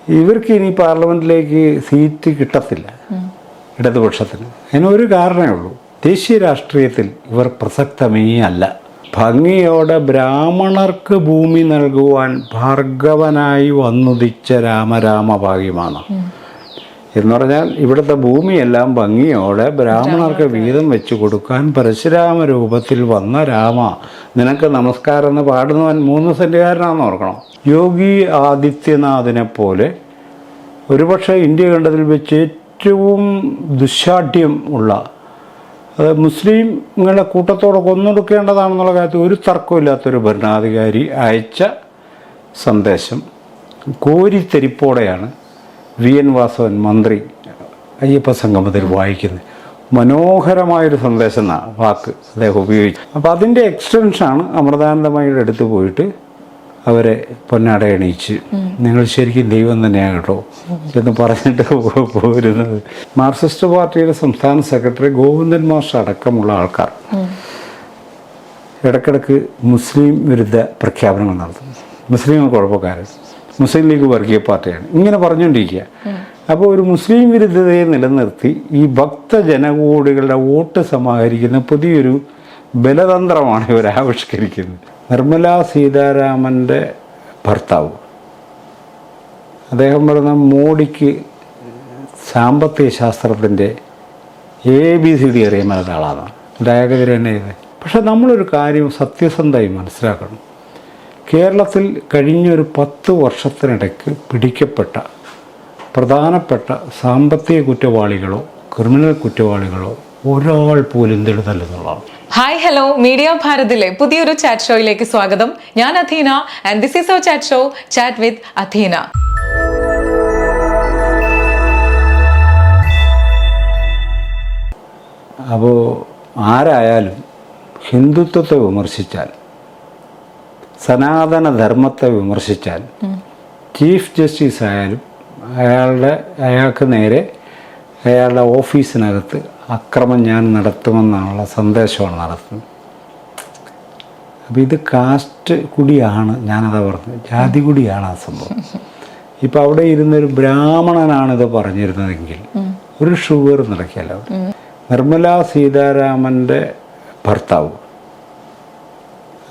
ഇവർക്ക് ഇനി പാർലമെൻറ്റിലേക്ക് സീറ്റ് കിട്ടത്തില്ല ഇടതുപക്ഷത്തിന്. അതിനൊരു കാരണമേ ഉള്ളൂ, ദേശീയ രാഷ്ട്രീയത്തിൽ ഇവർ പ്രസക്തമേ അല്ല. ഭംഗിയോടെ ബ്രാഹ്മണർക്ക് ഭൂമി നൽകുവാൻ ഭാർഗവനായി വന്നുദിച്ച രാമഭാഗ്യമാണ് എന്ന് പറഞ്ഞാൽ ഇവിടുത്തെ ഭൂമിയെല്ലാം ഭംഗിയോടെ ബ്രാഹ്മണർക്ക് വീതം വെച്ച് കൊടുക്കാൻ പരശുരാമ രൂപത്തിൽ വന്ന രാമ നിനക്ക് നമസ്കാരം എന്ന് പാടുന്നവൻ 3 സെൻറ്റുകാരനാണെന്ന് ഓർക്കണം. യോഗി ആദിത്യനാഥിനെ പോലെ ഒരുപക്ഷെ ഇന്ത്യ കണ്ടതിൽ വെച്ച് ഏറ്റവും ദുശാഠ്യം ഉള്ള, അത് മുസ്ലിങ്ങളെ കൂട്ടത്തോടെ കൊന്നൊടുക്കേണ്ടതാണെന്നുള്ള കാര്യത്തിൽ ഒരു തർക്കമില്ലാത്തൊരു ഭരണാധികാരി അയച്ച സന്ദേശം കോരിത്തെരിപ്പോടെയാണ് VN വാസവൻ മന്ത്രി അയ്യപ്പ സംഗമത്തിൽ വായിക്കുന്നത്. മനോഹരമായൊരു സന്ദേശം എന്നാണ് വാക്ക് അദ്ദേഹം ഉപയോഗിച്ചു. അപ്പോൾ അതിൻ്റെ എക്സ്റ്റൻഷനാണ് അമൃതാനന്ദമയുടെ അടുത്ത് പോയിട്ട് അവരെ പൊന്നാട എണീച്ച് നിങ്ങൾ ശരിക്കും ദൈവം തന്നെയാണ് കേട്ടോ എന്ന് പറഞ്ഞിട്ട് പോരുന്നത്. മാർക്സിസ്റ്റ് പാർട്ടിയുടെ സംസ്ഥാന സെക്രട്ടറി ഗോവിന്ദൻ മാസ്റ്റർ അടക്കമുള്ള ആൾക്കാർ ഇടയ്ക്കിടയ്ക്ക് മുസ്ലിം വിരുദ്ധ പ്രഖ്യാപനങ്ങൾ നടത്തുന്നു. മുസ്ലിങ്ങൾ കുഴപ്പക്കാരൻ, മുസ്ലിം ലീഗ് വർഗീയ പാർട്ടിയാണ്, ഇങ്ങനെ പറഞ്ഞുകൊണ്ടിരിക്കുക. അപ്പോൾ ഒരു മുസ്ലിം വിരുദ്ധതയെ നിലനിർത്തി ഈ ഭക്തജനകോടികളുടെ വോട്ട് സമാഹരിക്കുന്ന പുതിയൊരു ബലതന്ത്രമാണ് ഇവർ ആവിഷ്കരിക്കുന്നത്. നിർമ്മല സീതാരാമൻ്റെ ഭർത്താവ് അദ്ദേഹം പറയുന്ന മോഡിക്ക് സാമ്പത്തിക ശാസ്ത്രത്തിൻ്റെ ABCD അറിയാൻ ഒരാളാണ്, ഡയഗതിരെ തന്നെ ചെയ്ത്. പക്ഷെ നമ്മളൊരു കാര്യം സത്യസന്ധമായി മനസ്സിലാക്കണം. കേരളത്തിൽ കഴിഞ്ഞൊരു 10 വർഷത്തിനിടയ്ക്ക് പിടിക്കപ്പെട്ട പ്രധാനപ്പെട്ട സാമ്പത്തിക കുറ്റവാളികളോ ക്രിമിനൽ കുറ്റവാളികളോ ഒരാൾ പോലും തെളിതല്ലെന്നുള്ളതാണ്. ഹായ് ഹലോ, മീഡിയ ഭാരതിലെ പുതിയൊരു ചാറ്റ് ഷോയിലേക്ക് സ്വാഗതം. ഞാൻ Atheena and this is our chat show chat with Atheena. അപ്പോൾ ആരായാലും ഹിന്ദുത്വത്തെ വിമർശിച്ചാൽ, സനാതന ധർമ്മത്തെ വിമർശിച്ചാൽ, ചീഫ് ജസ്റ്റിസ് ആയാലും അയാൾക്ക് നേരെ അയാളുടെ ഓഫീസിനകത്ത് അക്രമം ഞാൻ നടത്തുമെന്നുള്ള സന്ദേശമാണ് നടത്തുന്നത്. അപ്പോൾ ഇത് കാസ്റ്റ് കൂടിയാണ്, ഞാനതാ പറഞ്ഞത്, ജാതി കൂടിയാണ് ആ സംഭവം. ഇപ്പം അവിടെ ഇരുന്നൊരു ബ്രാഹ്മണനാണിത് പറഞ്ഞിരുന്നതെങ്കിൽ ഒരു ഷുഗർ നടക്കിയല്ലോ. നിർമ്മല സീതാരാമൻ്റെ ഭർത്താവ്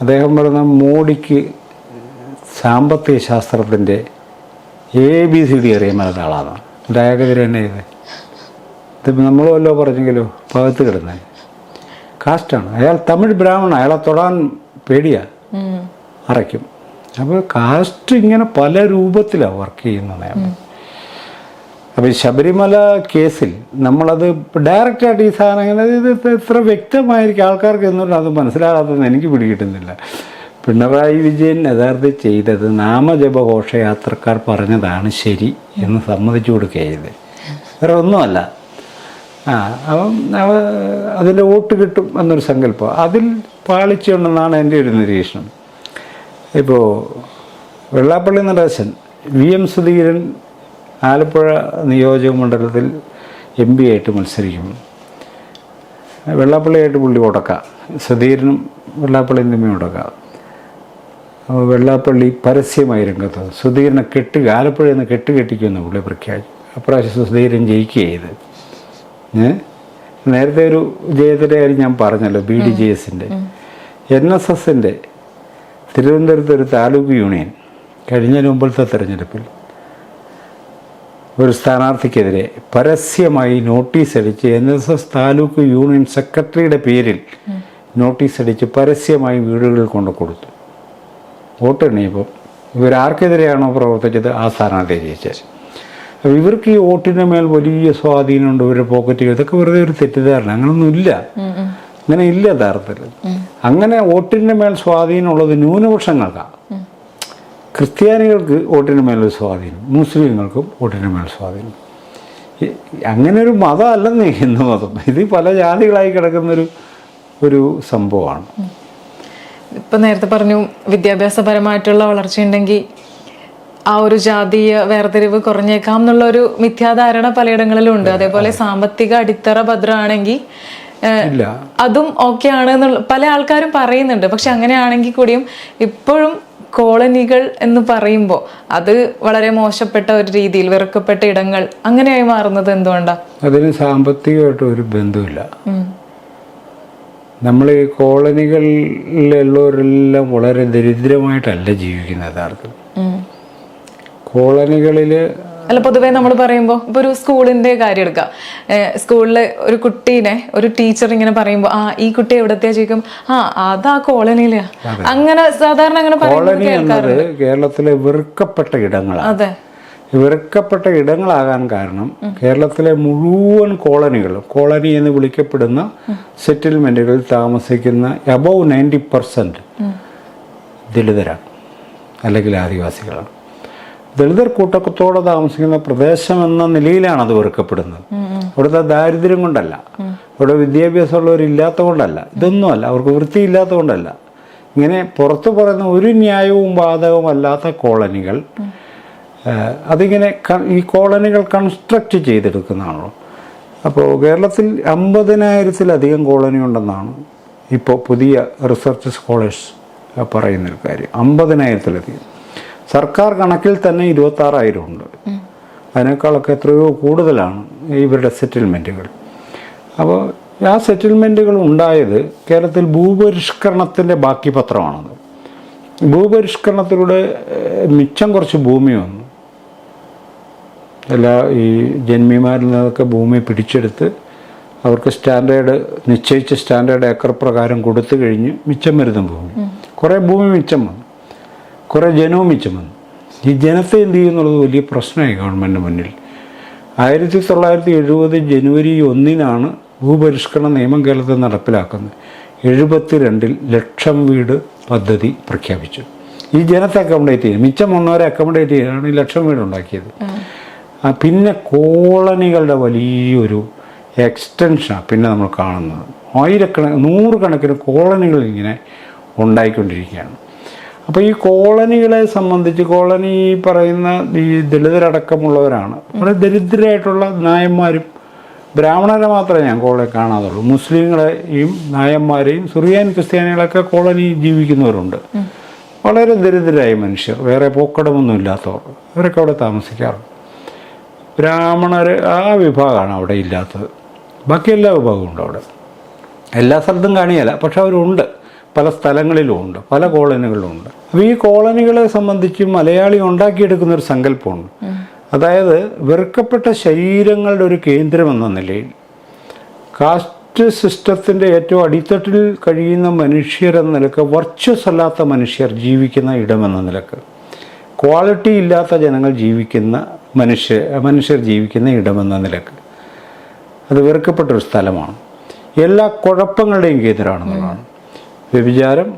അദ്ദേഹം പറയുന്ന മോഡിക്ക് സാമ്പത്തിക ശാസ്ത്രത്തിൻ്റെ ABCD അറിയാൻ ഒരാളാണ്, ഡയഗതിരെ തന്നെ ചെയ്ത്. ഇതിപ്പോൾ നമ്മൾ വല്ലോ പറഞ്ഞെങ്കിലോ ഭാഗത്ത് കിടന്നേ കാസ്റ്റാണ്. അയാൾ തമിഴ് ബ്രാഹ്മണ, അയാളെ തൊടാൻ പേടിയാ, അറയ്ക്കും. അപ്പോൾ കാസ്റ്റ് ഇങ്ങനെ പല രൂപത്തിലാണ് വർക്ക് ചെയ്യുന്നത്. അപ്പോൾ ഈ ശബരിമല കേസിൽ നമ്മളത് ഡയറക്റ്റായിട്ട് ഈ സാധനം ഇത് എത്ര വ്യക്തമായിരിക്കും ആൾക്കാർക്ക് എന്നുള്ളത് അത് മനസ്സിലാകാത്തതെന്ന് എനിക്ക് പിടികിട്ടുന്നില്ല. പിണറായി വിജയൻ യഥാർത്ഥത്തിൽ ചെയ്തത് നാമജപ ഘോഷയാത്രക്കാർ പറഞ്ഞതാണ് ശരി എന്ന് സമ്മതിച്ചു കൊടുക്കുകയത്, വേറെ ഒന്നുമല്ല. അപ്പം അതിൻ്റെ വോട്ട് കിട്ടും എന്നൊരു സങ്കല്പം അതിൽ പാളിച്ചുണ്ടെന്നാണ് എൻ്റെ ഒരു നിരീക്ഷണം. ഇപ്പോൾ വെള്ളാപ്പള്ളി നടേശൻ, VM സുധീരൻ ആലപ്പുഴ നിയോജക മണ്ഡലത്തിൽ MP ആയിട്ട് മത്സരിക്കും. വെള്ളാപ്പള്ളിയായിട്ട് പുള്ളി ഉടക്കാം, സുധീരനും വെള്ളാപ്പള്ളിയും തമ്മിൽ ഉടക്കാം. അപ്പോൾ വെള്ളാപ്പള്ളി പരസ്യമായി രംഗത്ത് സുധീരനെ ആലപ്പുഴയിൽ നിന്ന് കെട്ടിക്കുമെന്ന് പുള്ളി പ്രഖ്യാപിച്ചു. അപ്രാവശ്യം സുധീരൻ ജയിക്കുക ചെയ്ത്. നേരത്തെ ഒരു ജയത്തിൻ്റെ കാര്യം ഞാൻ പറഞ്ഞല്ലോ, BDJSൻ്റെ NSSൻ്റെ തിരുവനന്തപുരത്ത് ഒരു താലൂക്ക് യൂണിയൻ കഴിഞ്ഞ മുമ്പത്തെ തെരഞ്ഞെടുപ്പിൽ ഒരു സ്ഥാനാർത്ഥിക്കെതിരെ പരസ്യമായി നോട്ടീസ് അടിച്ച് NSS താലൂക്ക് യൂണിയൻ സെക്രട്ടറിയുടെ പേരിൽ നോട്ടീസ് അടിച്ച് പരസ്യമായി വീടുകളിൽ കൊണ്ടു കൊടുത്തു. വോട്ട് എണ്ണിയപ്പോൾ ഇവരാർക്കെതിരെയാണോ പ്രവർത്തിച്ചത് ആ സ്ഥാനാർത്ഥിയെ ജയിച്ചത്. അപ്പോൾ ഇവർക്ക് ഈ വോട്ടിൻ്റെ മേൽ വലിയ സ്വാധീനമുണ്ട്, ഇവരുടെ പോക്കറ്റുകൾ. ഇതൊക്കെ വെറുതെ ഒരു തെറ്റിദ്ധാരണ, അങ്ങനൊന്നുമില്ല, അങ്ങനെ ഇല്ല യഥാർത്ഥത്തിൽ. അങ്ങനെ വോട്ടിൻ്റെ മേൽ സ്വാധീനമുള്ളത് ന്യൂനപക്ഷങ്ങൾക്കാണ്. ക്രിസ്ത്യാനികൾക്ക് വോട്ടിന് മേലൊരു സ്വാധീനം, മുസ്ലിങ്ങൾക്കും വോട്ടിന് മേൽ സ്വാധീനം. അങ്ങനെ ഒരു മതമല്ലെന്ന് ഹിന്ദു മതം, ഇത് പല ജാതികളായി കിടക്കുന്നൊരു സംഭവമാണ്. ഇപ്പം നേരത്തെ പറഞ്ഞു വിദ്യാഭ്യാസപരമായിട്ടുള്ള വളർച്ചയുണ്ടെങ്കിൽ ആ ഒരു ജാതീയ വേർതിരിവ് കുറഞ്ഞേക്കാം എന്നുള്ള ഒരു മിഥ്യാധാരണ പലയിടങ്ങളിലും ഉണ്ട്. അതേപോലെ സാമ്പത്തിക അടിത്തറ ഭദ്രമാണെങ്കിൽ അതും ഓക്കെ ആണ് എന്നുള്ള പല ആൾക്കാരും പറയുന്നുണ്ട്. പക്ഷെ അങ്ങനെയാണെങ്കിൽ കൂടിയും ഇപ്പോഴും കോളനികൾ എന്ന് പറയുമ്പോൾ അത് വളരെ മോശപ്പെട്ട ഒരു രീതിയിൽ വെറുക്കപ്പെട്ട ഇടങ്ങൾ അങ്ങനെയായി മാറുന്നത് എന്തുകൊണ്ടാ? അതിന് സാമ്പത്തികമായിട്ട് ഒരു ബന്ധമില്ല. നമ്മൾ ഈ കോളനികളിലുള്ളവരെല്ലാം വളരെ ദരിദ്രമായിട്ടല്ല ജീവിക്കുന്നത് യഥാർത്ഥത്തിൽ. കോളനികളിൽ അല്ല, പൊതുവേ നമ്മൾ പറയുമ്പോൾ ഇപ്പൊ ഒരു സ്കൂളിന്റെ കാര്യം എടുക്കാം. സ്കൂളിലെ ഒരു കുട്ടീനെ ഒരു ടീച്ചർ ഇങ്ങനെ പറയുമ്പോൾ ഈ കുട്ടി എവിടത്തെയാ ചോദിക്കും, അതാ കോളനിയിലാ. അങ്ങനെ സാധാരണ അങ്ങനെ കോളനി എന്നത് കേരളത്തിലെ വെറുക്കപ്പെട്ട ഇടങ്ങളാണ്. അതെ, വെറുക്കപ്പെട്ട ഇടങ്ങളാകാൻ കാരണം കേരളത്തിലെ മുഴുവൻ കോളനികളും, കോളനി എന്ന് വിളിക്കപ്പെടുന്ന സെറ്റിൽമെന്റുകളിൽ താമസിക്കുന്ന അബവ് 90% ദളിതരാണ് അല്ലെങ്കിൽ ആദിവാസികളാണ്. ദളിതർ കൂട്ടത്തോടെ താമസിക്കുന്ന പ്രദേശം എന്ന നിലയിലാണ് അത് വെറുക്കപ്പെടുന്നത്. അവിടുത്തെ ദാരിദ്ര്യം കൊണ്ടല്ല, അവിടെ വിദ്യാഭ്യാസമുള്ളവരില്ലാത്ത കൊണ്ടല്ല, ഇതൊന്നുമല്ല, അവർക്ക് വൃത്തിയില്ലാത്ത കൊണ്ടല്ല. ഇങ്ങനെ പുറത്ത് പറയുന്ന ഒരു ന്യായവും ബാധകവുമല്ലാത്ത കോളനികൾ, അതിങ്ങനെ ഈ കോളനികൾ കൺസ്ട്രക്റ്റ് ചെയ്തെടുക്കുന്നതാണല്ലോ. അപ്പോൾ കേരളത്തിൽ 50,000-ത്തിലധികം കോളനി ഉണ്ടെന്നാണ് ഇപ്പോൾ പുതിയ റിസർച്ച് സ്കോളേഴ്സ് പറയുന്നൊരു കാര്യം. 50,000-ത്തിലധികം. സർക്കാർ കണക്കിൽ തന്നെ 26,000 ഉണ്ട്. അതിനേക്കാളൊക്കെ എത്രയോ കൂടുതലാണ് ഇവരുടെ സെറ്റിൽമെൻറ്റുകൾ. അപ്പോൾ ആ സെറ്റിൽമെൻറ്റുകൾ ഉണ്ടായത് കേരളത്തിൽ ഭൂപരിഷ്കരണത്തിൻ്റെ ബാക്കി പത്രമാണത്. ഭൂപരിഷ്കരണത്തിലൂടെ മിച്ചം കുറച്ച് ഭൂമി വന്നു. എല്ലാ ഈ ജന്മിമാരിൽ നിന്നൊക്കെ ഭൂമി പിടിച്ചെടുത്ത് അവർക്ക് നിശ്ചയിച്ച സ്റ്റാൻഡേർഡ് ഏക്കർ പ്രകാരം കൊടുത്തു കഴിഞ്ഞ് മിച്ചം വരുന്ന ഭൂമി, കുറേ ഭൂമി മിച്ചം വന്നു, കുറേ ജനവും മിച്ചം വന്നു. ഈ ജനത്തെ എന്ത് ചെയ്യുന്നുള്ളത് വലിയ പ്രശ്നമായി ഗവൺമെൻറ് മുന്നിൽ. 1970 ജനുവരി 1 ഭൂപരിഷ്കരണ നിയമം കേരളത്തിൽ നടപ്പിലാക്കുന്നത്. 72 ലക്ഷം വീട് പദ്ധതി പ്രഖ്യാപിച്ചു. ഈ ജനത്തെ അക്കോമഡേറ്റ് ചെയ്യും, മിച്ചം വന്നവരെ അക്കോമഡേറ്റ് ചെയ്യാനാണ് ഈ ലക്ഷം വീട് ഉണ്ടാക്കിയത്. പിന്നെ കോളനികളുടെ വലിയൊരു എക്സ്റ്റൻഷനാണ് പിന്നെ നമ്മൾ കാണുന്നത്. നൂറുകണക്കിന് കോളനികൾ ഇങ്ങനെ ഉണ്ടായിക്കൊണ്ടിരിക്കുകയാണ്. അപ്പോൾ ഈ കോളനികളെ സംബന്ധിച്ച്, കോളനി പറയുന്ന ഈ ദളിതരടക്കമുള്ളവരാണ്, വളരെ ദരിദ്രരായിട്ടുള്ള നായന്മാരും ബ്രാഹ്മണരെ മാത്രമേ ഞാൻ കോളനി കാണാതുള്ളൂ. മുസ്ലിങ്ങളെയും നായന്മാരെയും സുറിയാനി ക്രിസ്ത്യാനികളൊക്കെ കോളനി ജീവിക്കുന്നവരുണ്ട്. വളരെ ദരിദ്രരായ മനുഷ്യർ, വേറെ പോക്കടമൊന്നും ഇല്ലാത്തവർ, അവരൊക്കെ അവിടെ താമസിക്കാറുണ്ട്. ബ്രാഹ്മണർ ആ വിഭാഗമാണ് അവിടെ ഇല്ലാത്തത്. ബാക്കി എല്ലാ വിഭാഗവും ഉണ്ട് അവിടെ. എല്ലാ സ്ഥലത്തും കാണിയല്ല, പക്ഷെ അവരുണ്ട്, പല സ്ഥലങ്ങളിലും ഉണ്ട്, പല കോളനികളിലും ഉണ്ട്. അപ്പോൾ ഈ കോളനികളെ സംബന്ധിച്ച് മലയാളി ഉണ്ടാക്കിയെടുക്കുന്നൊരു സങ്കല്പമുണ്ട്. അതായത് വെറുക്കപ്പെട്ട ശരീരങ്ങളുടെ ഒരു കേന്ദ്രം എന്ന നിലയിൽ, കാസ്റ്റ് സിസ്റ്റത്തിൻ്റെ ഏറ്റവും അടിത്തട്ടിൽ കഴിയുന്ന മനുഷ്യരെന്ന നിലക്ക്, വർച്വസ് അല്ലാത്ത മനുഷ്യർ ജീവിക്കുന്ന ഇടമെന്ന നിലക്ക്, ക്വാളിറ്റി ഇല്ലാത്ത ജനങ്ങൾ ജീവിക്കുന്ന മനുഷ്യർ ജീവിക്കുന്ന ഇടമെന്ന നിലക്ക് അത് വെറുക്കപ്പെട്ടൊരു സ്ഥലമാണ്. എല്ലാ കുഴപ്പങ്ങളുടെയും കേന്ദ്രമാണെന്നുള്ളതാണ്. വ്യഭിചാരം,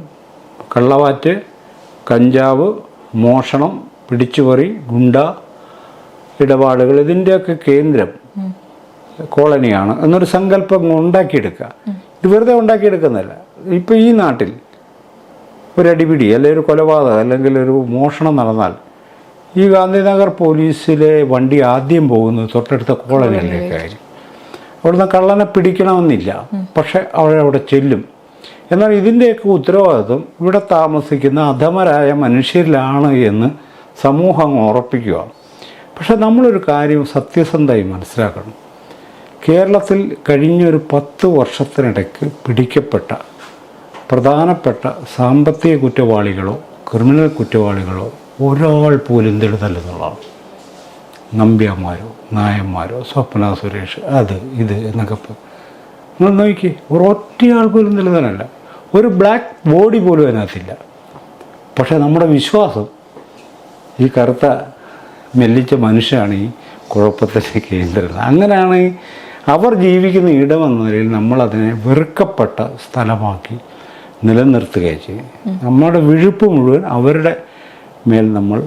കള്ളവാറ്റ്, കഞ്ചാവ്, മോഷണം, പിടിച്ചുപറി, ഗുണ്ട ഇടപാടുകൾ, ഇതിൻ്റെയൊക്കെ കേന്ദ്രം കോളനിയാണ് എന്നൊരു സങ്കല്പം ഉണ്ടാക്കിയെടുക്കുക. ഇത് വെറുതെ ഉണ്ടാക്കിയെടുക്കുന്നതല്ല. ഇപ്പോൾ ഈ നാട്ടിൽ ഒരു അടിപിടി അല്ലെങ്കിൽ ഒരു കൊലപാതകം അല്ലെങ്കിൽ ഒരു മോഷണം നടന്നാൽ ഈ ഗാന്ധിനഗർ പോലീസിലെ വണ്ടി ആദ്യം പോകുന്നത് തൊട്ടടുത്ത കോളനികളിലേക്കായിരിക്കും. അവിടുന്ന് കള്ളനെ പിടിക്കണമെന്നില്ല, പക്ഷെ അവിടെ ചെല്ലും. എന്നാൽ ഇതിൻ്റെയൊക്കെ ഉത്തരവാദിത്വം ഇവിടെ താമസിക്കുന്ന അധമരായ മനുഷ്യരിലാണ് എന്ന് സമൂഹം ഉറപ്പിക്കുക. പക്ഷെ നമ്മളൊരു കാര്യം സത്യസന്ധമായി മനസ്സിലാക്കണം. കേരളത്തിൽ കഴിഞ്ഞൊരു 10 വർഷത്തിനിടയ്ക്ക് പിടിക്കപ്പെട്ട പ്രധാനപ്പെട്ട സാമ്പത്തിക കുറ്റവാളികളോ ക്രിമിനൽ കുറ്റവാളികളോ ഒരാൾ പോലും ദളിതല്ലെന്നുള്ളതാണ്. നമ്പ്യാന്മാരോ നായന്മാരോ സ്വപ്ന സുരേഷ് ഇത് എന്നൊക്കെ നിങ്ങൾ നോക്കി, ഒരൊറ്റയാൾ പോലും ദളിതനല്ല. ഒരു ബ്ലാക്ക് ബോഡി പോലും അതിനകത്തില്ല. പക്ഷേ നമ്മുടെ വിശ്വാസം ഈ കറുത്ത മെല്ലിച്ച മനുഷ്യനാണ് ഈ കുഴപ്പത്തിൻ്റെ കേന്ദ്രം. അങ്ങനെയാണ് അവർ ജീവിക്കുന്ന ഇടമെന്ന നിലയിൽ നമ്മളതിനെ വെറുക്കപ്പെട്ട സ്ഥലമാക്കി നിലനിർത്തുകയാണ് ചെയ്യും. നമ്മുടെ വിഴുപ്പ് മുഴുവൻ അവരുടെ മേൽ നമ്മൾ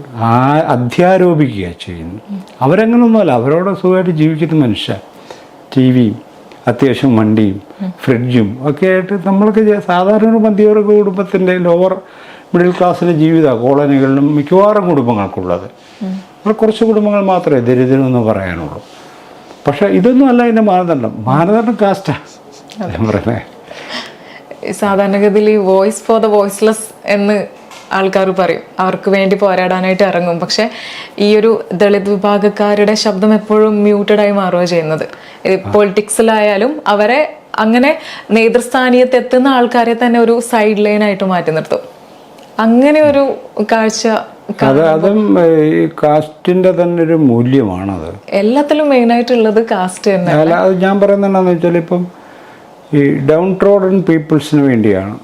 അധ്യാരോപിക്കുകയാണ് ചെയ്യുന്നത്. അവരങ്ങനൊന്നുമല്ല, അവരോട് സുഖമായിട്ട് ജീവിക്കുന്ന മനുഷ്യ, ടി വിയും അത്യാവശ്യം വണ്ടിയും ഫ്രിഡ്ജും ഒക്കെ ആയിട്ട് നമ്മളൊക്കെ സാധാരണ മധ്യവർഗ കുടുംബത്തിൻ്റെ ലോവർ മിഡിൽ ക്ലാസ്സിലെ ജീവിതമാണ് കോളനികളിലും മിക്കവാറും കുടുംബങ്ങൾക്കുള്ളത്. അവിടെ കുറച്ച് കുടുംബങ്ങൾ മാത്രമേ ദരിദ്രമെന്ന് പറയാനുള്ളൂ. പക്ഷെ ഇതൊന്നും അല്ല അതിൻ്റെ മാനദണ്ഡം കാസ്റ്റാണ് പറയുന്നത്. സാധാരണഗതിയിൽ ഈ വോയിസ് ഫോർ ദ വോയിസ്ലെസ് എന്ന് ആൾക്കാർ പറയും അവർക്ക് വേണ്ടി പോരാടാനായിട്ട് ഇറങ്ങും. പക്ഷെ ഈ ഒരു ദളിത് വിഭാഗക്കാരുടെ ശബ്ദം എപ്പോഴും മ്യൂട്ടഡായി മാറുക ചെയ്യുന്നത്. പൊളിറ്റിക്സിലായാലും അവരെ അങ്ങനെ നേതൃസ്ഥാനീയത്ത് എത്തുന്ന ആൾക്കാരെ തന്നെ ഒരു സൈഡ് ലൈൻ ആയിട്ട് മാറ്റി നിർത്തും. അങ്ങനെ ഒരു കാഴ്ച അതും ഈ കാസ്റ്റിന്റെ തന്നെ ഒരു മൂല്യമാണത്. എല്ലാത്തിലും മെയിൻ ആയിട്ടുള്ളത് കാസ്റ്റ് തന്നെ. അല്ല, അത് ഞാൻ പറയുന്നത് എന്താണെന്ന് വെച്ചാൽ ഇപ്പം ഈ ഡൗൺ ട്രോഡൻ പീപ്പിൾസിന് വേണ്ടിയാണ്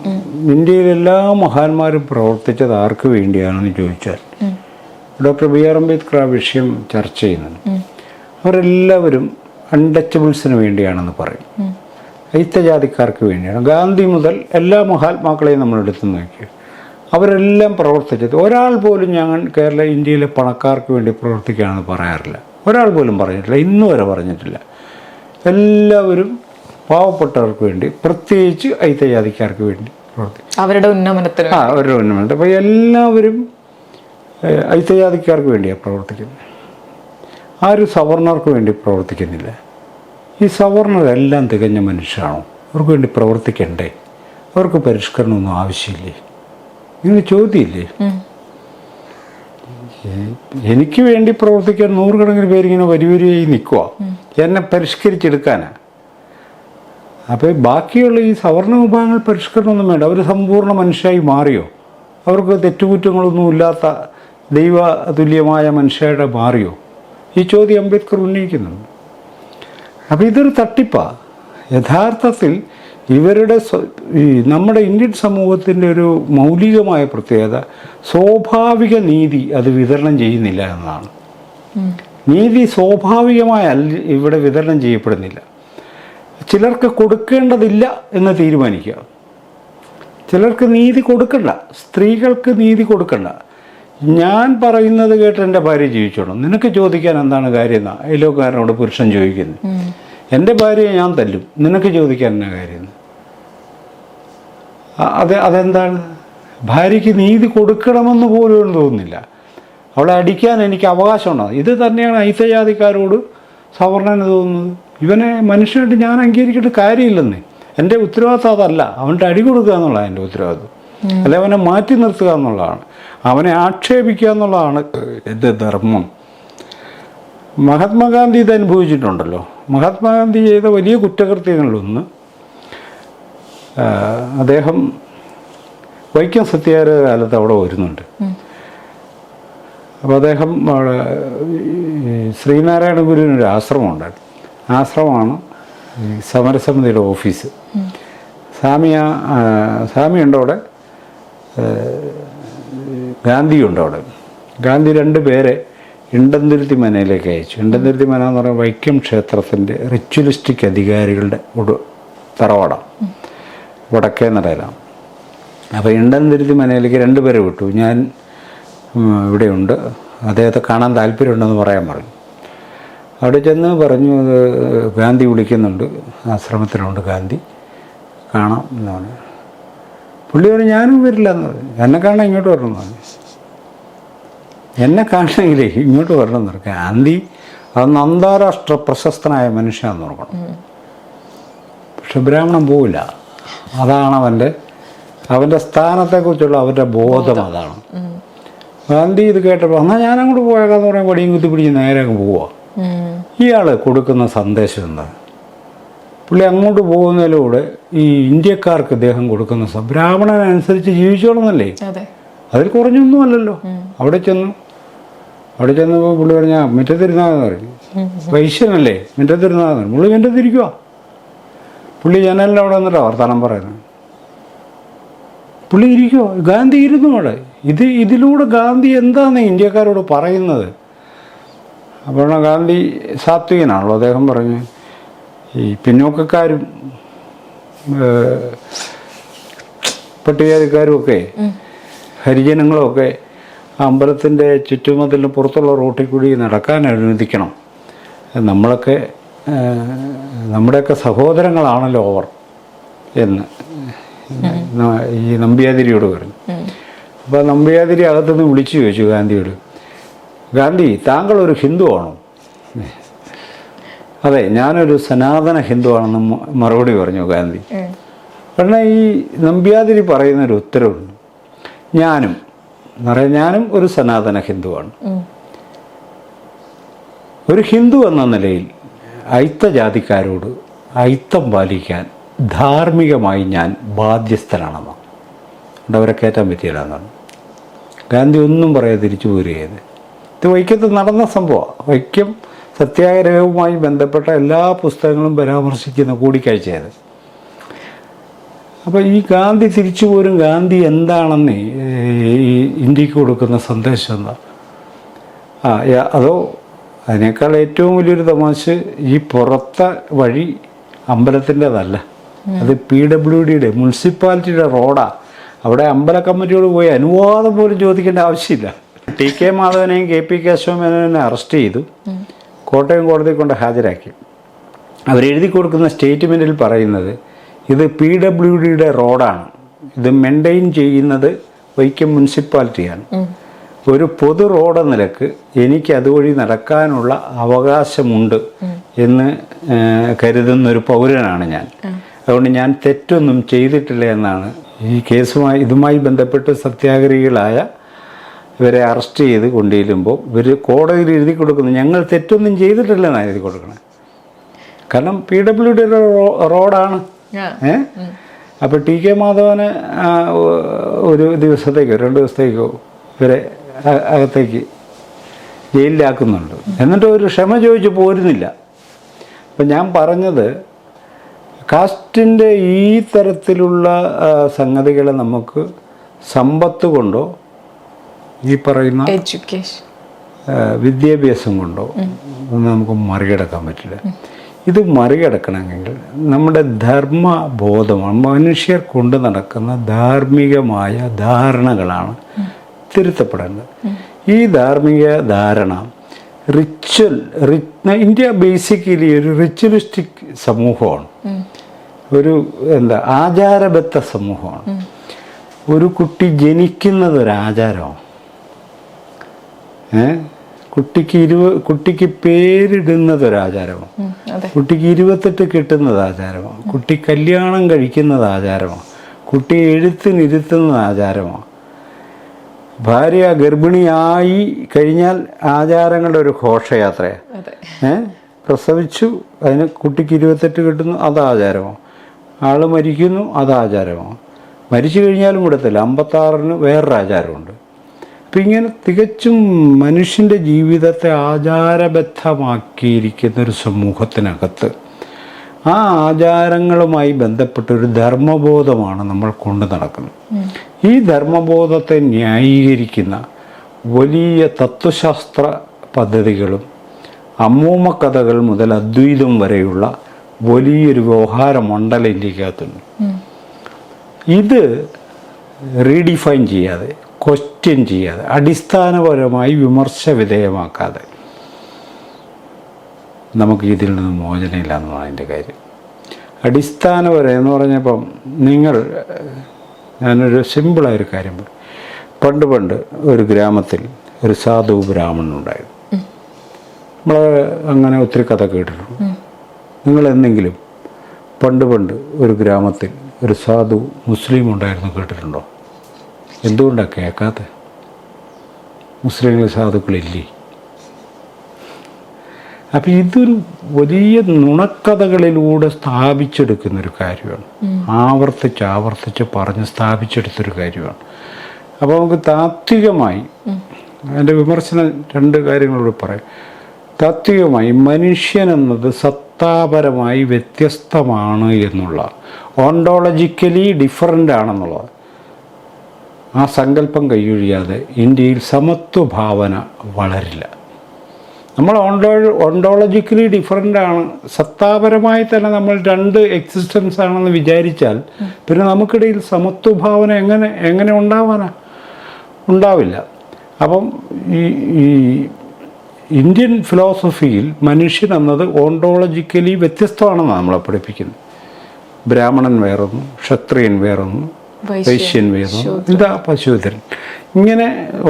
ഇന്ത്യയിൽ എല്ലാ മഹാന്മാരും പ്രവർത്തിച്ചത് ആർക്ക് വേണ്ടിയാണെന്ന് ചോദിച്ചാൽ ഡോക്ടർ ബി ആർ അംബേദ്കർ ആ വിഷയം ചർച്ച ചെയ്യുന്നത്. അവരെല്ലാവരും അൺടച്ചബിൾസിന് വേണ്ടിയാണെന്ന് പറയും. ഐത്തജാതിക്കാർക്ക് വേണ്ടിയാണ്. ഗാന്ധി മുതൽ എല്ലാ മഹാത്മാക്കളെയും നമ്മൾ എടുത്തു നോക്കി, അവരെല്ലാം പ്രവർത്തിച്ചത്. ഒരാൾ പോലും ഞങ്ങൾ ഇന്ത്യയിലെ പണക്കാർക്ക് വേണ്ടി പ്രവർത്തിക്കുകയാണെന്ന് പറയാറില്ല. ഒരാൾ പോലും പറഞ്ഞിട്ടില്ല, ഇന്ന് വരെ പറഞ്ഞിട്ടില്ല. എല്ലാവരും പാവപ്പെട്ടവർക്ക് വേണ്ടി, പ്രത്യേകിച്ച് ഐത്തജാതിക്കാർക്ക് വേണ്ടി പ്രവർത്തിക്കും. അവരുടെ ഉന്നമനത്തിന്. അവരുടെ ഉന്നമനത്തിന്. അപ്പോൾ എല്ലാവരും ഐത്തജാതിക്കാർക്ക് വേണ്ടിയാണ് പ്രവർത്തിക്കുന്നത്. ആരും സവർണർക്ക് വേണ്ടി പ്രവർത്തിക്കുന്നില്ല. ഈ സവർണരെല്ലാം തികഞ്ഞ മനുഷ്യരാണോ? അവർക്ക് വേണ്ടി പ്രവർത്തിക്കണ്ടേ? അവർക്ക് പരിഷ്കരണമൊന്നും ആവശ്യമില്ലേ? ഇങ്ങനെ ചോദ്യമില്ലേ? എനിക്ക് വേണ്ടി പ്രവർത്തിക്കാൻ നൂറുകണക്കിന് പേരിങ്ങനെ വരിവരിയായി നിൽക്കുക, എന്നെ പരിഷ്കരിച്ചെടുക്കാനാണ്. അപ്പോൾ ബാക്കിയുള്ള ഈ സവർണ വിഭാഗങ്ങൾ പരിഷ്കരണമൊന്നും വേണ്ട. അവർ സമ്പൂർണ്ണ മനുഷ്യരായി മാറിയോ? അവർക്ക് തെറ്റുകുറ്റങ്ങളൊന്നും ഇല്ലാത്ത ദൈവ തുല്യമായ മനുഷ്യരുടെ മാറിയോ? ഈ ചോദ്യം അംബേദ്കർ ഉന്നയിക്കുന്നുണ്ട്. അപ്പോൾ ഇതൊരു തട്ടിപ്പാണ്. യഥാർത്ഥത്തിൽ ഇവരുടെ നമ്മുടെ ഇന്ത്യൻ സമൂഹത്തിൻ്റെ ഒരു മൗലികമായ പ്രത്യേകത സ്വാഭാവിക നീതി അത് വിതരണം ചെയ്യുന്നില്ല എന്നതാണ്. നീതി സ്വാഭാവികമായ ഇവിടെ വിതരണം ചെയ്യപ്പെടുന്നില്ല. ചിലർക്ക് കൊടുക്കേണ്ടതില്ല എന്ന് തീരുമാനിക്കുക. ചിലർക്ക് നീതി കൊടുക്കണ്ട, സ്ത്രീകൾക്ക് നീതി കൊടുക്കണ്ട. ഞാൻ പറയുന്നത് കേട്ട് എൻ്റെ ഭാര്യ ജീവിച്ചോണം, നിനക്ക് ചോദിക്കാൻ എന്താണ് കാര്യം എന്നാ അയലോക്കാരനോട് പുരുഷൻ ചോദിക്കുന്നത്. എൻ്റെ ഭാര്യയെ ഞാൻ തല്ലും, നിനക്ക് ചോദിക്കാൻ എന്നാ കാര്യം? അതെന്താണ്? ഭാര്യയ്ക്ക് നീതി കൊടുക്കണമെന്ന് പോലും തോന്നുന്നില്ല. അവളെ അടിക്കാൻ എനിക്ക് അവകാശമുണ്ടോ? ഇത് തന്നെയാണ് ഐത്തജാതിക്കാരോട് സവർണന് തോന്നുന്നത്. ഇവനെ മനുഷ്യനായിട്ട് ഞാൻ അംഗീകരിക്കേണ്ട കാര്യമില്ലെന്ന്. എൻ്റെ ഉത്തരവാദിത്വം അതല്ല. അവൻ്റെ അടി കൊടുക്കുക എന്നുള്ളതാണ് എൻ്റെ ഉത്തരവാദിത്വം. അല്ല, അവനെ മാറ്റി നിർത്തുക എന്നുള്ളതാണ്, അവനെ ആക്ഷേപിക്കുക എന്നുള്ളതാണ് എൻ്റെ ധർമ്മം. മഹാത്മാഗാന്ധി ഇത് അനുഭവിച്ചിട്ടുണ്ടല്ലോ. മഹാത്മാഗാന്ധി ചെയ്ത വലിയ കുറ്റകൃത്യങ്ങളിലൊന്ന്, അദ്ദേഹം വൈക്കം സത്യാഗ്രഹ കാലത്ത് അവിടെ വരുന്നുണ്ട്. അപ്പോൾ അദ്ദേഹം അവിടെ ശ്രീനാരായണ ഗുരുവിനൊരു ആശ്രമമുണ്ടായിരുന്നു. ആശ്രമമാണ് ഈ സമരസമിതിയുടെ ഓഫീസ്. സ്വാമിയുണ്ട് അവിടെ, ഗാന്ധിയുണ്ട് അവിടെ. ഗാന്ധി 2 പേരെ ഇണ്ടന്തുരുത്തി മനയിലേക്ക് അയച്ചു. ഇണ്ടന്തുരുത്തി മന എന്ന് പറയുന്നത് വൈക്കം ക്ഷേത്രത്തിൻ്റെ റിച്വലിസ്റ്റിക് അധികാരികളുടെ തറവാടാണ്, വടക്കേ നടയിലാണ്. അപ്പോൾ ഇണ്ടന്തുരുത്തി മനയിലേക്ക് 2 പേരെ വിട്ടു. ഞാൻ ഇവിടെയുണ്ട്, അദ്ദേഹത്തെ കാണാൻ താല്പര്യമുണ്ടെന്ന് പറയാൻ പറഞ്ഞു. അവിടെ ചെന്ന് പറഞ്ഞു, ഗാന്ധി വിളിക്കുന്നുണ്ട്, ആശ്രമത്തിലുണ്ട് ഗാന്ധി, കാണാം എന്ന് പറഞ്ഞു. പുള്ളി പറഞ്ഞു ഞാനും വരില്ല എന്ന് പറഞ്ഞു. എന്നെ കാണാൻ ഇങ്ങോട്ട് വരണമെന്ന് പറഞ്ഞു. എന്നെ കാണണമെങ്കിലേ ഇങ്ങോട്ട് വരണമെന്ന് പറഞ്ഞു. ഗാന്ധി അതൊന്ന് അന്താരാഷ്ട്ര പ്രശസ്തനായ മനുഷ്യനെന്ന് ഓർക്കണം. പക്ഷെ ബ്രാഹ്മണൻ പോവില്ല. അതാണ് അവൻ്റെ സ്ഥാനത്തെക്കുറിച്ചുള്ള അവരുടെ ബോധം. അതാണ്. ഗാന്ധി ഇത് കേട്ടപ്പോൾ എന്നാൽ ഞാനങ്ങോട്ട് പോയേക്കാന്ന് പറയാൻ വടിയും കുത്തി പിടിച്ച് നേരെ അങ്ങ് പോവുക. ഇയാൾ കൊടുക്കുന്ന സന്ദേശം എന്താ? പുള്ളി അങ്ങോട്ട് പോകുന്നതിലൂടെ ഈ ഇന്ത്യക്കാർക്ക് അദ്ദേഹം കൊടുക്കുന്ന ബ്രാഹ്മണനനുസരിച്ച് ജീവിച്ചോളന്നല്ലേ, അതിൽ കുറഞ്ഞൊന്നുമല്ലല്ലോ. അവിടെ ചെന്നപ്പോൾ പുള്ളി പറഞ്ഞാൽ മുറ്റത്തിരുന്നാന്ന് പറഞ്ഞു. വൈശ്യനല്ലേ, മുറ്റത്തിരുന്നാന്ന് പറഞ്ഞു. പുള്ളി മുറ്റത്തിരിക്കുക. പുള്ളി ജനലിൻ്റെ അവിടെ വന്നിട്ടാ വർത്തമാനം പറയുന്നത്. പുള്ളി ഇരിക്കുമോ? ഗാന്ധി ഇരുന്നു അവിടെ. ഇതിലൂടെ ഗാന്ധി എന്താണ് ഇന്ത്യക്കാരോട് പറയുന്നത്? അപ്പോൾ ഗാന്ധി സാത്വികനാണല്ലോ. അദ്ദേഹം പറഞ്ഞു ഈ പിന്നോക്കക്കാരും പട്ടികജാതിക്കാരുമൊക്കെ ഹരിജനങ്ങളുമൊക്കെ അമ്പലത്തിൻ്റെ ചുറ്റുമതിലിന് പുറത്തുള്ള റോട്ടിൽ കൂടി നടക്കാൻ അനുവദിക്കണം. നമ്മുടെയൊക്കെ സഹോദരങ്ങളാണല്ലോ അവർ എന്ന് ഈ നമ്പ്യാതിരിയോട് പറഞ്ഞു. അപ്പോൾ നമ്പ്യാതിരി അകത്തുനിന്ന് വിളിച്ചു ചോദിച്ചു ഗാന്ധിയോട്, ഗാന്ധി താങ്കൾ ഒരു ഹിന്ദു ആണോ? അതെ, ഞാനൊരു സനാതന ഹിന്ദു ആണെന്ന് മറുപടി പറഞ്ഞു ഗാന്ധി. കാരണം ഈ നമ്പ്യാതിരി പറയുന്നൊരു ഉത്തരവുണ്ട്, ഞാനും എന്ന് പറയാൻ ഞാനും ഒരു സനാതന ഹിന്ദുവാണ്. ഒരു ഹിന്ദു എന്ന നിലയിൽ അയിത്ത ജാതിക്കാരോട് അയിത്തം പാലിക്കാൻ ധാർമ്മികമായി ഞാൻ ബാധ്യസ്ഥനാണെന്നാണ്. അതുകൊണ്ട് അവരെ കയറ്റാൻ പറ്റിയില്ലെന്നാണ്. ഗാന്ധി ഒന്നും പറയാതെ തിരിച്ചു പോരുകയത്. ഇത് വൈക്കത്ത് നടന്ന സംഭവമാണ്. വൈക്കം സത്യാഗ്രഹവുമായി ബന്ധപ്പെട്ട എല്ലാ പുസ്തകങ്ങളും പരാമർശിക്കുന്ന കൂടിക്കാഴ്ചയത്. അപ്പോൾ ഈ ഗാന്ധി തിരിച്ചു പോരും, ഗാന്ധി എന്താണെന്ന് ഈ ഇന്ത്യക്ക് കൊടുക്കുന്ന സന്ദേശം എന്താ? അതോ അതിനേക്കാൾ ഏറ്റവും വലിയൊരു തമാശ, ഈ പുറത്തെ വഴി അമ്പലത്തിൻ്റെതല്ല, അത് PWDയുടെ മുനിസിപ്പാലിറ്റിയുടെ റോഡാണ്. അവിടെ അമ്പല കമ്മിറ്റിയോട് പോയി അനുവാദം പോലും ചോദിക്കേണ്ട ആവശ്യമില്ല. TK മാധവനെയും KP കേശവമേനോനെ അറസ്റ്റ് ചെയ്തു, കോട്ടയം കോടതിയിൽ കൊണ്ട് ഹാജരാക്കി. അവരെഴുതി കൊടുക്കുന്ന സ്റ്റേറ്റ്മെൻറ്റിൽ പറയുന്നത് ഇത് PWDയുടെ റോഡാണ്, ഇത് മെയിൻറ്റെയിൻ ചെയ്യുന്നത് വൈക്കം മുനിസിപ്പാലിറ്റിയാണ്. ഒരു പൊതു റോഡ് നിലക്ക് എനിക്ക് അതുവഴി നടക്കാനുള്ള അവകാശമുണ്ട് എന്ന് കരുതുന്നൊരു പൗരനാണ് ഞാൻ. അതുകൊണ്ട് ഞാൻ തെറ്റൊന്നും ചെയ്തിട്ടില്ല എന്നാണ് ഈ കേസുമായി ഇതുമായി ബന്ധപ്പെട്ട് സത്യാഗ്രഹികളായ ഇവരെ അറസ്റ്റ് ചെയ്ത് കൊണ്ടുചെല്ലുമ്പോൾ ഇവർ കോടതിയിൽ എഴുതി കൊടുക്കുന്നു ഞങ്ങൾ തെറ്റൊന്നും ചെയ്തിട്ടില്ലെന്നാണ് എഴുതി കൊടുക്കണം. കാരണം PWDയുടെ റോഡാണ്. അപ്പോൾ TK മാധവന് ഒരു ദിവസത്തേക്കോ 2 ദിവസത്തേക്കോ ഇവരെ അകത്തേക്ക് ജയിലിലാക്കുന്നുണ്ട്. എന്നിട്ട് ഒരു ക്ഷമ ചോദിച്ച് പോരുന്നില്ല. അപ്പം ഞാൻ പറഞ്ഞത്, കാസ്റ്റിൻ്റെ ഈ തരത്തിലുള്ള സംഗതികളെ നമുക്ക് സമ്പത്ത് കൊണ്ടോ ഈ പറയുന്ന വിദ്യാഭ്യാസം കൊണ്ടോ ഒന്നും നമുക്ക് മറികടക്കാൻ പറ്റില്ല. ഇത് മറികടക്കണമെങ്കിൽ നമ്മുടെ ധർമ്മബോധമാണ്, മനുഷ്യർ കൊണ്ട് നടക്കുന്ന ധാർമ്മികമായ ധാരണകളാണ് തിരുത്തപ്പെടേണ്ടത്. ഈ ധാർമ്മിക ധാരണ ഇന്ത്യ ബേസിക്കലി ഒരു റിച്വലിസ്റ്റിക് സമൂഹമാണ്, ഒരു ആചാരബദ്ധ സമൂഹമാണ്. ഒരു കുട്ടി ജനിക്കുന്നത് ഒരാചാരമാണ്. കുട്ടിക്ക് പേരിടുന്നത് ഒരാചാരമാണ്. കുട്ടിക്ക് 28 കിട്ടുന്നത് ആചാരമാണ്. കുട്ടി കല്യാണം കഴിക്കുന്നത് ആചാരമാണ്. കുട്ടി എഴുത്തിനിരുത്തുന്നത് ആചാരമാണ്. ഭാര്യ ഗർഭിണിയായി കഴിഞ്ഞാൽ ആചാരങ്ങളുടെ ഒരു ഘോഷയാത്രയാണ്. പ്രസവിച്ചു, അതിന് കുട്ടിക്ക് 28 കിട്ടുന്നു, അത് ആചാരമാണ്. ആൾ മരിക്കുന്നു, അത് ആചാരമാണ്. മരിച്ചു കഴിഞ്ഞാലും വിടത്തില്ല, 56-ന് വേറൊരു ആചാരമുണ്ട്. അപ്പം ഇങ്ങനെ തികച്ചും മനുഷ്യൻ്റെ ജീവിതത്തെ ആചാരബദ്ധമാക്കിയിരിക്കുന്ന ഒരു സമൂഹത്തിനകത്ത് ആ ആചാരങ്ങളുമായി ബന്ധപ്പെട്ടൊരു ധർമ്മബോധമാണ് നമ്മൾ കൊണ്ടു നടക്കുന്നത്. ഈ ധർമ്മബോധത്തെ ന്യായീകരിക്കുന്ന വലിയ തത്വശാസ്ത്ര പദ്ധതികളും അമ്മൂമ്മ കഥകൾ മുതൽ അദ്വൈതം വരെയുള്ള വലിയൊരു വ്യവഹാര മണ്ഡലം ഇന്ത്യക്കകത്തുണ്ട്. ഇത് റീഡിഫൈൻ ചെയ്യാതെ, ക്വസ്റ്റ്യൻ ചെയ്യാതെ, അടിസ്ഥാനപരമായി വിമർശ വിധേയമാക്കാതെ നമുക്ക് ഇതിൽ നിന്ന് മോചനമില്ല എന്നതാണ് എൻ്റെ കാര്യം. അടിസ്ഥാനപരം എന്ന് പറഞ്ഞപ്പം ഞാനൊരു സിമ്പിളായൊരു കാര്യം പറയും. പണ്ട് ഒരു ഗ്രാമത്തിൽ ഒരു സാധു ബ്രാഹ്മണനുണ്ടായിരുന്നു. നമ്മൾ അങ്ങനെ ഒത്തിരി കഥ കേട്ടിട്ടുണ്ട്. നിങ്ങളെന്തെങ്കിലും പണ്ട് ഒരു ഗ്രാമത്തിൽ ഒരു സാധു മുസ്ലിം ഉണ്ടായിരുന്നു കേട്ടിട്ടുണ്ടോ? എന്തുകൊണ്ടാണ് കേൾക്കാത്തത്? മുസ്ലിങ്ങൾ സാധുക്കളില്ലേ? അപ്പം ഇതൊരു വലിയ നുണക്കഥകളിലൂടെ സ്ഥാപിച്ചെടുക്കുന്നൊരു കാര്യമാണ്. ആവർത്തിച്ച് പറഞ്ഞ് സ്ഥാപിച്ചെടുത്തൊരു കാര്യമാണ്. അപ്പോൾ നമുക്ക് താത്വികമായി, എൻ്റെ വിമർശനം 2 കാര്യങ്ങളോട് പറയാം. താത്വികമായി മനുഷ്യൻ എന്നത് സത്താപരമായി വ്യത്യസ്തമാണ് എന്നുള്ള, ഓണ്ടോളജിക്കലി ഡിഫറൻ്റ് ആണെന്നുള്ളത്, ആ സങ്കല്പം കൈയൊഴിയാതെ ഇന്ത്യയിൽ സമത്വ ഭാവന വളരില്ല. നമ്മൾ ഓണ്ടോളജിക്കലി ഡിഫറൻ്റ് ആണ്, സത്താപരമായി തന്നെ നമ്മൾ 2 എക്സിസ്റ്റൻസ് ആണെന്ന് വിചാരിച്ചാൽ പിന്നെ നമുക്കിടയിൽ സമത്വഭാവന എങ്ങനെ ഉണ്ടാവില്ല. അപ്പം ഈ ഇന്ത്യൻ ഫിലോസഫിയിൽ മനുഷ്യൻ എന്നത് ഓണ്ടോളജിക്കലി വ്യത്യസ്തമാണെന്നാണ് നമ്മളെ പഠിപ്പിക്കുന്നത്. ബ്രാഹ്മണൻ വേറൊന്നു, ക്ഷത്രിയൻ വേറൊന്നു, വൈശ്യൻ വേറൊന്നു, ഇതാ പശൂധരൻ. ഇങ്ങനെ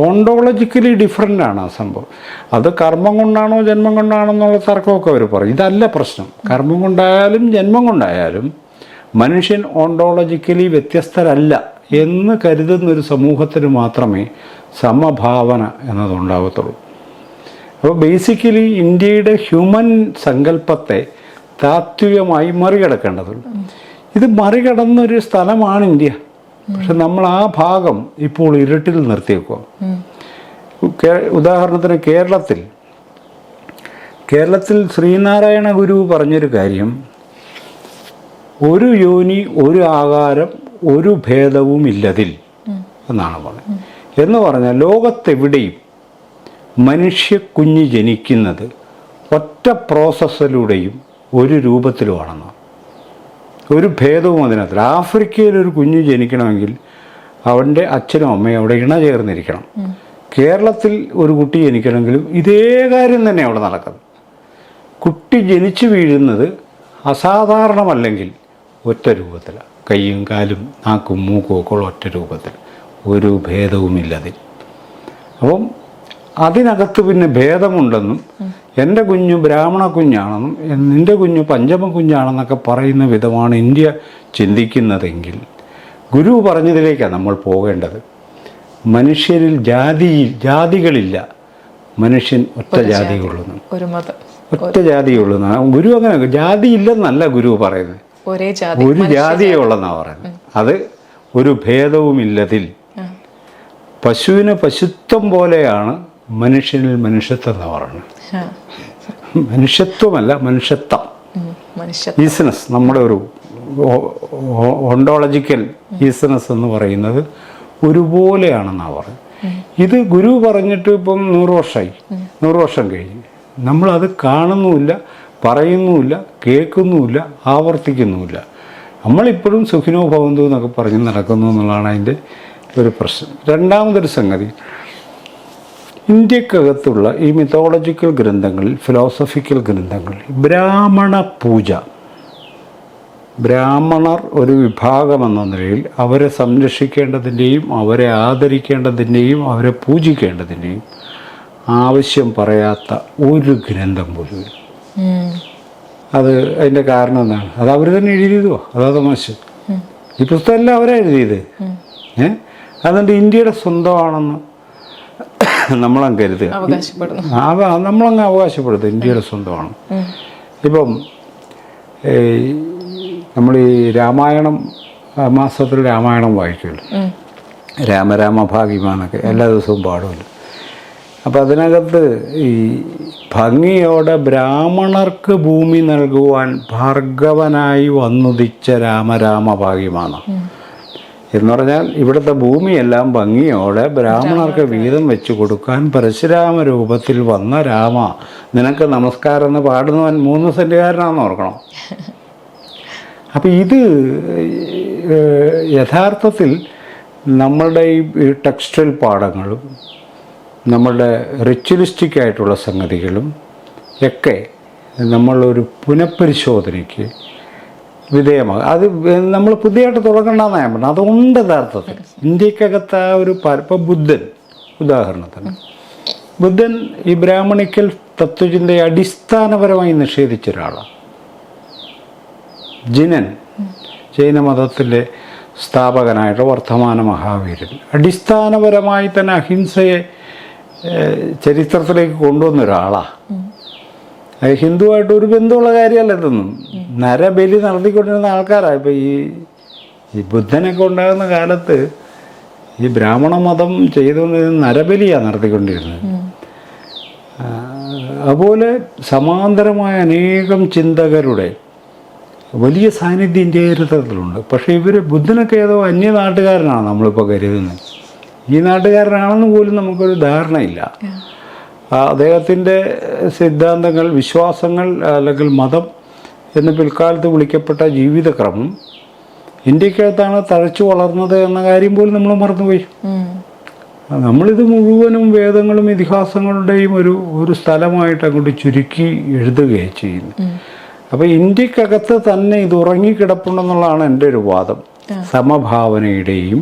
ഓണ്ടോളജിക്കലി ഡിഫറൻ്റ് ആണ് ആ സംഭവം. അത് കർമ്മം കൊണ്ടാണോ ജന്മം കൊണ്ടാണോ എന്നുള്ള തർക്കമൊക്കെ അവർ പറയും. ഇതല്ല പ്രശ്നം. കർമ്മം കൊണ്ടായാലും ജന്മം കൊണ്ടായാലും മനുഷ്യൻ ഓണ്ടോളജിക്കലി വ്യത്യസ്തരല്ല എന്ന് കരുതുന്നൊരു സമൂഹത്തിന് മാത്രമേ സമഭാവന എന്നതുണ്ടാകത്തുള്ളൂ. അപ്പോൾ ബേസിക്കലി ഇന്ത്യയുടെ ഹ്യൂമൻ സങ്കല്പത്തെ താത്വികമായി മറികടക്കേണ്ടതുണ്ട്. ഇത് മറികടന്നൊരു സ്ഥലമാണ് ഇന്ത്യ. പക്ഷെ നമ്മൾ ആ ഭാഗം ഇപ്പോൾ ഇരുട്ടിൽ നിർത്തിയേക്കുക. ഉദാഹരണത്തിന് കേരളത്തിൽ ശ്രീനാരായണ ഗുരു പറഞ്ഞൊരു കാര്യം, ഒരു യോനി, ഒരു ആകാരം, ഒരു ഭേദവും ഇല്ലതിൽ എന്നാണ് പറഞ്ഞത്. എന്ന് പറഞ്ഞാൽ ലോകത്തെവിടെയും മനുഷ്യക്കുഞ്ഞ് ജനിക്കുന്നത് ഒറ്റ പ്രോസസ്സിലൂടെയും ഒരു രൂപത്തിലുമാണെന്ന്. ഒരു ഭേദവും അതിനകത്തില്ല. ആഫ്രിക്കയിലൊരു കുഞ്ഞ് ജനിക്കണമെങ്കിൽ അവൻ്റെ അച്ഛനും അമ്മയും അവിടെ ഇണ ചേർന്നിരിക്കണം. കേരളത്തിൽ ഒരു കുട്ടി ജനിക്കണമെങ്കിലും ഇതേ കാര്യം തന്നെ അവിടെ നടക്കുന്നത്. കുട്ടി ജനിച്ചു വീഴുന്നത് അസാധാരണമല്ലെങ്കിൽ ഒറ്റ രൂപത്തിലാണ്. കൈയും കാലും നാക്കും മൂക്കും ഒക്കെ ഉള്ള ഒറ്റ രൂപത്തിൽ, ഒരു ഭേദവുമില്ലതിൽ. അപ്പം അതിനകത്ത് പിന്നെ ഭേദമുണ്ടെന്നും എൻ്റെ കുഞ്ഞു ബ്രാഹ്മണ കുഞ്ഞാണെന്നും നിൻ്റെ കുഞ്ഞു പഞ്ചമ കുഞ്ഞാണെന്നൊക്കെ പറയുന്ന വിധമാണ് ഇന്ത്യ ചിന്തിക്കുന്നതെങ്കിൽ ഗുരു പറഞ്ഞതിലേക്കാണ് നമ്മൾ പോകേണ്ടത്. മനുഷ്യരിൽ ജാതികളില്ല, മനുഷ്യൻ ഒറ്റ ജാതിയുള്ളൂ, ഒറ്റ ജാതിയുള്ളൂ. ഗുരു അങ്ങനെ ജാതി ഇല്ലെന്നല്ല ഗുരു പറയുന്നത്, ഒരു ജാതിയേ ഉള്ളെന്നാണ് പറയുന്നത്. അത് ഒരു ഭേദവുമില്ലതിൽ. പശുവിന് പശുത്വം പോലെയാണ് മനുഷ്യനിൽ മനുഷ്യത്വം എന്ന് പറയുന്നത്. മനുഷ്യത്വമല്ല, മനുഷ്യത്വം, ഈസ്നസ്. നമ്മുടെ ഒരു ഓണ്ടോളജിക്കൽ ഈസ്നസ് എന്ന് പറയുന്നത് ഒരുപോലെയാണെന്നാണ് പറയുന്നത്. ഇത് ഗുരു പറഞ്ഞിട്ട് ഇപ്പം 100 വർഷമായി, 100 വർഷം കഴിഞ്ഞ് നമ്മളത് കാണുന്നുമില്ല, പറയുന്നുമില്ല, കേൾക്കുന്നുമില്ല, ആവർത്തിക്കുന്നുമില്ല. നമ്മളിപ്പോഴും സുഖിനോ ഭവന്തു എന്നൊക്കെ പറഞ്ഞ് നടക്കുന്നു എന്നുള്ളതാണ് അതിൻ്റെ ഒരു പ്രശ്നം. രണ്ടാമതൊരു സംഗതി, ഇന്ത്യക്കകത്തുള്ള ഈ മിത്തോളജിക്കൽ ഗ്രന്ഥങ്ങളിൽ, ഫിലോസഫിക്കൽ ഗ്രന്ഥങ്ങളിൽ ബ്രാഹ്മണ പൂജ, ബ്രാഹ്മണർ ഒരു വിഭാഗമെന്ന നിലയിൽ അവരെ സംരക്ഷിക്കേണ്ടതിൻ്റെയും അവരെ ആദരിക്കേണ്ടതിൻ്റെയും അവരെ പൂജിക്കേണ്ടതിൻ്റെയും ആവശ്യം പറയാത്ത ഒരു ഗ്രന്ഥം പോലും. അത് അതിൻ്റെ കാരണം എന്താണ്? അത് അവർ തന്നെ എഴുതിയതോ? അതാ തമാശ. ഈ പുസ്തകമല്ല അവരാണ് എഴുതിയത്. അതുകൊണ്ട് ഇന്ത്യയുടെ സ്വന്തമാണെന്ന് നമ്മളങ്ങ് കരുതുക, നമ്മളങ്ങ് അവകാശപ്പെടുത്തുക ഇന്ത്യയുടെ സ്വന്തമാണ്. ഇപ്പം നമ്മൾ ഈ രാമായണം മാസത്തിൽ രാമായണം വായിക്കുമല്ലോ, രാമഭാഗിമാനൊക്കെ എല്ലാ ദിവസവും പാടുമല്ലോ. അപ്പം അതിനകത്ത് ഈ ഭംഗിയോടെ ബ്രാഹ്മണർക്ക് ഭൂമി നൽകുവാൻ ഭാർഗവനായി വന്നുദിച്ച രാമഭാഗിമാന എന്ന് പറഞ്ഞാൽ ഇവിടുത്തെ ഭൂമിയെല്ലാം ഭംഗിയോടെ ബ്രാഹ്മണർക്ക് വീതം വെച്ച് കൊടുക്കാൻ പരശുരാമ രൂപത്തിൽ വന്ന രാമ നിനക്ക് നമസ്കാരം എന്ന് പാടുന്നവൻ 3 സെൻറ്റുകാരനാണെന്ന് ഓർക്കണം. അപ്പം ഇത് യഥാർത്ഥത്തിൽ നമ്മളുടെ ഈ ടെക്സ്റ്റൈൽ പാഠങ്ങളും നമ്മളുടെ റിച്വലിസ്റ്റിക് ആയിട്ടുള്ള സംഗതികളും ഒക്കെ നമ്മളൊരു പുനഃപരിശോധനയ്ക്ക് വിധേയമാകും. അത് നമ്മൾ പുതിയതായിട്ട് തുടങ്ങണ്ടെന്നാണ് ഞാൻ പറഞ്ഞത്. അതുകൊണ്ട് യഥാർത്ഥത്തിൽ ഇന്ത്യക്കകത്ത് ആ ഒരു ഇപ്പം ബുദ്ധൻ ഉദാഹരണത്തിന്, ബുദ്ധൻ ഈ ബ്രാഹ്മണിക്കൽ തത്വചിന്തയെ അടിസ്ഥാനപരമായി നിഷേധിച്ച ഒരാളാണ്. ജൈനമതത്തിൻ്റെ സ്ഥാപകനായിട്ട് വർത്തമാന മഹാവീരൻ അടിസ്ഥാനപരമായി തന്നെ അഹിംസയെ ചരിത്രത്തിലേക്ക് കൊണ്ടുവന്ന ഒരാളാണ്. ഹിന്ദുവായിട്ട് ഒരു ബന്ധമുള്ള കാര്യമല്ല ഇതൊന്നും. നരബലി നടത്തിക്കൊണ്ടിരുന്ന ആൾക്കാരാണ്. ഇപ്പം ഈ ബുദ്ധനൊക്കെ ഉണ്ടാകുന്ന കാലത്ത് ഈ ബ്രാഹ്മണ മതം ചെയ്തുകൊണ്ടിരുന്ന നരബലിയാണ് നടത്തിക്കൊണ്ടിരുന്നത്. അതുപോലെ സമാന്തരമായ അനേകം ചിന്തകരുടെ വലിയ സാന്നിധ്യം ഇന്ത്യ ചരിത്രത്തിലുണ്ട്. പക്ഷേ ഇവർ ബുദ്ധനൊക്കെ ഏതോ അന്യനാട്ടുകാരനാണ് നമ്മളിപ്പോൾ കരുതുന്നത്. ഈ നാട്ടുകാരനാണെന്ന് പോലും നമുക്കൊരു ധാരണയില്ല. അദ്ദേഹത്തിൻ്റെ സിദ്ധാന്തങ്ങൾ, വിശ്വാസങ്ങൾ അല്ലെങ്കിൽ മതം എന്ന് പിൽക്കാലത്ത് വിളിക്കപ്പെട്ട ജീവിതക്രമം ഇന്ത്യക്കകത്താണ് തഴച്ചു വളർന്നത് എന്ന കാര്യം പോലും നമ്മൾ മറന്നുപോയി. നമ്മളിത് മുഴുവനും വേദങ്ങളും ഇതിഹാസങ്ങളുടെയും ഒരു സ്ഥലമായിട്ട് അങ്ങോട്ട് ചുരുക്കി എഴുതുകയാണ് ചെയ്യുന്നത്. അപ്പോൾ ഇന്ത്യക്കകത്ത് തന്നെ ഇത് ഉറങ്ങിക്കിടപ്പുണ്ടെന്നുള്ളതാണ് എൻ്റെ ഒരു വാദം. സമഭാവനയുടെയും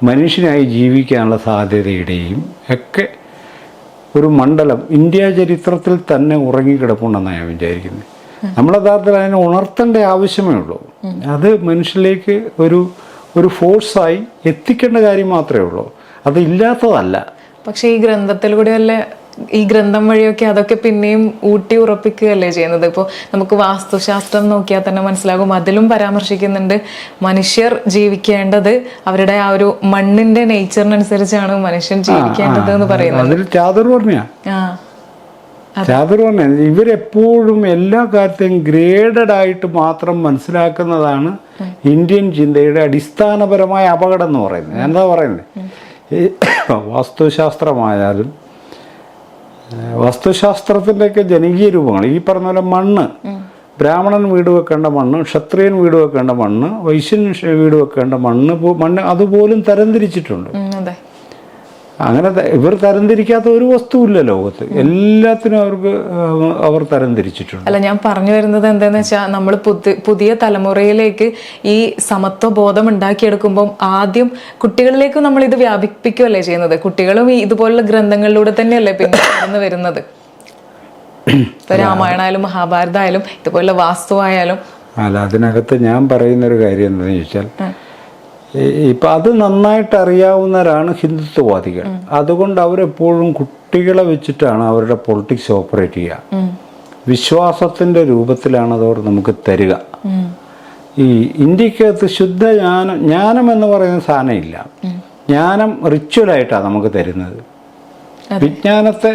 മനുഷ്യനായി ജീവിക്കാനുള്ള സാധ്യതയുടെയും ഒക്കെ ഒരു മണ്ഡലം ഇന്ത്യ ചരിത്രത്തിൽ തന്നെ ഉറങ്ങിക്കിടപ്പുണ്ടെന്നാണ് ഞാൻ വിചാരിക്കുന്നത്. നമ്മൾ യഥാർത്ഥത്തിൽ അതിനെ ഉണർത്തേണ്ട ആവശ്യമേ ഉള്ളൂ. അത് മനുഷ്യരിലേക്ക് ഒരു ഫോഴ്സായി എത്തിക്കേണ്ട കാര്യം മാത്രമേ ഉള്ളൂ. അതില്ലാത്തതല്ല. പക്ഷെ ഈ ഗ്രന്ഥത്തിലൂടെയല്ലേ, ഈ ഗ്രന്ഥം വഴിയൊക്കെ അതൊക്കെ പിന്നെയും ഊട്ടി ഉറപ്പിക്കുകയല്ലേ ചെയ്യുന്നത്. ഇപ്പോൾ നമുക്ക് വാസ്തുശാസ്ത്രം നോക്കിയാൽ തന്നെ മനസ്സിലാകും, അതിലും പരാമർശിക്കുന്നുണ്ട് മനുഷ്യർ ജീവിക്കേണ്ടത് അവരുടെ ആ ഒരു മണ്ണിന്റെ നേച്ചറിനനുസരിച്ചാണ് മനുഷ്യൻ ജീവിക്കേണ്ടത് എന്ന് പറയുന്നത്. അതിൽ ചാതുർവർണ്ണ ഇവരെപ്പോഴും എല്ലാ കാര്യത്തെയും ഗ്രേഡഡ് ആയിട്ട് മാത്രം മനസ്സിലാക്കുന്നതാണ് ഇന്ത്യൻ ചിന്തയുടെ അടിസ്ഥാനപരമായ അപകടം എന്ന് പറയുന്നത്. എന്താ പറയുന്നത്? വാസ്തുശാസ്ത്രമായാലും വാസ്തുശാസ്ത്രത്തിൻ്റെയൊക്കെ ജനകീയ രൂപങ്ങൾ ഈ പറഞ്ഞ പോലെ മണ്ണ്, ബ്രാഹ്മണൻ വീട് വെക്കേണ്ട മണ്ണ്, ക്ഷത്രിയൻ വീട് വെക്കേണ്ട മണ്ണ്, വൈശ്യൻ വീട് വെക്കേണ്ട മണ്ണ് അതുപോലും തരംതിരിച്ചിട്ടുണ്ട്. അങ്ങനെ ഇവർ തരംതിരിക്കാത്ത ഒരു വസ്തുവില്ല ലോകത്ത്, എല്ലാത്തിനും അവർ തരംതിരിച്ചിട്ടുണ്ട്. അല്ല, ഞാൻ പറഞ്ഞു വരുന്നത് എന്താന്ന് വെച്ചാൽ, നമ്മൾ പുതിയ തലമുറയിലേക്ക് ഈ സമത്വ ബോധം ഉണ്ടാക്കിയെടുക്കുമ്പോൾ ആദ്യം കുട്ടികളിലേക്ക് നമ്മൾ ഇത് വ്യാപിപ്പിക്കുകയല്ലേ ചെയ്യുന്നത്. കുട്ടികളും ഈ ഇതുപോലുള്ള ഗ്രന്ഥങ്ങളിലൂടെ തന്നെയല്ലേ പിന്നെ കടന്നു വരുന്നത്. രാമായണമായാലും മഹാഭാരതമായാലും ഇതുപോലുള്ള വാസ്തുവായാലും. അല്ല, അതിനകത്ത് ഞാൻ പറയുന്നൊരു കാര്യം എന്താണെന്ന് ചോദിച്ചാൽ, ഇപ്പം അത് നന്നായിട്ട് അറിയാവുന്നവരാണ് ഹിന്ദുത്വവാദികൾ. അതുകൊണ്ട് അവരെപ്പോഴും കുട്ടികളെ വെച്ചിട്ടാണ് അവരുടെ പൊളിറ്റിക്സ് ഓപ്പറേറ്റ് ചെയ്യുക. വിശ്വാസത്തിൻ്റെ രൂപത്തിലാണ് അതവർ നമുക്ക് തരിക. ഈ ഇന്ത്യക്കകത്ത് ശുദ്ധ ജ്ഞാനം എന്ന് പറയുന്ന സാധനം ഇല്ല. ജ്ഞാനം റിച്വലായിട്ടാണ് നമുക്ക് തരുന്നത്. വിജ്ഞാനത്തെ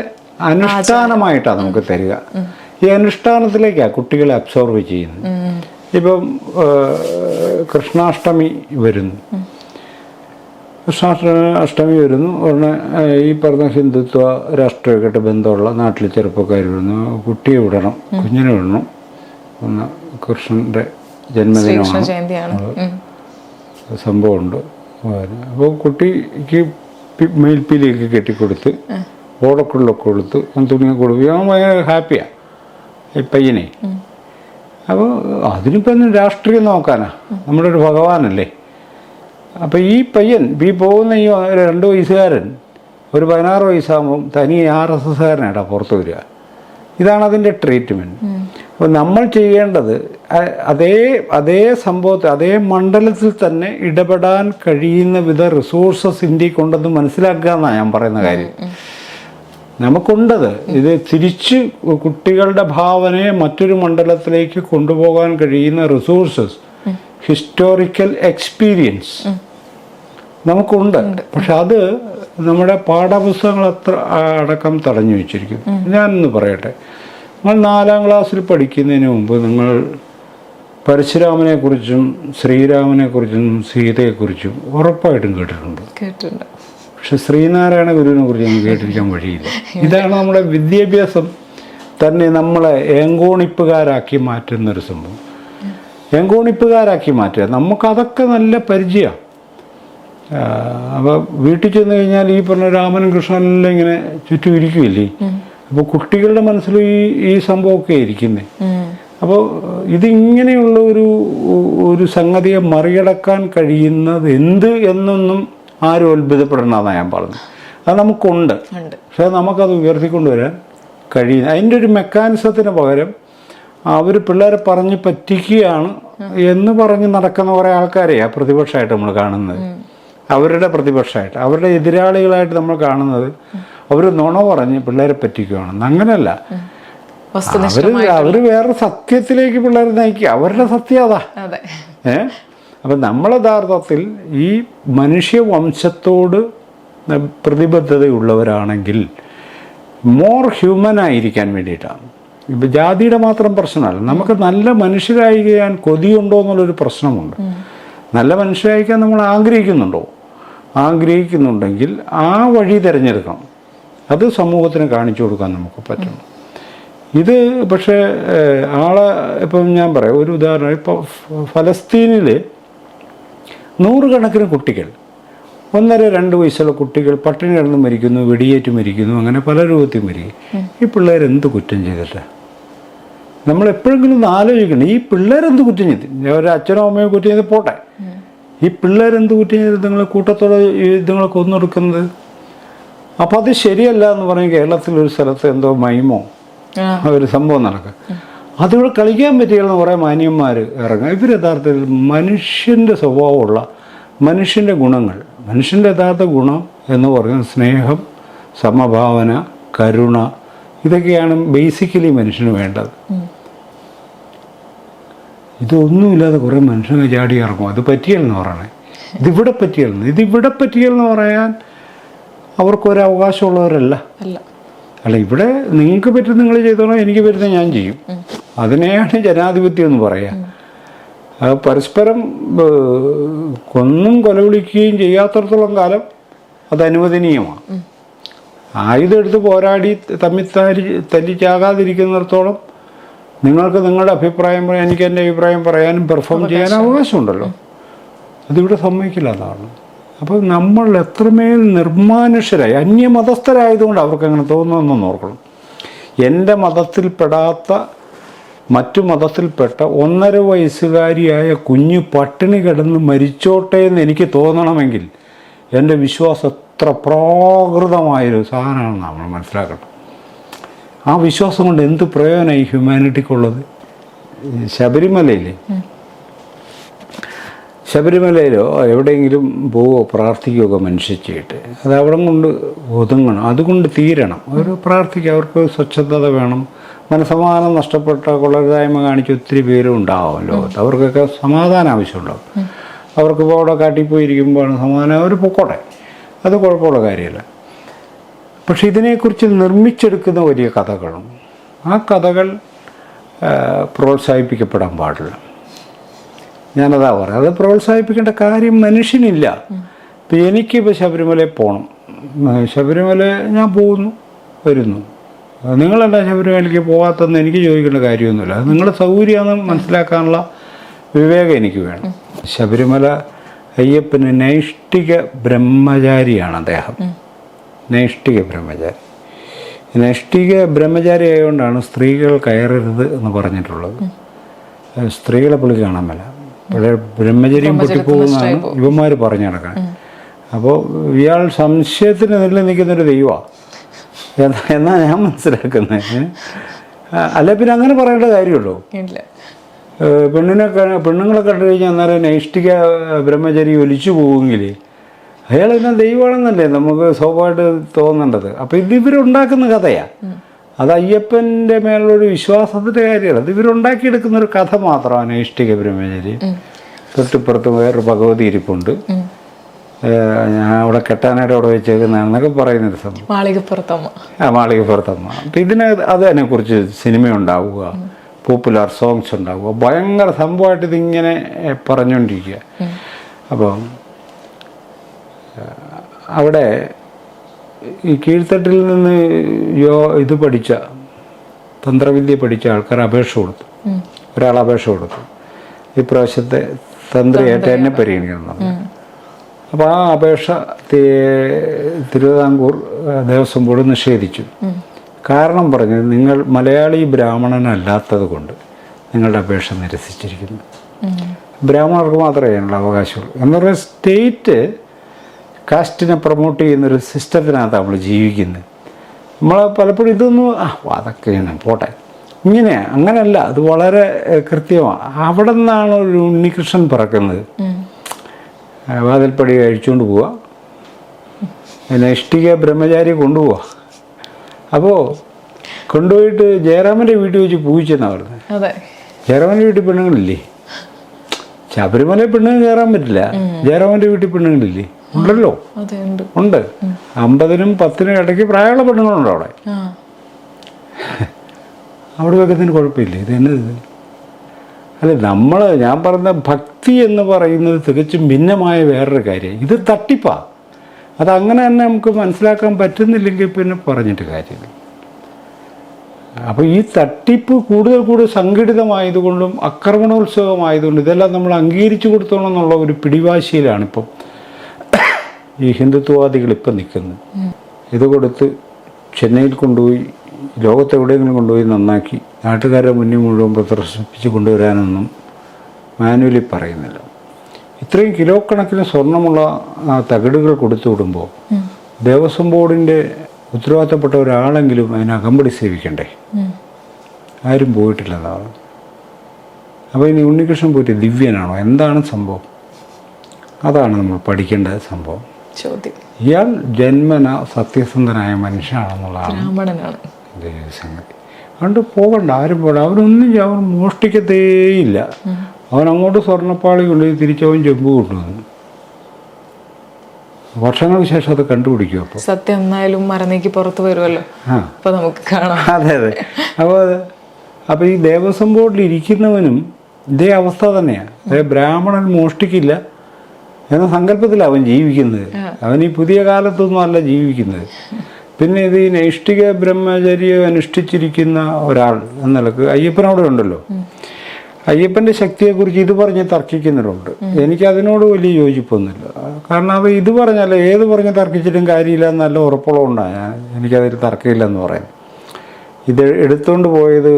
അനുഷ്ഠാനമായിട്ടാണ് നമുക്ക് തരിക. ഈ അനുഷ്ഠാനത്തിലേക്കാണ് കുട്ടികളെ അബ്സോർവ് ചെയ്യുന്നത്. ഇപ്പം കൃഷ്ണാഷ്ടമി വരുന്നു, കൃഷ്ണാഷ്ടമി വരുന്നു ഉടനെ ഈ പറഞ്ഞ ഹിന്ദുത്വ രാഷ്ട്രീയമായിട്ട് ബന്ധമുള്ള നാട്ടിൽ ചെറുപ്പക്കാർ വരുന്നു, കുട്ടിയെ വിടണം, കുഞ്ഞിനെ വിടണം, ഒന്ന് കൃഷ്ണൻ്റെ ജന്മദിനമാണ്, സംഭവമുണ്ട്. അപ്പോൾ കുട്ടിക്ക് മേൽപ്പീലിയൊക്കെ കെട്ടിക്കൊടുത്ത് ഓടക്കുള്ളൊക്കെ കൊടുത്ത് തുണിയൊക്കെ കൊടുക്കുക, അവൻ ഭയങ്കര ഹാപ്പിയാണ് ഈ പയ്യനെ. അപ്പോൾ അതിനിപ്പം രാഷ്ട്രീയം നോക്കാനാ, നമ്മുടെ ഒരു ഭഗവാനല്ലേ. അപ്പോൾ ഈ പയ്യൻ ഈ പോകുന്ന ഈ 2 വയസ്സുകാരൻ ഒരു 16 വയസ്സാകുമ്പം തനി RSSകാരനായിട്ടാ പുറത്തു വരിക. ഇതാണ് അതിൻ്റെ ട്രീറ്റ്മെൻറ്റ്. അപ്പോൾ നമ്മൾ ചെയ്യേണ്ടത് അതേ സംഭവത്തെ അതേ മണ്ഡലത്തിൽ തന്നെ ഇടപെടാൻ കഴിയുന്ന വിധ റിസോഴ്സസ് ഇന്ത്യക്കുണ്ടെന്ന് മനസ്സിലാക്കുക എന്നാണ് ഞാൻ പറയുന്ന കാര്യം. നമുക്കുണ്ടത്. ഇത് തിരിച്ച് കുട്ടികളുടെ ഭാവനയെ മറ്റൊരു മണ്ഡലത്തിലേക്ക് കൊണ്ടുപോകാൻ കഴിയുന്ന റിസോഴ്സസ്, ഹിസ്റ്റോറിക്കൽ എക്സ്പീരിയൻസ് നമുക്കുണ്ട്. പക്ഷെ അത് നമ്മുടെ പാഠപുസ്തകങ്ങൾ അടക്കം തടഞ്ഞു വെച്ചിരിക്കുന്നു. ഞാനൊന്ന് പറയട്ടെ, നിങ്ങൾ 4ാം ക്ലാസ്സിൽ പഠിക്കുന്നതിന് മുമ്പ് നിങ്ങൾ പരശുരാമനെക്കുറിച്ചും ശ്രീരാമനെക്കുറിച്ചും സീതയെക്കുറിച്ചും ഉറപ്പായിട്ടും കേട്ടിട്ടുണ്ട്. പക്ഷെ ശ്രീനാരായണ ഗുരുവിനെ കുറിച്ച് നമുക്ക് കേട്ടിരിക്കാൻ വഴിയില്ല. ഇതാണ് നമ്മുടെ വിദ്യാഭ്യാസം തന്നെ നമ്മളെ ഏങ്കോണിപ്പുകാരാക്കി മാറ്റുന്നൊരു സംഭവം. ഏങ്കോണിപ്പുകാരാക്കി മാറ്റുക. നമുക്കതൊക്കെ നല്ല പരിചയമാണ്. അപ്പോൾ വീട്ടിൽ ചെന്ന് കഴിഞ്ഞാൽ ഈ പറഞ്ഞ രാമനും കൃഷ്ണനെല്ലാം ഇങ്ങനെ ചുറ്റും ഇരിക്കുമല്ലേ. അപ്പോൾ കുട്ടികളുടെ മനസ്സിൽ ഈ സംഭവമൊക്കെ ഇരിക്കുന്നത്. അപ്പോൾ ഇതിങ്ങനെയുള്ള ഒരു സംഗതിയെ മറികടക്കാൻ കഴിയുന്നത് എന്ത് എന്നൊന്നും ആരും അത്ഭുതപ്പെടണമെന്നാണ് ഞാൻ പറഞ്ഞത്. അത് നമുക്കുണ്ട്. പക്ഷേ നമുക്കത് ഉയർത്തിക്കൊണ്ടുവരാൻ കഴിയുന്ന അതിൻ്റെ ഒരു മെക്കാനിസത്തിന് പകരം അവർ പിള്ളേരെ പറഞ്ഞ് പറ്റിക്കുകയാണ് എന്ന് പറഞ്ഞ് നടക്കുന്ന കുറേ ആൾക്കാരെയാണ് പ്രതിപക്ഷമായിട്ട് നമ്മൾ കാണുന്നത്. അവരുടെ പ്രതിപക്ഷമായിട്ട്, അവരുടെ എതിരാളികളായിട്ട് നമ്മൾ കാണുന്നത് അവർ നുണ പറഞ്ഞ് പിള്ളേരെ പറ്റിക്കുകയാണെന്ന്. അങ്ങനെയല്ല, അവർ വേറെ സത്യത്തിലേക്ക് പിള്ളേരെ നയിക്കുക. അവരുടെ സത്യം അതാ. അപ്പം നമ്മൾ യഥാർത്ഥത്തിൽ ഈ മനുഷ്യവംശത്തോട് പ്രതിബദ്ധതയുള്ളവരാണെങ്കിൽ മോർ ഹ്യൂമൻ ആയിരിക്കാൻ വേണ്ടിയിട്ടാണ്. ഇപ്പം ജാതിയുടെ മാത്രം പ്രശ്നമല്ല, നമുക്ക് നല്ല മനുഷ്യരായിരിക്കാൻ കൊതിയുണ്ടോ എന്നുള്ളൊരു പ്രശ്നമുണ്ട്. നല്ല മനുഷ്യരായിരിക്കാൻ നമ്മൾ ആഗ്രഹിക്കുന്നുണ്ടെങ്കിൽ ആ വഴി തിരഞ്ഞെടുക്കണം. അത് സമൂഹത്തിന് കാണിച്ചു കൊടുക്കാൻ നമുക്ക് പറ്റണം. ഇത് പക്ഷേ ഇപ്പം ഞാൻ പറയാം ഒരു ഉദാഹരണം. ഇപ്പോൾ ഫലസ്തീനിൽ 100 കണക്കിന് കുട്ടികൾ, 1.5-2 വയസ്സുള്ള കുട്ടികൾ പട്ടിണി കിടന്ന് മരിക്കുന്നു, വെടിയേറ്റ് മരിക്കുന്നു, അങ്ങനെ പല രൂപത്തിൽ മരിക്കും. ഈ പിള്ളേരെന്ത് കുറ്റം ചെയ്തിട്ടാണ്? നമ്മൾ എപ്പോഴെങ്കിലും ഒന്ന് ആലോചിക്കണം, ഈ പിള്ളേരെന്ത് കുറ്റം ചെയ്ത്? ഒരു അച്ഛനോ അമ്മയോ കുറ്റം ചെയ്ത് പോട്ടെ, ഈ പിള്ളേരെന്ത് കുറ്റം ചെയ്ത് നിങ്ങൾ കൂട്ടത്തോടെ ഇതുങ്ങളെ കൊന്നൊടുക്കുന്നത്? അപ്പം അത് ശരിയല്ല എന്ന് പറഞ്ഞ് കേരളത്തിലൊരു സ്ഥലത്ത് എന്തോ മൈമോ ഒരു സംഭവം നടക്കുക. അതിവിടെ കളിക്കാൻ പറ്റിയെന്ന് കുറേ മാന്യന്മാർ ഇറങ്ങുക. ഇവർ യഥാർത്ഥത്തിൽ മനുഷ്യൻ്റെ സ്വഭാവമുള്ള, മനുഷ്യൻ്റെ ഗുണങ്ങൾ, മനുഷ്യൻ്റെ യഥാർത്ഥ ഗുണം എന്ന് പറയുന്നത് സ്നേഹം, സമഭാവന, കരുണ, ഇതൊക്കെയാണ് ബേസിക്കലി മനുഷ്യന് വേണ്ടത്. ഇതൊന്നുമില്ലാതെ കുറേ മനുഷ്യനെ ചാടി ഇറങ്ങും. അത് പറ്റിയല്ലെന്ന് പറയണേ, ഇതിവിടെ പറ്റിയല്ലെന്ന് പറയാൻ അവർക്കൊരു അവകാശമുള്ളവരല്ല. അല്ല, ഇവിടെ നിങ്ങൾക്ക് പറ്റുന്ന നിങ്ങൾ ചെയ്തോളാം, എനിക്ക് പറ്റുന്ന ഞാൻ ചെയ്യും. അതിനെയാണ് ജനാധിപത്യം എന്ന് പറയുക. പരസ്പരം കൊന്നും കൊലവിളിക്കുകയും ചെയ്യാത്തടത്തോളം കാലം അത് അനുവദനീയമാണ്. ആയുധം എടുത്ത് പോരാടി തമ്മിൽ തല്ലിച്ചാകാതിരിക്കുന്നിടത്തോളം നിങ്ങൾക്ക് നിങ്ങളുടെ അഭിപ്രായം പറയാൻ, എനിക്ക് എൻ്റെ അഭിപ്രായം പറയാനും പെർഫോം ചെയ്യാനും അവകാശമുണ്ടല്ലോ. അതിവിടെ സമ്മതിക്കില്ല. അതാണ്. അപ്പോൾ നമ്മൾ എത്രമേൽ നിർമ്മാനുഷ്യരായി, അന്യമതസ്ഥരായതുകൊണ്ട് അവർക്ക് അങ്ങനെ തോന്നുമെന്ന് ഓർക്കണം. എൻ്റെ മതത്തിൽപ്പെടാത്ത മറ്റു മതത്തിൽപ്പെട്ട 1.5 വയസ്സുകാരിയായ കുഞ്ഞു പട്ടിണി കിടന്ന് മരിച്ചോട്ടെ എന്ന് എനിക്ക് തോന്നണമെങ്കിൽ എൻ്റെ വിശ്വാസം എത്ര പ്രാകൃതമായൊരു സാധനമാണെന്ന് നമ്മൾ മനസ്സിലാക്കണം. ആ വിശ്വാസം കൊണ്ട് എന്ത് പ്രയോജനം ഈ ഹ്യൂമാനിറ്റിക്കുള്ളത്? ശബരിമലയിലോ എവിടെയെങ്കിലും പോവോ പ്രാർത്ഥിക്കുകയൊക്കെ മനുഷ്യ ചെയ്തിട്ട് അത് അവിടെ കൊണ്ട് ഒതുങ്ങണം, അതുകൊണ്ട് തീരണം. അവർ പ്രാർത്ഥിക്കുക, അവർക്ക് സ്വച്ഛത വേണം. മനസ്സമാധാനം നഷ്ടപ്പെട്ട കൊള്ളരുതായ്മ കാണിച്ച് ഒത്തിരി പേരും ഉണ്ടാവും ലോകത്ത്. അവർക്കൊക്കെ സമാധാനം ആവശ്യമുണ്ടാവും. അവർക്കിപ്പോൾ അവിടെ കാട്ടിപ്പോയിരിക്കുമ്പോഴാണ് സമാധാനം, അവർ പൊക്കോട്ടെ, അത് കുഴപ്പമുള്ള കാര്യമല്ല. പക്ഷെ ഇതിനെക്കുറിച്ച് നിർമ്മിച്ചെടുക്കുന്ന വലിയ കഥകളും ആ കഥകൾ പ്രോത്സാഹിപ്പിക്കപ്പെടാൻ പാടില്ല. ഞാനതാ പറയാം, അത് പ്രോത്സാഹിപ്പിക്കേണ്ട കാര്യം മനുഷ്യനില്ല. ഇപ്പം എനിക്കിപ്പോൾ ശബരിമലയിൽ പോകണം, ശബരിമല ഞാൻ പോകുന്നു വരുന്നു. നിങ്ങളെന്താ ശബരിമലയ്ക്ക് പോകാത്തതെന്ന് എനിക്ക് ചോദിക്കേണ്ട കാര്യമൊന്നുമില്ല. അത് നിങ്ങളുടെ സൗകര്യമാണെന്ന് മനസ്സിലാക്കാനുള്ള വിവേകം എനിക്ക് വേണം. ശബരിമല അയ്യപ്പന് നൈഷ്ഠിക ബ്രഹ്മചാരിയാണ് അദ്ദേഹം. നൈഷ്ഠിക ബ്രഹ്മചാരി ആയതുകൊണ്ടാണ് സ്ത്രീകൾ കയറരുത് എന്ന് പറഞ്ഞിട്ടുള്ളത്. സ്ത്രീകളെ പുള്ളി കാണാൻ മേല. പഴയ ബ്രഹ്മചര്യം പൊട്ടിപ്പോകുന്നതാണ് ഇവന്മാർ പറഞ്ഞു നടക്കാൻ. അപ്പോൾ ഇയാൾ സംശയത്തിന് നിൽക്കുന്നൊരു ദൈവമാണ് എന്നാ ഞാൻ മനസ്സിലാക്കുന്നത്. അല്ല, പിന്നെ അങ്ങനെ പറയേണ്ട കാര്യമുള്ളൂ. പെണ്ണുങ്ങളെ കണ്ടു കഴിഞ്ഞാൽ അന്നേരം നൈഷ്ഠിക ബ്രഹ്മചരി ഒലിച്ചു പോവുമെങ്കിൽ അയാൾ പിന്നെ ദൈവമാണെന്നല്ലേ നമുക്ക് സ്വാഭാവികമായിട്ട് തോന്നേണ്ടത്. അപ്പം ഇവരുണ്ടാക്കുന്ന കഥയാണ്. അത് അയ്യപ്പൻ്റെ മേലുള്ളൊരു വിശ്വാസത്തിൻ്റെ കാര്യമല്ല. അത് ഇവരുണ്ടാക്കിയെടുക്കുന്നൊരു കഥ മാത്രമാണ് നൈഷ്ഠിക ബ്രഹ്മചരി. തൊട്ടിപ്പുറത്ത് വേറൊരു ഭഗവതി ഇരിപ്പുണ്ട്, ഞാൻ അവിടെ കെട്ടാനായിട്ട് അവിടെ വെച്ചേക്കുന്നതാണെന്നൊക്കെ പറയുന്നൊരു സംഭവം. മാളികപ്പുറത്തമ്മ. അപ്പം അതിനെക്കുറിച്ച് സിനിമ ഉണ്ടാവുക, പോപ്പുലർ സോങ്സ് ഉണ്ടാവുക, ഭയങ്കര സംഭവമായിട്ട് ഇതിങ്ങനെ പറഞ്ഞുകൊണ്ടിരിക്കുക. അപ്പം അവിടെ ഈ കീഴ്ത്തട്ടിൽ നിന്ന് ഇത് പഠിച്ച തന്ത്രവിദ്യ പഠിച്ച ആൾക്കാർ അപേക്ഷ കൊടുത്തു. ഒരാൾ അപേക്ഷ കൊടുത്തു, ഇപ്രാവശ്യത്തെ തന്ത്രിയായിട്ട് എന്നെ പരിഗണിക്കണം. അപ്പോൾ ആ അപേക്ഷ തിരുവിതാംകൂർ ദേവസ്വം ബോർഡ് നിഷേധിച്ചു. കാരണം പറഞ്ഞത്, നിങ്ങൾ മലയാളി ബ്രാഹ്മണനല്ലാത്തത് കൊണ്ട് നിങ്ങളുടെ അപേക്ഷ നിരസിച്ചിരിക്കുന്നു. ബ്രാഹ്മണർക്ക് മാത്രമേ അതിനുള്ള അവകാശമുള്ളൂ എന്ന് പറയുന്ന സ്റ്റേറ്റ് കാസ്റ്റിനെ പ്രൊമോട്ട് ചെയ്യുന്നൊരു സിസ്റ്റത്തിനകത്ത് നമ്മൾ ജീവിക്കുന്നത്. നമ്മൾ പലപ്പോഴും ഇതൊന്നും അതൊക്കെ പോട്ടെ അങ്ങനെയല്ല. അത് വളരെ കൃത്യമാണ്. അവിടെ നിന്നാണ് ഒരു ഉണ്ണികൃഷ്ണൻ പിറക്കുന്നത്. വാതിൽപ്പടി കഴിച്ചുകൊണ്ട് പോവുക, നൈഷ്ഠിക ബ്രഹ്മചാരി കൊണ്ടുപോവുക. അപ്പോൾ കൊണ്ടുപോയിട്ട് ജയറാമൻ്റെ വീട്ടിൽ വെച്ച് പൂജിച്ചെന്നാണ് പറഞ്ഞത്. ജയറാമൻ്റെ വീട്ടിൽ പെണ്ണുങ്ങളില്ലേ? ശബരിമല പെണ്ണുങ്ങൾ കയറാൻ പറ്റില്ല. ജയറാമൻ്റെ വീട്ടിൽ പെണ്ണുങ്ങളില്ലേ? ഉണ്ടല്ലോ, ഉണ്ട്. 50-നും 10-നും ഇടയ്ക്ക് പ്രായമുള്ള പെണ്ണുങ്ങളുണ്ട് അവിടെ. അവിടെ വെക്കുന്നതിന് കുഴപ്പമില്ല. ഇത് എന്നത് അല്ല, ഞാൻ പറഞ്ഞ ഭക്തി എന്ന് പറയുന്നത് തികച്ചും ഭിന്നമായ വേറൊരു കാര്യം. ഇത് തട്ടിപ്പാണ്. അതങ്ങനെ തന്നെ നമുക്ക് മനസ്സിലാക്കാൻ പറ്റുന്നില്ലെങ്കിൽ പിന്നെ പറഞ്ഞിട്ട് കാര്യമില്ല. അപ്പോൾ ഈ തട്ടിപ്പ് കൂടുതൽ സംഘടിതമായതുകൊണ്ടും ആക്രമണോത്സവമായതുകൊണ്ടും ഇതെല്ലാം നമ്മൾ അംഗീകരിച്ചു കൊടുത്തോണം എന്നുള്ള ഒരു പിടിവാശിയിലാണിപ്പം ഈ ഹിന്ദുത്വവാദികൾ ഇപ്പം നിൽക്കുന്നത്. ഇത് കൊടുത്ത് ചെന്നൈയിൽ കൊണ്ടുപോയി ലോകത്തെവിടെയെങ്കിലും കൊണ്ടുപോയി നന്നാക്കി നാട്ടുകാരുടെ മുന്നിൽ മുഴുവൻ പ്രദർശിപ്പിച്ച് കൊണ്ടുവരാനൊന്നും മാനുവലി പറയുന്നില്ല. ഇത്രയും കിലോ കണക്കിന് സ്വർണ്ണമുള്ള തകിടുകൾ കൊടുത്തു വിടുമ്പോൾ ദേവസ്വം ബോർഡിൻ്റെ ഉത്തരവാദിത്തപ്പെട്ട ഒരാളെങ്കിലും അതിന് അകമ്പടി സേവിക്കണ്ടേ? ആരും പോയിട്ടില്ല എന്നാണ്. അപ്പോൾ ഇനി ഉണ്ണികൃഷ്ണൻ പോയിട്ട് ദിവ്യനാണോ? എന്താണ് സംഭവം? അതാണ് നമ്മൾ പഠിക്കേണ്ട സംഭവം. ചോദ്യം. ഇയാൾ ജന്മന സത്യസന്ധനായ മനുഷ്യനാണെന്നുള്ളതാണ് ബ്രാഹ്മണനാണ്. എൻ്റെ സംഗതി. അതുകൊണ്ട് പോകണ്ട, ആരും പോകണ്ട. അവൻ മോഷ്ടിക്കത്തേയില്ല. അവൻ അങ്ങോട്ട് സ്വർണ്ണപ്പാളി കൊണ്ടുപോയി തിരിച്ചവൻ ചെമ്പ് കൊണ്ടുവന്നു. വർഷങ്ങൾക്ക് ശേഷം അത് കണ്ടുപിടിക്കും. അപ്പോൾ സത്യം എന്നായാലും മറന്നേക്ക് പുറത്ത് വരുമല്ലോ, അപ്പൊ നമുക്ക് കാണാം. അതെ അതെ. അപ്പോൾ ഈ ദേവസ്വം ബോർഡിൽ ഇരിക്കുന്നവനും ഇതേ അവസ്ഥ തന്നെയാണ്. അതായത് ബ്രാഹ്മണൻ മോഷ്ടിക്കില്ല എന്ന സങ്കല്പത്തിലാണ് അവൻ ജീവിക്കുന്നത്. അവൻ ഈ പുതിയ കാലത്തൊന്നും അല്ല ജീവിക്കുന്നത്. പിന്നെ ഇത് ഈ നൈഷ്ഠിക ബ്രഹ്മചര്യം അനുഷ്ഠിച്ചിരിക്കുന്ന ഒരാൾ എന്ന നിലക്ക് അയ്യപ്പനവിടെ ഉണ്ടല്ലോ. അയ്യപ്പൻ്റെ ശക്തിയെക്കുറിച്ച് ഇത് പറഞ്ഞ് തർക്കിക്കുന്നവരുണ്ട്. എനിക്ക് അതിനോട് വലിയ യോജിപ്പൊന്നുമില്ല. കാരണം അത് ഇത് പറഞ്ഞാൽ ഏത് പറഞ്ഞ് തർക്കിച്ചിട്ടും കാര്യമില്ല എന്നല്ല ഉറപ്പുള്ളതുകൊണ്ടാണ് എനിക്കതിൽ തർക്കമില്ലെന്ന് പറയാം. ഇത് എടുത്തുകൊണ്ട് പോയത്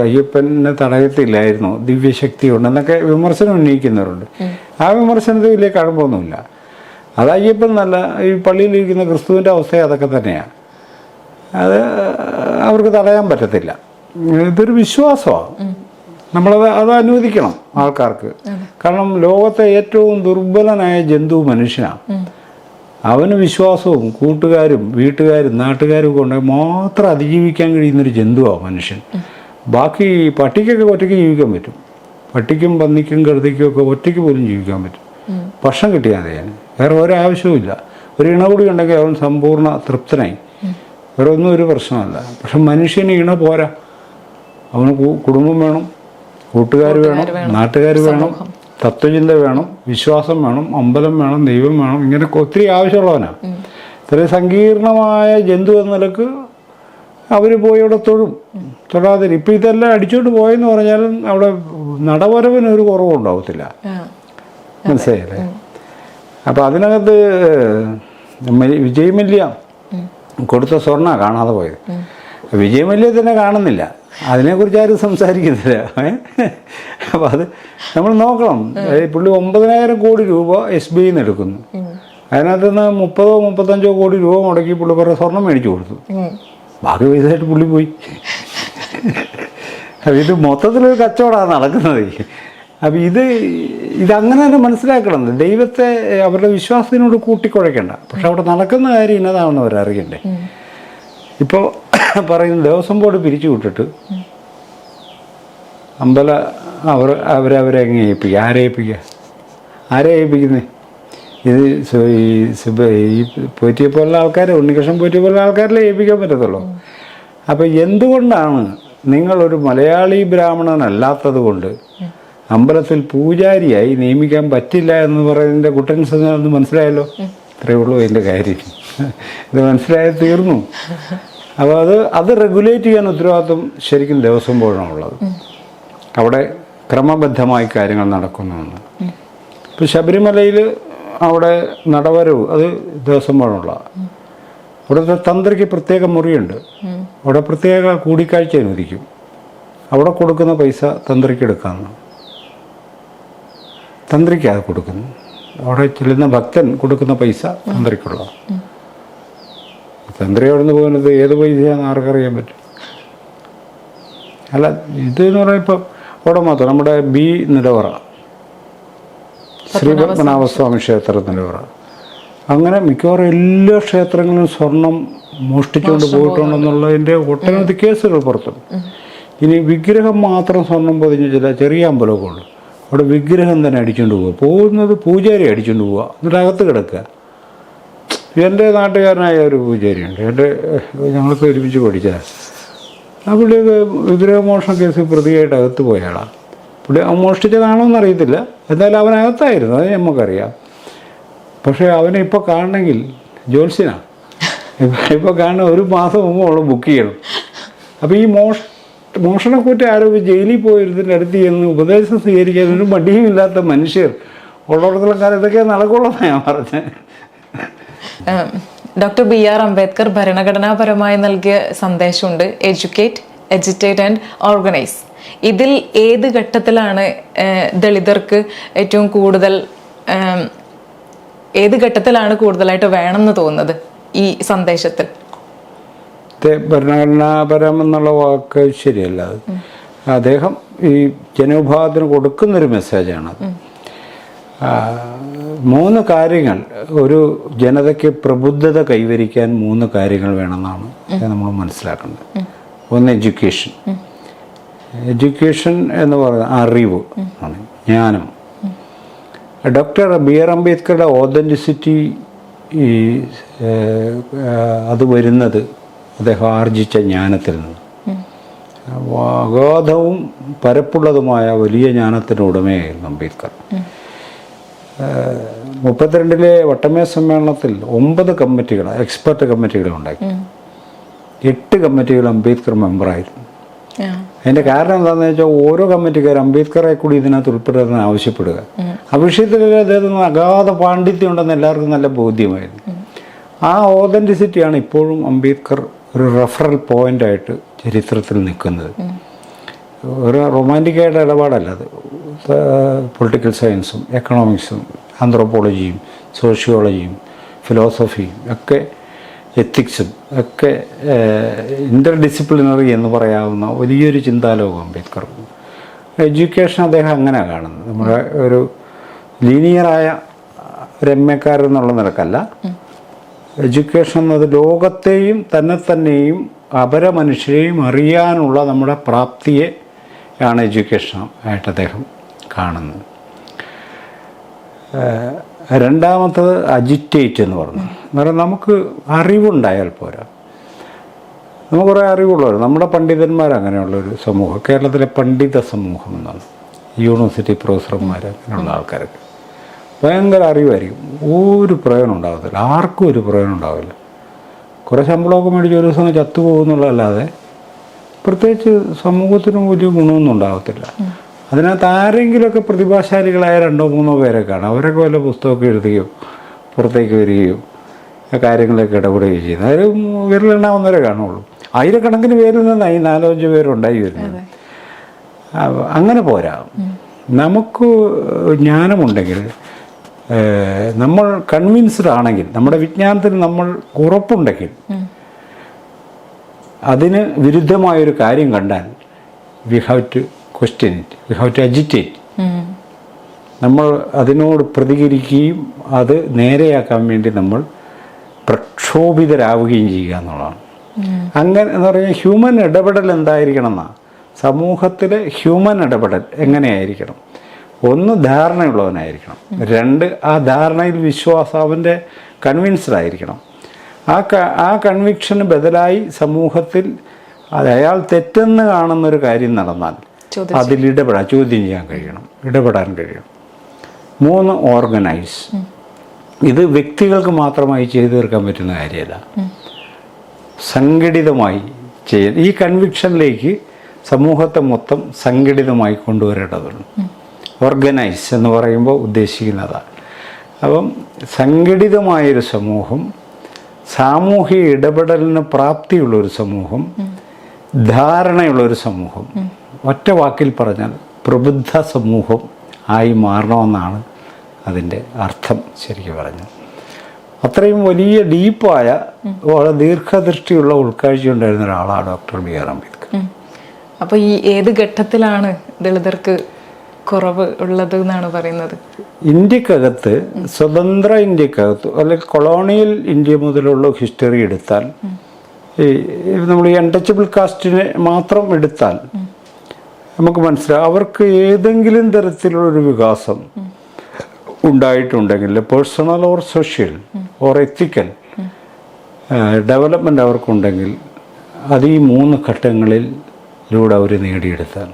അയ്യപ്പനെ തടയത്തില്ലായിരുന്നു, ദിവ്യശക്തി ഉണ്ടെന്നൊക്കെ വിമർശനം ഉന്നയിക്കുന്നവരുണ്ട്. ആ വിമർശനത്തിൽ വലിയ കഴമ്പൊന്നുമില്ല. അത് അയ്യപ്പൻ നല്ല ഈ പള്ളിയിലിരിക്കുന്ന ക്രിസ്തുവിൻ്റെ അവസ്ഥ അതൊക്കെ തന്നെയാണ്. അത് അവർക്ക് തടയാൻ പറ്റത്തില്ല. ഇതൊരു വിശ്വാസമാണ്. അത് അനുവദിക്കണം ആൾക്കാർക്ക്. കാരണം ലോകത്തെ ഏറ്റവും ദുർബലനായ ജന്തു മനുഷ്യനാണ്. അവന് വിശ്വാസവും കൂട്ടുകാരും വീട്ടുകാരും നാട്ടുകാരും കൊണ്ട് മാത്രം അതിജീവിക്കാൻ കഴിയുന്നൊരു ജന്തുവാണ് മനുഷ്യൻ. ബാക്കി പട്ടിക്കൊക്കെ ഒറ്റയ്ക്ക് ജീവിക്കാൻ പറ്റും. പട്ടിക്കും പന്നിക്കും കഴുതയ്ക്കും ഒക്കെ ഒറ്റയ്ക്ക് പോലും ജീവിക്കാൻ പറ്റും. ഭക്ഷണം കിട്ടിയാൽ മതി. വേറെ ഒരാവശ്യവുമില്ല. ഒരു ഇണ കൂടി ഉണ്ടെങ്കിൽ അവൻ സമ്പൂർണ്ണ തൃപ്തനായി. വേറെ ഒന്നും ഒരു പ്രശ്നമല്ല. പക്ഷെ മനുഷ്യന് ഇണ പോരാ. അവന് കുടുംബം വേണം, കൂട്ടുകാർ വേണം, നാട്ടുകാർ വേണം, തത്വചിന്ത വേണം, വിശ്വാസം വേണം, അമ്പലം വേണം, ദൈവം വേണം. ഇങ്ങനെ ഒത്തിരി ആവശ്യമുള്ളവനാണ്. ഇത്രയും സങ്കീർണമായ ജന്തു എന്ന നിലക്ക് അവർ പോയി അവിടെ തൊടാതിരി. ഇപ്പം ഇതെല്ലാം അടിച്ചോണ്ട് പോയെന്ന് പറഞ്ഞാലും അവിടെ നടവരവിന് ഒരു കുറവും ഉണ്ടാവത്തില്ല. മനസ്സിലായില്ലേ? അപ്പം അതിനകത്ത് വിജയമല്യ കൊടുത്ത സ്വർണ്ണ കാണാതെ പോയത്. വിജയമല്യ തന്നെ കാണുന്നില്ല. അതിനെക്കുറിച്ച് ആരും സംസാരിക്കുന്നില്ല. അപ്പം അത് നമ്മൾ നോക്കണം. പുള്ളി 9,000 കോടി രൂപ SBI നിന്ന് എടുക്കുന്നു. അതിനകത്ത് നിന്ന് 30-35 കോടി രൂപ മുടക്കി പുള്ളി കുറേ സ്വർണം മേടിച്ചു കൊടുത്തു. ബാക്കി പൈസയായിട്ട് പുള്ളി പോയി. അപ്പം ഇത് മൊത്തത്തിലൊരു കച്ചവടമാണ് നടക്കുന്നത്. അപ്പം ഇതങ്ങനെ തന്നെ മനസ്സിലാക്കണം. ദൈവത്തെ അവരുടെ വിശ്വാസത്തിനോട് കൂട്ടിക്കുഴയ്ക്കണ്ട. പക്ഷെ അവിടെ നടക്കുന്ന കാര്യം ഇന്നതാണെന്ന് അവരറിയണ്ടേ. ഇപ്പോൾ പറയുന്നത് ദേവസ്വം ബോർഡ് പിരിച്ചു വിട്ടിട്ട് അവരെ എങ്ങനെ ഏൽപ്പിക്കുക? ആരെ ഏൽപ്പിക്കുന്നത്? ഇത് ഈ പോറ്റിയെ പോലുള്ള ആൾക്കാരെ, ഉണ്ണികൃഷ്ണൻ പോറ്റിയെ പോലുള്ള ആൾക്കാരിലെ ഏൽപ്പിക്കാൻ പറ്റത്തുള്ളൂ. അപ്പം എന്തുകൊണ്ടാണ് നിങ്ങളൊരു മലയാളി ബ്രാഹ്മണനല്ലാത്തത് കൊണ്ട് അമ്പലത്തിൽ പൂജാരിയായി നിയമിക്കാൻ പറ്റില്ല എന്ന് പറയുന്നതിൻ്റെ കുട്ടൻസ് ഒന്ന് മനസ്സിലായല്ലോ. ഇത്രയേ ഉള്ളൂ അതിൻ്റെ കാര്യം. ഇത് മനസ്സിലായി തീർന്നു. അപ്പോൾ അത് റെഗുലേറ്റ് ചെയ്യാൻ ഉത്തരവാദിത്വം ശരിക്കും ദേവസ്വം ബോർഡിനാണുള്ളത്. അവിടെ ക്രമബദ്ധമായി കാര്യങ്ങൾ നടക്കുന്നുവെന്ന്. ഇപ്പോൾ ശബരിമലയിൽ അവിടെ നടവരവ് അത് ദേവസ്വം ബോർഡിനുള്ള. അവിടുത്തെ തന്ത്രിക്ക് പ്രത്യേക മുറിയുണ്ട്. അവിടെ പ്രത്യേക കൂടിക്കാഴ്ച അനുവദിക്കും. അവിടെ കൊടുക്കുന്ന പൈസ തന്ത്രിക്ക് എടുക്കാമെന്ന്. തന്ത്രിക്കാണ് കൊടുക്കുന്നു. അവിടെ ചെല്ലുന്ന ഭക്തൻ കൊടുക്കുന്ന പൈസ തന്ത്രിക്കുള്ള. തന്ത്രി അവിടെ നിന്ന് പോകുന്നത് ഏത് പൈസയാണെന്ന് ആർക്കറിയാൻ പറ്റും? അല്ല, ഇതെന്ന് പറഞ്ഞാൽ ഇപ്പം അവിടെ മാത്രം നമ്മുടെ നിലവറ, ശ്രീ പത്മനാഭസ്വാമി ക്ഷേത്ര നിലവറ, അങ്ങനെ മിക്കവാറും എല്ലാ ക്ഷേത്രങ്ങളിലും സ്വർണം മോഷ്ടിച്ചുകൊണ്ട് പോയിട്ടുണ്ടെന്നുള്ളതിൻ്റെ ഒട്ടനവധി കേസുകൾ പുറത്തുണ്ട്. ഇനി വിഗ്രഹം മാത്രം സ്വർണം പൊതിഞ്ഞ ചില ചെറിയ അമ്പലമൊക്കെ ഉള്ളു. അവിടെ വിഗ്രഹം തന്നെ അടിച്ചുകൊണ്ട് പോകുന്നത് പൂജാരി അടിച്ചുകൊണ്ട് പോവുക, എന്നിട്ട് അകത്ത് കിടക്കുക. എൻ്റെ നാട്ടുകാരനായ ഒരു പൂജാരിയുണ്ട്, ഞങ്ങൾക്ക് ഒരുമിച്ച് പഠിച്ചതാണ്. ആ പുള്ളിയൊക്കെ വിഗ്രഹമോഷണ കേസ് പ്രതിയായിട്ട് അകത്ത് പോയാളാണ്. പുള്ളി മോഷ്ടിച്ചതാണോ എന്നറിയത്തില്ല, എന്തായാലും അവനകത്തായിരുന്നു, അത് നമുക്കറിയാം. പക്ഷേ അവനെ ഇപ്പോൾ കാണണമെങ്കിൽ ജ്യോത്സ്യനാണ്. ഇപ്പോൾ കാണുന്ന 1 മാസം മുമ്പ് അവൾ ബുക്ക് ചെയ്യണം. അപ്പോൾ ഈ മോഷണക്കുറ്റം ആരോപിച്ച് ജയിലിൽ പോയിരുന്നതിൻ്റെ അടുത്ത് ചെന്ന് ഉപദേശം സ്വീകരിക്കാൻ ഒരു മടിയും ഇല്ലാത്ത മനുഷ്യർ ഉള്ളിടത്തോളം ഇതൊക്കെ നടക്കുള്ളതാണ് ഞാൻ പറഞ്ഞത്. ഡോക്ടർ BR അംബേദ്കർ ഭരണഘടനാപരമായി നൽകിയ സന്ദേശമുണ്ട്, എഡ്യൂക്കേറ്റ്, എജിറ്റേറ്റ് ആൻഡ് ഓർഗനൈസ്. ഇതിൽ ഏത് ഘട്ടത്തിലാണ് ദളിതർക്ക് ഏറ്റവും കൂടുതൽ കൂടുതലായിട്ട് വേണമെന്ന് തോന്നുന്നത് ഈ സന്ദേശത്തിൽ? ഭരണഘടനാപരം എന്നുള്ള വാക്ക് ശരിയല്ല. അത് അദ്ദേഹം ഈ ജനവിഭാഗത്തിന് കൊടുക്കുന്നൊരു മെസ്സേജാണത്. 3 കാര്യങ്ങൾ ഒരു ജനതയ്ക്ക് പ്രബുദ്ധത കൈവരിക്കാൻ 3 കാര്യങ്ങൾ വേണമെന്നാണ് നമ്മൾ മനസ്സിലാക്കേണ്ടത്. ഒന്ന് എഡ്യൂക്കേഷൻ. എഡ്യൂക്കേഷൻ എന്ന് പറയുന്നത് അറിവ് ആണ്, ജ്ഞാനം. ഡോക്ടർ ബി ആർ അംബേദ്കറുടെ ഓതൻറ്റിസിറ്റി അത് വരുന്നത് അദ്ദേഹം ആർജിച്ച ജ്ഞാനത്തിൽ നിന്ന്. അഗാധവും പരപ്പുള്ളതുമായ വലിയ ജ്ഞാനത്തിന് ഉടമയായിരുന്നു അംബേദ്കർ. 32-ലെ വട്ടമേശ സമ്മേളനത്തിൽ 9 കമ്മിറ്റികൾ, എക്സ്പെർട്ട് കമ്മിറ്റികൾ ഉണ്ടാക്കി. 8 കമ്മിറ്റികൾ അംബേദ്കർ മെമ്പറായിരുന്നു. അതിൻ്റെ കാരണം എന്താണെന്ന് വെച്ചാൽ ഓരോ കമ്മിറ്റിക്കാരും അംബേദ്കറെ കൂടി ഇതിനകത്ത് ഉൾപ്പെടുത്താൻ ആവശ്യപ്പെടുക. ആ വിഷയത്തിൽ അദ്ദേഹത്തിന് അഗാധ പാണ്ഡിത്യം ഉണ്ടെന്ന് എല്ലാവർക്കും നല്ല ബോധ്യമായിരുന്നു. ആ ഓതൻറ്റിസിറ്റിയാണ് ഇപ്പോഴും അംബേദ്കർ ഒരു റെഫറൽ പോയിൻ്റായിട്ട് ചരിത്രത്തിൽ നിൽക്കുന്നത്. ഒരു റൊമാൻറ്റിക്കായിട്ട് ഇടപാടല്ല അത്. പൊളിറ്റിക്കൽ സയൻസും എക്കണോമിക്സും ആന്ത്രോപോളജിയും സോഷ്യോളജിയും ഫിലോസഫിയും ഒക്കെ എത്തിക്സും ഒക്കെ ഇൻ്റർ ഡിസിപ്ലിനറി എന്ന് പറയാവുന്ന വലിയൊരു ചിന്താലോകം അംബേദ്കർ. എഡ്യൂക്കേഷൻ അദ്ദേഹം അങ്ങനെ കാണുന്നത്. നമ്മുടെ ഒരു ലീനിയറായ ഒരു എംഎക്കാരെന്നുള്ള നിലക്കല്ല. എഡ്യൂക്കേഷൻ എന്നത് ലോകത്തെയും തന്നെയും അപരമനുഷ്യരെയും അറിയാനുള്ള നമ്മുടെ പ്രാപ്തിയെ ആണ് എഡ്യൂക്കേഷൻ ആയിട്ട് അദ്ദേഹം കാണുന്നത്. രണ്ടാമത്തത് അജിറ്റേറ്റ് എന്ന് പറഞ്ഞു. അന്നേരം നമുക്ക് അറിവുണ്ടായാൽ പോരാ. നമുക്ക് കുറേ അറിവുള്ളവർ, നമ്മുടെ പണ്ഡിതന്മാർ അങ്ങനെയുള്ളൊരു സമൂഹം, കേരളത്തിലെ പണ്ഡിത സമൂഹം എന്നാണ്, യൂണിവേഴ്സിറ്റി പ്രൊഫസർമാർ അങ്ങനെയുള്ള ആൾക്കാരൊക്കെ ഭയങ്കര അറിവായിരിക്കും. ഒരു പ്രയോജനം ഉണ്ടാകത്തില്ല, ആർക്കും ഒരു പ്രയോജനം ഉണ്ടാവില്ല. കുറേ ശമ്പളമൊക്കെ മേടിച്ച് ഒരു ദിവസം ചത്തുപോകുന്നുള്ളതല്ലാതെ പ്രത്യേകിച്ച് സമൂഹത്തിനും വലിയ ഗുണമൊന്നും ഉണ്ടാകത്തില്ല. അതിനകത്ത് ആരെങ്കിലുമൊക്കെ പ്രതിഭാശാലികളായ 2-3 പേരെ കാണാം. അവരൊക്കെ വല്ല പുസ്തകമൊക്കെ എഴുതുകയോ പുറത്തേക്ക് വരികയോ കാര്യങ്ങളൊക്കെ ഇടപെടുകയോ ചെയ്യുന്നത്. അതിൽ വിരലെണ്ണാവുന്നവരെ കാണുള്ളൂ. ആയിരക്കണക്കിന് പേരിൽ നിന്നായി 4-5 പേരുണ്ടായി വരുന്നത്. അങ്ങനെ പോരാ. നമുക്ക് ജ്ഞാനമുണ്ടെങ്കിൽ, നമ്മൾ കൺവിൻസ്ഡ് ആണെങ്കിൽ, നമ്മുടെ വിജ്ഞാനത്തിന് നമ്മൾ ഉറപ്പുണ്ടെങ്കിൽ, അതിന് വിരുദ്ധമായൊരു കാര്യം കണ്ടാൽ we have to question it, we have to agitate. നമ്മൾ അതിനോട് പ്രതികരിക്കുകയും അത് നേരെയാക്കാൻ വേണ്ടി നമ്മൾ പ്രക്ഷോഭിതരാവുകയും ചെയ്യുക എന്നുള്ളതാണ്. അങ്ങനെ എന്ന് പറഞ്ഞാൽ ഹ്യൂമൻ ഇടപെടൽ എന്തായിരിക്കണം എന്നാണ്. സമൂഹത്തിലെ ഹ്യൂമൻ ഇടപെടൽ എങ്ങനെയായിരിക്കണം? 1, ധാരണയുള്ളവനായിരിക്കണം. 2, ആ ധാരണയിൽ വിശ്വാസം, അവൻ്റെ കൺവിൻസ്ഡ് ആയിരിക്കണം. ആ കൺവിക്ഷന് ബദലായി സമൂഹത്തിൽ അയാൾ തെറ്റെന്ന് കാണുന്നൊരു കാര്യം നടന്നാൽ അതിൽ ചോദ്യം ചെയ്യാൻ കഴിയണം, ഇടപെടാൻ കഴിയണം. 3, ഓർഗനൈസ്. ഇത് വ്യക്തികൾക്ക് മാത്രമായി ചെയ്തു തീർക്കാൻ പറ്റുന്ന കാര്യമല്ല, സംഘടിതമായി ഈ കൺവിക്ഷനിലേക്ക് സമൂഹത്തെ മൊത്തം സംഘടിതമായി കൊണ്ടുവരേണ്ടതുണ്ട്. ഓർഗനൈസ് എന്ന് പറയുമ്പോൾ ഉദ്ദേശിക്കുന്നതാണ്. അപ്പം സംഘടിതമായൊരു സമൂഹം, സാമൂഹിക ഇടപെടലിന് പ്രാപ്തിയുള്ളൊരു സമൂഹം, ധാരണയുള്ളൊരു സമൂഹം, ഒറ്റ വാക്കിൽ പറഞ്ഞാൽ പ്രബുദ്ധ സമൂഹം ആയി മാറണമെന്നാണ് അതിൻ്റെ അർത്ഥം ശരിക്കും പറഞ്ഞത്. അത്രയും വലിയ ഡീപ്പായ വളരെ ദീർഘദൃഷ്ടിയുള്ള ഉൾക്കാഴ്ചയുണ്ടായിരുന്ന ഒരാളാണ് ഡോക്ടർ ബി ആർ അംബേദ്കർ. അപ്പോൾ ഈ ഏത് ഘട്ടത്തിലാണ് ദളിതർക്ക് കുറവ് ഉള്ളത് എന്നാണ് പറയുന്നത്? ഇന്ത്യക്കകത്ത്, സ്വതന്ത്ര ഇന്ത്യക്കകത്ത്, അല്ലെങ്കിൽ കൊളോണിയൽ ഇന്ത്യ മുതലുള്ള ഹിസ്റ്ററി എടുത്താൽ, നമ്മൾ ഈ അൺടച്ചബിൾ കാസ്റ്റിനെ മാത്രം എടുത്താൽ നമുക്ക് മനസ്സിലാവും അവർക്ക് ഏതെങ്കിലും തരത്തിലുള്ളൊരു വികാസം ഉണ്ടായിട്ടുണ്ടെങ്കിൽ, personal or social or ethical development അവർക്കുണ്ടെങ്കിൽ അത് ഈ 3 ഘട്ടങ്ങളിലൂടെ അവർ നേടിയെടുത്താണ്.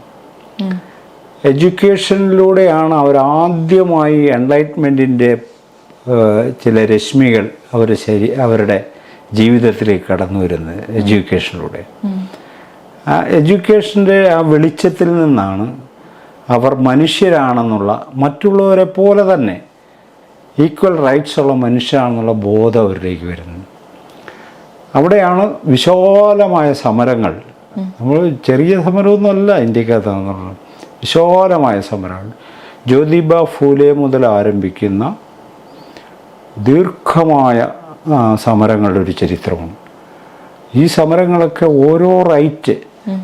എഡ്യൂക്കേഷനിലൂടെയാണ് അവർ ആദ്യമായി എൻലൈറ്റ്മെൻറ്റിൻ്റെ ചില രശ്മികൾ അവരുടെ ജീവിതത്തിലേക്ക് കടന്നു വരുന്നത് എഡ്യൂക്കേഷനിലൂടെ. ആ എഡ്യൂക്കേഷൻ്റെ ആ വെളിച്ചത്തിൽ നിന്നാണ് അവർ മനുഷ്യരാണെന്നുള്ള, മറ്റുള്ളവരെ പോലെ തന്നെ ഈക്വൽ റൈറ്റ്സ് ഉള്ള മനുഷ്യരാണെന്നുള്ള ബോധം അവരിലേക്ക് വരുന്നത്. അവിടെയാണ് വിശാലമായ സമരങ്ങൾ, നമ്മൾ ചെറിയ സമരമൊന്നുമല്ല ഇന്ത്യക്കകത്ത്, വിശാലമായ സമരങ്ങൾ. ജ്യോതിബ ഫൂലെ മുതൽ ആരംഭിക്കുന്ന ദീർഘമായ സമരങ്ങളുടെ ഒരു ചരിത്രമാണ്. ഈ സമരങ്ങളൊക്കെ ഓരോ റൈറ്റ്,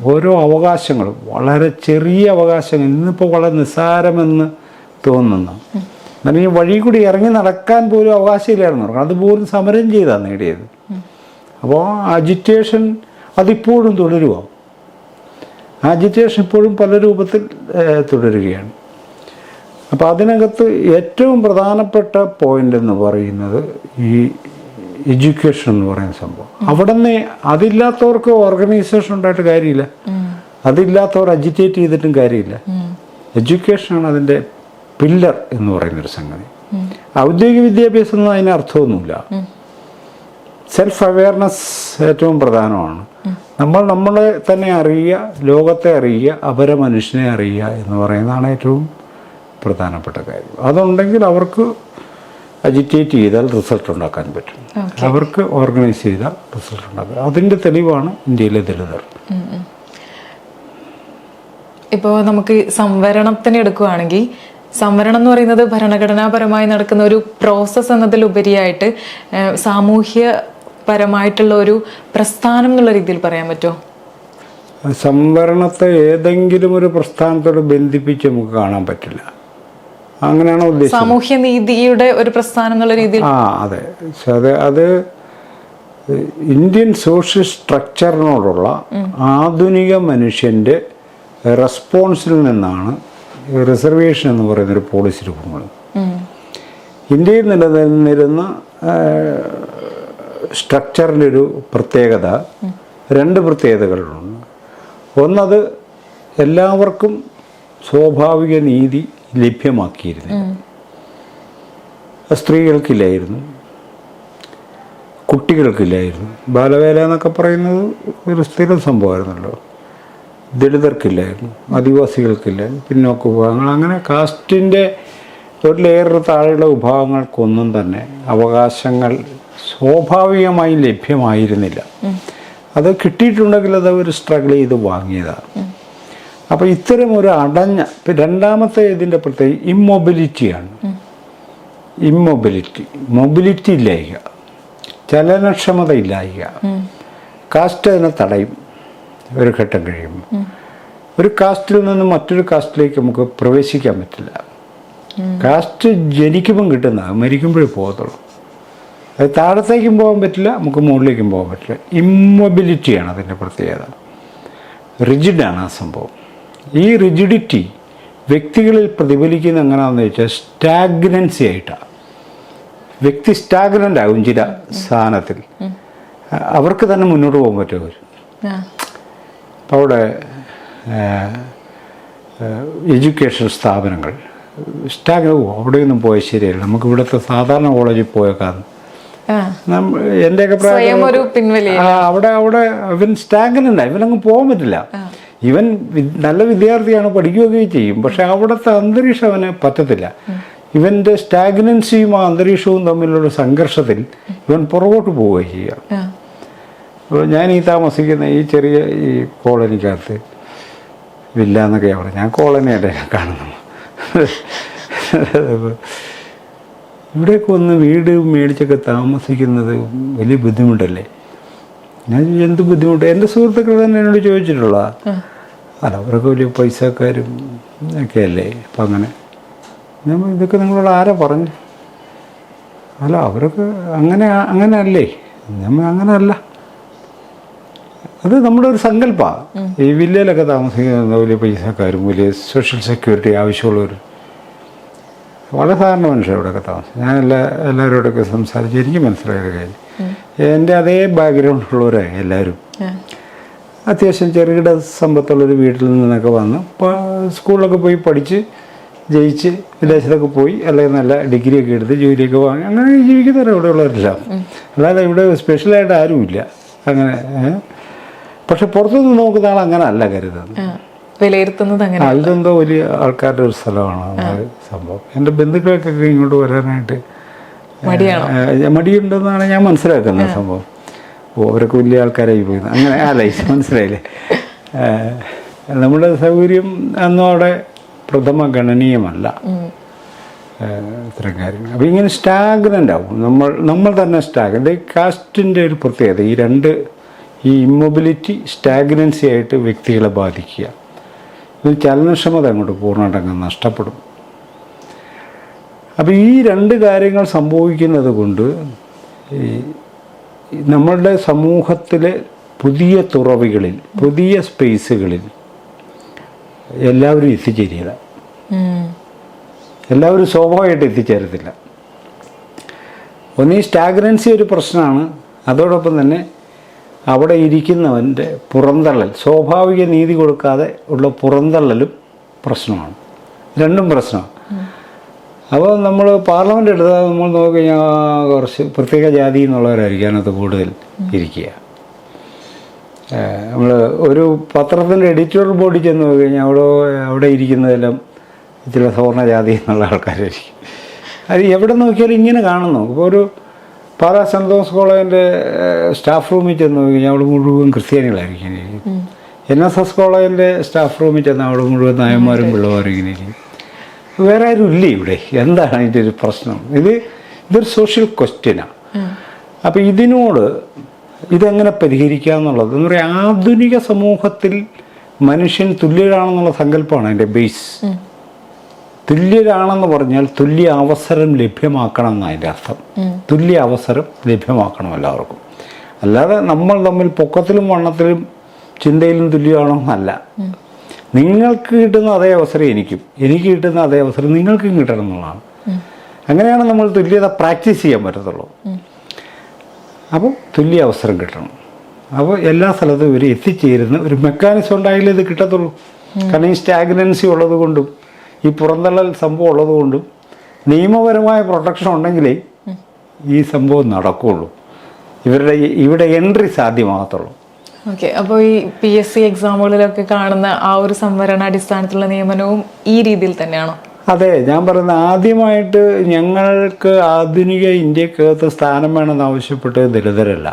ഓരോ അവകാശങ്ങളും, വളരെ ചെറിയ അവകാശങ്ങൾ, ഇന്നിപ്പോൾ വളരെ നിസ്സാരമെന്ന് തോന്നുന്ന എന്നാൽ ഈ വഴി കൂടി ഇറങ്ങി നടക്കാൻ പോലും അവകാശമില്ലായിരുന്നു പറഞ്ഞു. അതുപോലും സമരം ചെയ്താണ് നേടിയത്. അപ്പോൾ അജിറ്റേഷൻ അതിപ്പോഴും തുടരുക. അജിറ്റേഷൻ ഇപ്പോഴും പല രൂപത്തിൽ തുടരുകയാണ്. അപ്പോൾ അതിനകത്ത് ഏറ്റവും പ്രധാനപ്പെട്ട പോയിന്റ് എന്ന് പറയുന്നത് ഈ എഡ്യൂക്കേഷൻ എന്ന് പറയുന്ന സംഭവം. അവിടെ നിന്ന് അതില്ലാത്തവർക്ക് ഓർഗനൈസേഷൻ ഉണ്ടായിട്ട് കാര്യമില്ല, അതില്ലാത്തവർ അജിറ്റേറ്റ് ചെയ്തിട്ടും കാര്യമില്ല. എഡ്യൂക്കേഷനാണ് അതിൻ്റെ പില്ലർ എന്ന് പറയുന്നൊരു സംഗതി. ഔദ്യോഗിക വിദ്യാഭ്യാസം ഒന്നും അതിന് അർത്ഥമൊന്നുമില്ല. സെൽഫ് അവെയർനെസ് ഏറ്റവും പ്രധാനമാണ്. നമ്മൾ നമ്മളെ തന്നെ അറിയുക, ലോകത്തെ അറിയുക, അപര മനുഷ്യനെ അറിയുക എന്ന് പറയുന്നതാണ് ഏറ്റവും പ്രധാനപ്പെട്ട കാര്യം. അതുണ്ടെങ്കിൽ അവർക്ക് അജിറ്റേറ്റ് ചെയ്താൽ റിസൾട്ട് ഉണ്ടാക്കാൻ പറ്റും. അവർക്ക് ഓർഗനൈസ് ചെയ്താൽ റിസൾട്ട് ഉണ്ടാക്കാം. അതിൻ്റെ തെളിവാണ് ഇന്ത്യയിലെ ദളിതർ. ഇപ്പോൾ നമുക്ക് സംവരണത്തിന് എടുക്കുകയാണെങ്കിൽ, സംവരണം എന്ന് പറയുന്നത് ഭരണഘടനാപരമായി നടക്കുന്ന ഒരു പ്രോസസ്സ് എന്നതിലുപരിയായിട്ട് സാമൂഹ്യപരമായിട്ടുള്ള ഒരു പ്രസ്ഥാനം എന്നുള്ള രീതിയിൽ പറയാൻ പറ്റുമോ? സംവരണത്തെ ഏതെങ്കിലും ഒരു പ്രസ്ഥാനത്തോട് ബന്ധിപ്പിച്ച് നമുക്ക് കാണാൻ പറ്റില്ല. അങ്ങനെയാണോ ഉദ്ദേശിച്ചത്? സാമൂഹ്യ നീതിയുടെ ഒരു പ്രസ്ഥാനം എന്നുള്ള രീതിയിൽ. അതെ, അത് ഇന്ത്യൻ സോഷ്യൽ സ്ട്രക്ചറിനോടുള്ള ആധുനിക മനുഷ്യൻ്റെ റെസ്പോൺസിൽ നിന്നാണ് റിസർവേഷൻ എന്ന് പറയുന്നൊരു പോളിസി രൂപങ്ങൾ. ഇന്ത്യയിൽ നിലനിന്നിരുന്ന സ്ട്രക്ചറിൻ്റെ ഒരു പ്രത്യേകത, രണ്ട് പ്രത്യേകതകളുണ്ട്. ഒന്നത് എല്ലാവർക്കും സ്വാഭാവിക നീതി ലഭ്യമാക്കിയിരുന്നു. സ്ത്രീകൾക്കില്ലായിരുന്നു, കുട്ടികൾക്കില്ലായിരുന്നു. ബാലവേല എന്നൊക്കെ പറയുന്നത് ഒരു സ്ഥിര സംഭവമായിരുന്നല്ലോ. ദളിതർക്കില്ലായിരുന്നു, ആദിവാസികൾക്കില്ലായിരുന്നു, പിന്നോക്ക വിഭാഗങ്ങൾ, അങ്ങനെ കാസ്റ്റിൻ്റെ ഒരു ലെയർ താഴെയുള്ള വിഭാഗങ്ങൾക്കൊന്നും തന്നെ അവകാശങ്ങൾ സ്വാഭാവികമായി ലഭ്യമായിരുന്നില്ല. അത് കിട്ടിയിട്ടുണ്ടെങ്കിൽ അത് ഒരു സ്ട്രഗിൾ ചെയ്ത് വാങ്ങിയതാണ്. അപ്പോൾ ഇത്തരം ഒരു അടഞ്ഞ, രണ്ടാമത്തെ ഇതിൻ്റെ പ്രത്യേക ഇമ്മൊബിലിറ്റിയാണ്. മൊബിലിറ്റി ഇല്ലായിക, ചലനക്ഷമത ഇല്ലായിക. കാസ്റ്റ് അതിനെ തടയും. ഒരു ഘട്ടം കഴിയുമ്പോൾ ഒരു കാസ്റ്റിൽ നിന്ന് മറ്റൊരു കാസ്റ്റിലേക്ക് നമുക്ക് പ്രവേശിക്കാൻ പറ്റില്ല. കാസ്റ്റ് ജനിക്കുമ്പം കിട്ടുന്ന, മരിക്കുമ്പോഴേ പോകത്തുള്ളൂ. അത് താഴത്തേക്കും പോകാൻ പറ്റില്ല, നമുക്ക് മുകളിലേക്കും പോകാൻ പറ്റില്ല. ഇമ്മൊബിലിറ്റിയാണ് അതിൻ്റെ പ്രത്യേകത. റിജിഡാണ് ആ സംഭവം. ഈ റിജിഡിറ്റി വ്യക്തികളിൽ പ്രതിഫലിക്കുന്ന എങ്ങനെയാണെന്ന് വെച്ചാൽ സ്റ്റാഗ്നൻസി ആയിട്ടാണ്. വ്യക്തി സ്റ്റാഗ്നൻ്റ് ആകും ചില സാധനത്തിൽ. അവർക്ക് തന്നെ മുന്നോട്ട് പോകാൻ പറ്റും. അപ്പോൾ അവിടെ എഡ്യൂക്കേഷൻ സ്ഥാപനങ്ങൾ അവിടെയൊന്നും പോയാൽ ശരിയല്ല. നമുക്ക് ഇവിടുത്തെ സാധാരണ കോളേജിൽ പോയേക്കാം. എൻ്റെയൊക്കെ പ്രായം അവിടെ ഇവൻ സ്റ്റാഗ്നൻ്റ്, ഇവനങ്ങ് പോകാൻ പറ്റില്ല. ഇവൻ നല്ല വിദ്യാർത്ഥിയാണ്, പഠിക്കുകയൊക്കെ ചെയ്യും. പക്ഷെ അവിടുത്തെ അന്തരീക്ഷം അവന് പറ്റത്തില്ല. ഇവൻ്റെ സ്റ്റാഗ്നൻസിയും ആ അന്തരീക്ഷവും തമ്മിലുള്ള സംഘർഷത്തിൽ ഇവൻ പുറകോട്ട് പോവുകയും ചെയ്യുക. അപ്പോൾ ഞാൻ ഈ താമസിക്കുന്ന ഈ ചെറിയ ഈ കോളനിക്കകത്ത് വില്ല എന്നൊക്കെയാണ് പറയുന്നത്. ഞാൻ കോളനിയായിട്ട് കാണുന്നു. ഇവിടെയൊക്കെ ഒന്ന് വീട് മേടിച്ചൊക്കെ താമസിക്കുന്നത് വലിയ ബുദ്ധിമുട്ടല്ലേ? ഞാൻ എന്ത് ബുദ്ധിമുട്ട്, എൻ്റെ സുഹൃത്തുക്കൾ തന്നെ എന്നോട് ചോദിച്ചിട്ടുള്ള. അല്ല, അവരൊക്കെ വലിയ പൈസക്കാരും ഒക്കെ അല്ലേ. അപ്പം അങ്ങനെ ഞാൻ ഇതൊക്കെ നിങ്ങളോട് ആരാ പറഞ്ഞു? അല്ല, അവരൊക്കെ അങ്ങനെ അല്ലേ. നമ്മൾ അങ്ങനെ അല്ല. അത് നമ്മുടെ ഒരു സങ്കല്പമാണ്. ഈ വില്ലയിലൊക്കെ താമസിക്കുന്ന വലിയ പൈസക്കാരും വലിയ സോഷ്യൽ സെക്യൂരിറ്റി ആവശ്യമുള്ളവർ, വളരെ സാധാരണ മനുഷ്യർ ഇവിടെയൊക്കെ താമസം. ഞാൻ എല്ലാവരോടൊക്കെ സംസാരിച്ച് എനിക്ക് മനസ്സിലായ കാര്യം, എൻ്റെ അതേ ബാക്ക്ഗ്രൗണ്ടുള്ളവരാണ് എല്ലാവരും. അത്യാവശ്യം ചെറുകിട സമ്പത്തുള്ളൊരു വീട്ടിൽ നിന്നൊക്കെ വന്ന് സ്കൂളിലൊക്കെ പോയി പഠിച്ച് ജയിച്ച് വിദേശത്തൊക്കെ പോയി, അല്ലെങ്കിൽ നല്ല ഡിഗ്രിയൊക്കെ എടുത്ത് ജോലിയൊക്കെ വാങ്ങി അങ്ങനെ ജീവിക്കുന്നവരെ ഇവിടെ ഉള്ളവരെല്ലാം. അല്ലാതെ ഇവിടെ സ്പെഷ്യലായിട്ട് ആരുമില്ല അങ്ങനെ. പക്ഷെ പുറത്തുനിന്ന് നോക്കുന്ന ആൾ അങ്ങനെ അല്ല കരുതുന്നത്, വിലയിരുത്തുന്നത്. അങ്ങനെ ഇതെന്തോ വലിയ ആൾക്കാരുടെ ഒരു സ്ഥലമാണ് സംഭവം. എൻ്റെ ബന്ധുക്കൾക്കൊക്കെ ഇങ്ങോട്ട് വരാനായിട്ട് മടിയുണ്ടെന്നാണ് ഞാൻ മനസ്സിലാക്കുന്ന സംഭവം. അവരൊക്കെ വലിയ ആൾക്കാരായി പോയി അങ്ങനെ അല്ല, മനസ്സിലായില്ലേ? നമ്മുടെ സൗകര്യം അന്നും അവിടെ പ്രഥമ ഗണനീയമല്ല ഇത്തരം കാര്യങ്ങൾ. അപ്പോൾ ഇങ്ങനെ സ്റ്റാഗ്നൻ്റ് ആവും നമ്മൾ തന്നെ സ്റ്റാഗ്നൻ്റ്. കാസ്റ്റിൻ്റെ ഒരു പ്രത്യേകത ഈ ഇമ്മൊബിലിറ്റി സ്റ്റാഗ്നൻസി ആയിട്ട് വ്യക്തികളെ ബാധിക്കുക. ചലനക്ഷമത അങ്ങോട്ട് പൂർണ്ണമായിട്ട് അങ്ങ് നഷ്ടപ്പെടും. അപ്പോൾ ഈ രണ്ട് കാര്യങ്ങൾ സംഭവിക്കുന്നത് കൊണ്ട് നമ്മളുടെ സമൂഹത്തിലെ പുതിയ തുറവികളിൽ, പുതിയ സ്പേസുകളിൽ എല്ലാവരും എത്തിച്ചേരുക. എല്ലാവരും സ്വാഭാവികമായിട്ട് എത്തിച്ചേരത്തില്ല. ഒന്ന് ഈ സ്റ്റാഗ്നൻസി ഒരു പ്രശ്നമാണ്. അതോടൊപ്പം തന്നെ അവിടെ ഇരിക്കുന്നവൻ്റെ പുറന്തള്ളൽ, സ്വാഭാവിക നീതി കൊടുക്കാതെ ഉള്ള പുറന്തള്ളലും പ്രശ്നമാണ്. രണ്ടും പ്രശ്നമാണ്. അപ്പോൾ നമ്മൾ പാർലമെൻറ്റ് എടുത്താൽ നമ്മൾ നോക്കിക്കഴിഞ്ഞാൽ കുറച്ച് പ്രത്യേക ജാതി എന്നുള്ളവരായിരിക്കും അതിനകത്ത് കൂടുതൽ ഇരിക്കുക. നമ്മൾ ഒരു പത്രത്തിൻ്റെ എഡിറ്റോറിയൽ ബോർഡിൽ ചെന്ന് നോക്കി കഴിഞ്ഞാൽ അവിടെ ഇരിക്കുന്നതെല്ലാം ചില സവർണ്ണ ജാതി എന്നുള്ള ആൾക്കാരായിരിക്കും. അത് എവിടെ നോക്കിയാലും ഇങ്ങനെ കാണുന്നു. ഇപ്പോൾ ഒരു പാലാ സെൻറ് തോമസ് കോളേജിൻ്റെ സ്റ്റാഫ് റൂമിൽ ചെന്ന് നോക്കി കഴിഞ്ഞാൽ അവിടെ മുഴുവൻ ക്രിസ്ത്യാനികളായിരിക്കും. NSS കോളേജിൻ്റെ സ്റ്റാഫ് റൂമിൽ ചെന്നാൽ അവിടെ മുഴുവൻ നായന്മാരും പിള്ളമാരും ഇങ്ങനെ ഇരിക്കും. വേറെ ആരും ഇല്ലേ ഇവിടെ? എന്താണ് അതിൻ്റെ ഒരു പ്രശ്നം? ഇതൊരു സോഷ്യൽ ക്വസ്റ്റ്യനാണ്. അപ്പോൾ ഇതിനോട് ഇതെങ്ങനെ പരിഹരിക്കുക എന്നുള്ളത് എന്ന് പറയുക, ആധുനിക സമൂഹത്തിൽ മനുഷ്യൻ തുല്യരാണെന്നുള്ള സങ്കല്പമാണ് അതിൻ്റെ ബേസ്. തുല്യരാണെന്ന് പറഞ്ഞാൽ തുല്യ അവസരം ലഭ്യമാക്കണം എന്നാണ് അതിൻ്റെ അർത്ഥം. തുല്യ അവസരം ലഭ്യമാക്കണം എല്ലാവർക്കും. അല്ലാതെ നമ്മൾ തമ്മിൽ പൊക്കത്തിലും വണ്ണത്തിലും ചിന്തയിലും തുല്യമാണെന്നല്ല. നിങ്ങൾക്ക് കിട്ടുന്ന അതേ അവസരം എനിക്ക് കിട്ടുന്ന അതേ അവസരം നിങ്ങൾക്കും കിട്ടണം എന്നുള്ളതാണ്. അങ്ങനെയാണ് നമ്മൾ തുല്യത പ്രാക്ടീസ് ചെയ്യാൻ പറ്റത്തുള്ളൂ. അപ്പോൾ തുല്യ അവസരം കിട്ടണം. അപ്പോൾ എല്ലാ സ്ഥലത്തും ഇവർ എത്തിച്ചേരുന്ന ഒരു മെക്കാനിസം ഉണ്ടായാലേ ഇത് കിട്ടത്തുള്ളൂ. കാരണം ഈ സ്റ്റാഗ്നൻസി ഉള്ളത് കൊണ്ടും ഈ പുറന്തള്ളൽ സംഭവം ഉള്ളത് കൊണ്ടും നിയമപരമായ പ്രൊട്ടക്ഷൻ ഉണ്ടെങ്കിലേ ഈ സംഭവം നടക്കുകയുള്ളൂ. ഇവിടെ എൻട്രി സാധ്യമാകത്തുള്ളൂ. ഓക്കെ. അപ്പോൾ ഈ PSC എക്സാമുകളിലൊക്കെ കാണുന്ന ആ ഒരു സംവരണ അടിസ്ഥാനത്തിലുള്ള നിയമനവും ഈ രീതിയിൽ തന്നെയാണോ? അതെ, ഞാൻ പറയുന്നത് ആദ്യമായിട്ട് ഞങ്ങൾക്ക് ആധുനിക ഇന്ത്യക്കകത്ത് സ്ഥാനം വേണമെന്ന് ആവശ്യപ്പെട്ട് ദലിതരല്ല,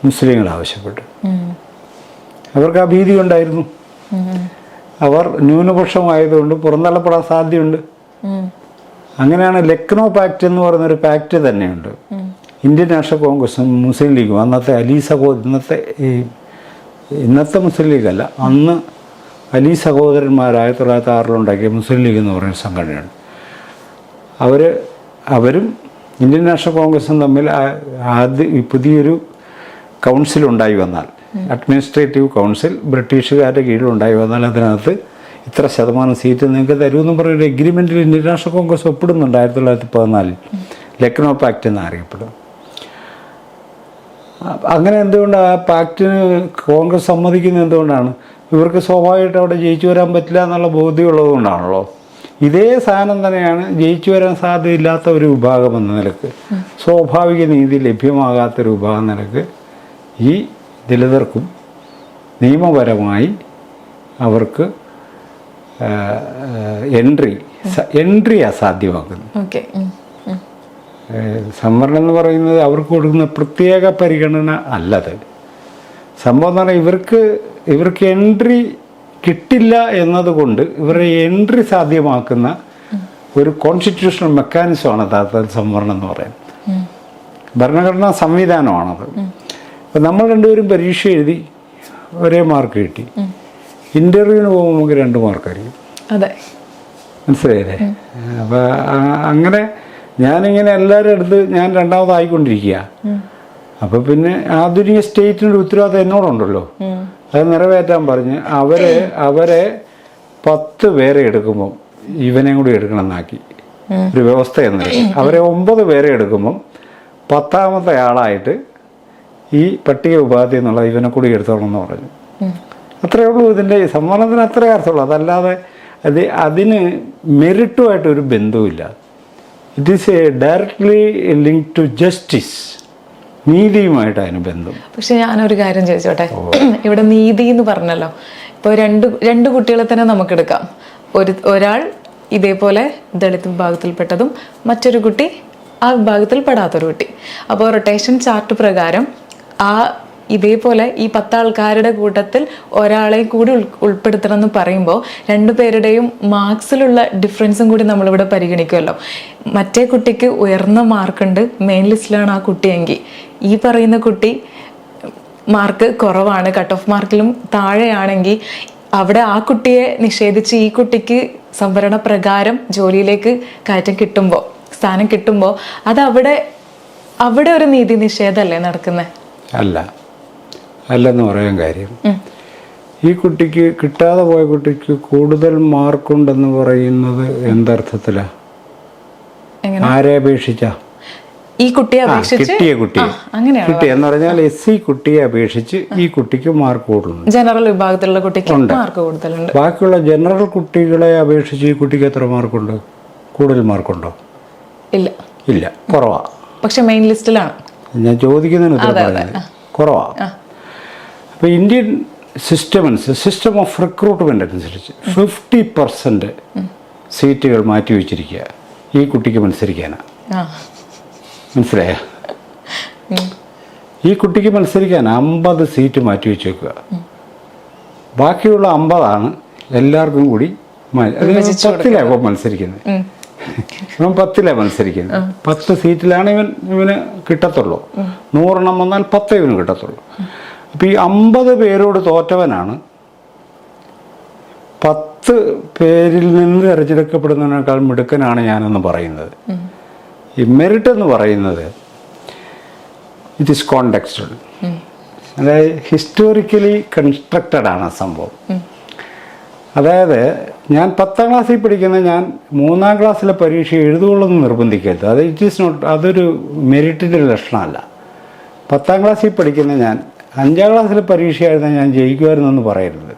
മുസ്ലിങ്ങൾ ആവശ്യപ്പെട്ടു. അവർക്ക് ആ ഭീതി ഉണ്ടായിരുന്നു. അവർ ന്യൂനപക്ഷമായതുകൊണ്ട് പുറന്തള്ളപ്പെടാൻ സാധ്യതയുണ്ട്. അങ്ങനെയാണ് ലക്നോ പാക്ട് എന്ന് പറയുന്നൊരു പാക്ട് തന്നെയുണ്ട്. ഇന്ത്യൻ നാഷണൽ കോൺഗ്രസും മുസ്ലിം ലീഗും, അന്നത്തെ ഇന്നത്തെ മുസ്ലിം ലീഗല്ല, അന്ന് അലി സഹോദരന്മാർ 1906 ഉണ്ടാക്കിയ മുസ്ലിം ലീഗ് എന്ന് പറയുന്ന സംഘടനയാണ്. അവരും ഇന്ത്യൻ നാഷണൽ കോൺഗ്രസും തമ്മിൽ പുതിയൊരു കൗൺസിൽ ഉണ്ടായി വന്നാൽ, അഡ്മിനിസ്ട്രേറ്റീവ് കൗൺസിൽ ബ്രിട്ടീഷുകാരുടെ കീഴിലുണ്ടായി വന്നാൽ അതിനകത്ത് ഇത്ര ശതമാനം സീറ്റ് നിങ്ങൾക്ക് തരുമെന്ന് പറയുന്ന എഗ്രിമെൻറ്റിൽ ഇന്ത്യൻ നാഷണൽ കോൺഗ്രസ് ഒപ്പിടുന്നുണ്ട് 1914 ലക്നോ പാക്ട് എന്നറിയപ്പെടും. അങ്ങനെ എന്തുകൊണ്ട് ആ പാക്റ്റിന് കോൺഗ്രസ് സമ്മതിക്കുന്നത് എന്തുകൊണ്ടാണ്? ഇവർക്ക് സ്വാഭാവികമായിട്ട് അവിടെ ജയിച്ചു വരാൻ പറ്റില്ല എന്നുള്ള ബോധ്യമുള്ളത് കൊണ്ടാണല്ലോ. ഇതേ സാധനം തന്നെയാണ് ജയിച്ചു വരാൻ സാധ്യതയില്ലാത്ത ഒരു വിഭാഗം എന്ന നിലക്ക്, സ്വാഭാവിക നീതി ലഭ്യമാകാത്തൊരു വിഭാഗം നിലക്ക് ഈ ദലിതർക്കും നിയമപരമായി അവർക്ക് എൻട്രി അസാധ്യമാക്കുന്നു. സംവരണം എന്ന് പറയുന്നത് അവർക്ക് കൊടുക്കുന്ന പ്രത്യേക പരിഗണന അല്ലത്. സംഭവം എന്ന് പറഞ്ഞാൽ ഇവർക്ക് എൻട്രി കിട്ടില്ല എന്നതുകൊണ്ട് ഇവരുടെ എൻട്രി സാധ്യമാക്കുന്ന ഒരു കോൺസ്റ്റിറ്റ്യൂഷണൽ മെക്കാനിസമാണ് യഥാർത്ഥത്തിൽ സംവരണം എന്ന് പറയുന്നത്. ഭരണഘടനാ സംവിധാനമാണത്. അപ്പം നമ്മൾ രണ്ടുപേരും പരീക്ഷ എഴുതി ഒരേ മാർക്ക് കിട്ടി. ഇൻ്റർവ്യൂവിന് പോകുമ്പോൾ നമുക്ക് 2 മാർക്കായിരിക്കും. അതെ, മനസ്സിലായില്ലേ? അപ്പം അങ്ങനെ ഞാനിങ്ങനെ എല്ലാവരും അടുത്ത് ഞാൻ രണ്ടാമതായിക്കൊണ്ടിരിക്കുക. അപ്പം പിന്നെ ആധുനിക സ്റ്റേറ്റിൻ്റെ ഉത്തരവാദിത്തം എന്നോടുണ്ടല്ലോ, അത് നിറവേറ്റാൻ പറഞ്ഞ് അവരെ 10 പേരെ എടുക്കുമ്പം ഇവനെയും കൂടി എടുക്കണമെന്നാക്കി ഒരു വ്യവസ്ഥ എന്നിട്ട് അവരെ 9 പേരെ എടുക്കുമ്പം 10ാമത്തെ ആളായിട്ട് ഈ പട്ടിക വിഭാഗത്തിൽ നിന്നുള്ള ഇവനെ കൂടി എടുത്തോളം എന്ന് പറഞ്ഞു. അത്രയേ ഉള്ളൂ. ഇതിൻ്റെ സംവരണത്തിന് അത്രയേ അർത്ഥമുള്ളൂ. അതല്ലാതെ അതിന് മെറിറ്റുമായിട്ടൊരു ബന്ധവുമില്ല. It is directly link to justice. നീതിയുമായിട്ട് അതിന് ബന്ധം. പക്ഷെ ഞാനൊരു കാര്യം ചോദിച്ചോട്ടെ, ഇവിടെ നീതി എന്ന് പറഞ്ഞല്ലോ, ഇപ്പോൾ രണ്ട് കുട്ടികളെ തന്നെ നമുക്കെടുക്കാം. ഒരാൾ ഇതേപോലെ ദളിത് വിഭാഗത്തിൽപ്പെട്ടതും മറ്റൊരു കുട്ടി ആ വിഭാഗത്തിൽ പെടാത്തൊരു കുട്ടി. അപ്പോൾ റൊട്ടേഷൻ ചാർട്ട് പ്രകാരം ഇതേപോലെ ഈ 10 ആൾക്കാരുടെ കൂട്ടത്തിൽ ഒരാളെ കൂടി ഉൾപ്പെടുത്തണം എന്ന് പറയുമ്പോൾ 2 പേരുടെയും മാർക്സിലുള്ള ഡിഫറൻസും കൂടി നമ്മളിവിടെ പരിഗണിക്കുമല്ലോ. മറ്റേ കുട്ടിക്ക് ഉയർന്ന മാർക്കുണ്ട്, മെയിൻ ലിസ്റ്റിലാണ് ആ കുട്ടിയെങ്കിൽ, ഈ പറയുന്ന കുട്ടി മാർക്ക് കുറവാണ്, കട്ട് ഓഫ് മാർക്കിലും താഴെയാണെങ്കിൽ അവിടെ ആ കുട്ടിയെ നിഷേധിച്ച് ഈ കുട്ടിക്ക് സംവരണ പ്രകാരം ജോലിയിലേക്ക് കയറ്റം കിട്ടുമ്പോൾ, സ്ഥാനം കിട്ടുമ്പോൾ, അത് അവിടെ ഒരു നീതി നിഷേധമല്ലേ നടക്കുന്നത്? അല്ലെന്ന് പറയാൻ കാര്യം, ഈ കുട്ടിക്ക് കിട്ടാതെ പോയ കുട്ടിക്ക് കൂടുതൽ മാർക്കുണ്ടെന്ന് പറയുന്നത് എന്തർത്ഥത്തിലാ? ആരെ അപേക്ഷിച്ച? ഈ കുട്ടിയെ അപേക്ഷിച്ച് കിട്ടിയ കുട്ടിയെ കിട്ടിയ എന്ന് പറഞ്ഞാൽ SC കുട്ടിയെ അപേക്ഷിച്ച് ഈ കുട്ടിക്ക് മാർക്ക് കൂടുതലുണ്ട്. ജനറൽ വിഭാഗത്തിലുള്ള കുട്ടിക്ക് മാർക്ക് കൂടുതലുണ്ട്. ബാക്കിയുള്ള ജനറൽ കുട്ടികളെ അപേക്ഷിച്ച് ഈ കുട്ടിക്ക് എത്ര മാർക്കുണ്ട്? കൂടുതൽ മാർക്കുണ്ടോ? ഇല്ല, കുറവാ. പക്ഷെ മെയിൻ ലിസ്റ്റിലാണ്. ഞാൻ ചോദിക്കുന്നതിന് ഉത്തരം പറയുന്നത് കുറവാ. അപ്പോൾ ഇന്ത്യൻ സിസ്റ്റം ഓഫ് റിക്രൂട്ട്മെന്റ് അനുസരിച്ച് 50% സീറ്റുകൾ മാറ്റിവെച്ചിരിക്കുക ഈ കുട്ടിക്ക് മത്സരിക്കാനാണ്. മനസ്സിലായ? ഈ കുട്ടിക്ക് മത്സരിക്കാൻ 50 സീറ്റ് മാറ്റി വെച്ചേക്കുക. ബാക്കിയുള്ള 50 എല്ലാവർക്കും കൂടി 10 മത്സരിക്കുന്നത്. ഇവൻ 10 മത്സരിക്കുന്നത്. 10 സീറ്റിലാണ് ഇവന് കിട്ടത്തുള്ളൂ. 100 വന്നാൽ 10 ഇവന് കിട്ടത്തുള്ളൂ. അപ്പം ഈ 50 പേരോട് തോറ്റവനാണ് 10 പേരിൽ നിന്ന് തിരഞ്ഞെടുക്കപ്പെടുന്നതിനേക്കാൾ മിടുക്കനാണ് ഞാനെന്ന് പറയുന്നത്. ഈ മെറിറ്റ് എന്ന് പറയുന്നത് ഇറ്റ് ഈസ് കോണ്ടെക്സ്റ്റൽ, അതായത് ഹിസ്റ്റോറിക്കലി കൺസ്ട്രക്റ്റഡ് ആണ് സംഭവം. അതായത് ഞാൻ 10ാം ക്ലാസ്സിൽ പഠിക്കുന്ന ഞാൻ 3ാം ക്ലാസ്സിലെ പരീക്ഷ എഴുതുകയുള്ളെന്ന് നിർബന്ധിക്കരുത്. അത് ഇറ്റ് ഈസ് നോട്ട്, അതൊരു മെറിറ്റിൻ്റെ ലക്ഷണമല്ല. 10ാം ക്ലാസ്സിൽ പഠിക്കുന്ന ഞാൻ 5ാം ക്ലാസ്സിലെ പരീക്ഷ എഴുതാൻ ഞാൻ ജയിക്കുമായിരുന്നെന്ന് പറയരുത്.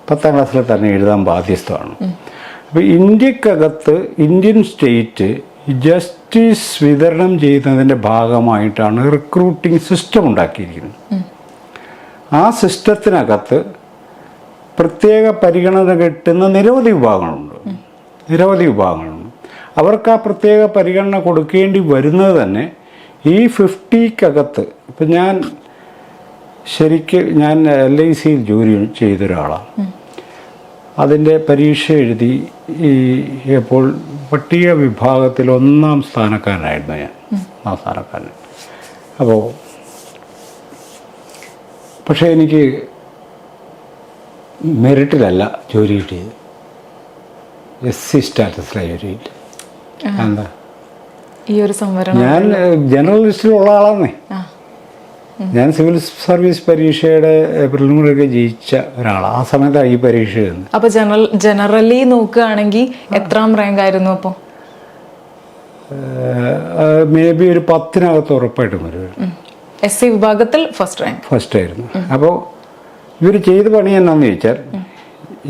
10ാം ക്ലാസ്സിൽ തന്നെ എഴുതാൻ ബാധ്യസ്ഥമാണ്. അപ്പോൾ ഇന്ത്യക്കകത്ത് ഇന്ത്യൻ സ്റ്റേറ്റ് ജസ്റ്റിസ് വിതരണം ചെയ്യുന്നതിൻ്റെ ഭാഗമായിട്ടാണ് റിക്രൂട്ടിംഗ് സിസ്റ്റം ഉണ്ടാക്കിയിരിക്കുന്നത്. ആ സിസ്റ്റത്തിനകത്ത് പ്രത്യേക പരിഗണന കിട്ടുന്ന നിരവധി വിഭാഗങ്ങളുണ്ട്. അവർക്ക് ആ പ്രത്യേക പരിഗണന കൊടുക്കേണ്ടി വരുന്നത് തന്നെ ഈ 50-കകത്ത്. ഇപ്പം ഞാൻ LICയിൽ ജോലി ചെയ്തൊരാളാണ്. അതിൻ്റെ പരീക്ഷ എഴുതി ഇപ്പോൾ പട്ടിക വിഭാഗത്തിൽ 1ാം സ്ഥാനക്കാരനായിരുന്നു ഞാൻ. 1ാം സ്ഥാനക്കാരൻ. പക്ഷേ എനിക്ക് മെറിറ്റിലല്ല ജോലി കിട്ടിയത്, SC സ്റ്റാറ്റസിലാണ് ജോലി കിട്ടിയത്. എന്താ? ഞാൻ ജനറൽ ലിസ്റ്റിലുള്ള ആളാന്നേ. ഞാൻ സിവിൽ സർവീസ് പരീക്ഷയുടെ പ്രിലിമിനറി ജയിച്ച ഒരാളാണ്. ആ സമയത്താണ് ഈ പരീക്ഷ എഴുതുന്നത്. അപ്പൊ ജനറലി നോക്കുകയാണെങ്കിൽ എത്രാം റാങ്ക് ആയിരുന്നു? അപ്പോൾ മേ ബി ഒരു 10-നകത്ത് ഉറപ്പായിട്ടും വരുമായിരുന്നു. SC വിഭാഗത്തിൽ ഫസ്റ്റ് ആയിരുന്നു. അപ്പോൾ ഇവർ ചെയ്ത പണി എന്നാന്ന് ചോദിച്ചാൽ,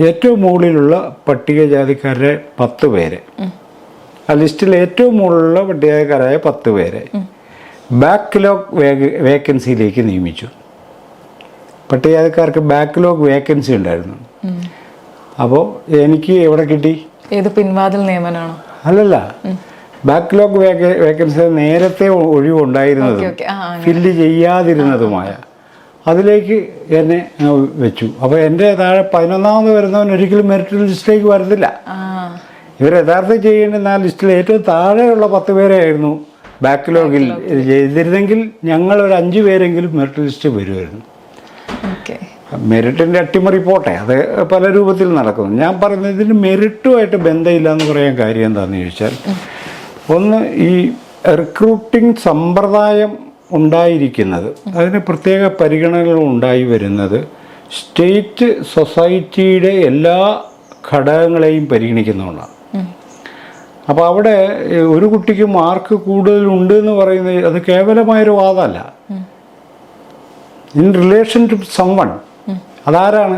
ഏറ്റവും മുകളിലുള്ള പട്ടികജാതിക്കാരുടെ 10 പേരെ, ആ ലിസ്റ്റിൽ ഏറ്റവും മുകളിലുള്ള പട്ടികജാതിക്കാരായ 10 പേരെ ബാക്ക്ലോഗ് വേക്കൻസിയിലേക്ക് നിയമിച്ചു. പട്ടികജാതിക്കാർക്ക് ബാക്ക്ലോഗ് വേക്കൻസി ഉണ്ടായിരുന്നു. അപ്പോൾ എനിക്ക് എവിടെ കിട്ടി? ഏത് പിൻവാതിൽ നിയമനമാണോ? അല്ലല്ല, ബാക്ക്ലോഗ് വേക്കൻസി നേരത്തെ ഒഴിവുണ്ടായിരുന്നതും ഫില്ല് ചെയ്യാതിരുന്നതുമായ അതിലേക്ക് എന്നെ വെച്ചു. അപ്പോൾ എൻ്റെ താഴെ 11ാമത് വരുന്നവൻ ഒരിക്കലും മെറിറ്റ് ലിസ്റ്റിലേക്ക് വരുന്നില്ല. ഇവർ യഥാർത്ഥം ചെയ്യേണ്ടുന്ന ആ ലിസ്റ്റിൽ ഏറ്റവും താഴെയുള്ള 10 പേരായിരുന്നു ബാക്ക്ലോഗിൽ ചെയ്തിരുന്നെങ്കിൽ ഞങ്ങൾ ഒരു 5 പേരെങ്കിലും മെറിറ്റ് ലിസ്റ്റ് വരുമായിരുന്നു. മെറിറ്റിൻ്റെ അട്ടിമറി പോട്ടെ, അത് പല രൂപത്തിൽ നടക്കുന്നു. ഞാൻ പറയുന്നത് ഇതിന് മെറിറ്റുമായിട്ട് ബന്ധമില്ല എന്ന് പറയാൻ കാര്യം എന്താണെന്ന് ചോദിച്ചാൽ, ഒന്ന്, ഈ റിക്രൂട്ടിംഗ് സമ്പ്രദായം ഉണ്ടായിരിക്കുന്നത്, അതിന് പ്രത്യേക പരിഗണനകൾ ഉണ്ടായി വരുന്നത് സ്റ്റേറ്റ് സൊസൈറ്റിയുടെ എല്ലാ ഘടകങ്ങളെയും പരിഗണിക്കുന്നതുകൊണ്ടാണ്. അപ്പോൾ അവിടെ ഒരു കുട്ടിക്ക് മാർക്ക് കൂടുതലുണ്ട് എന്ന് പറയുന്നത് അത് കേവലമായൊരു വാദമല്ല. ഇൻ റിലേഷൻ ടു സംവൺ, അതാരാണ്?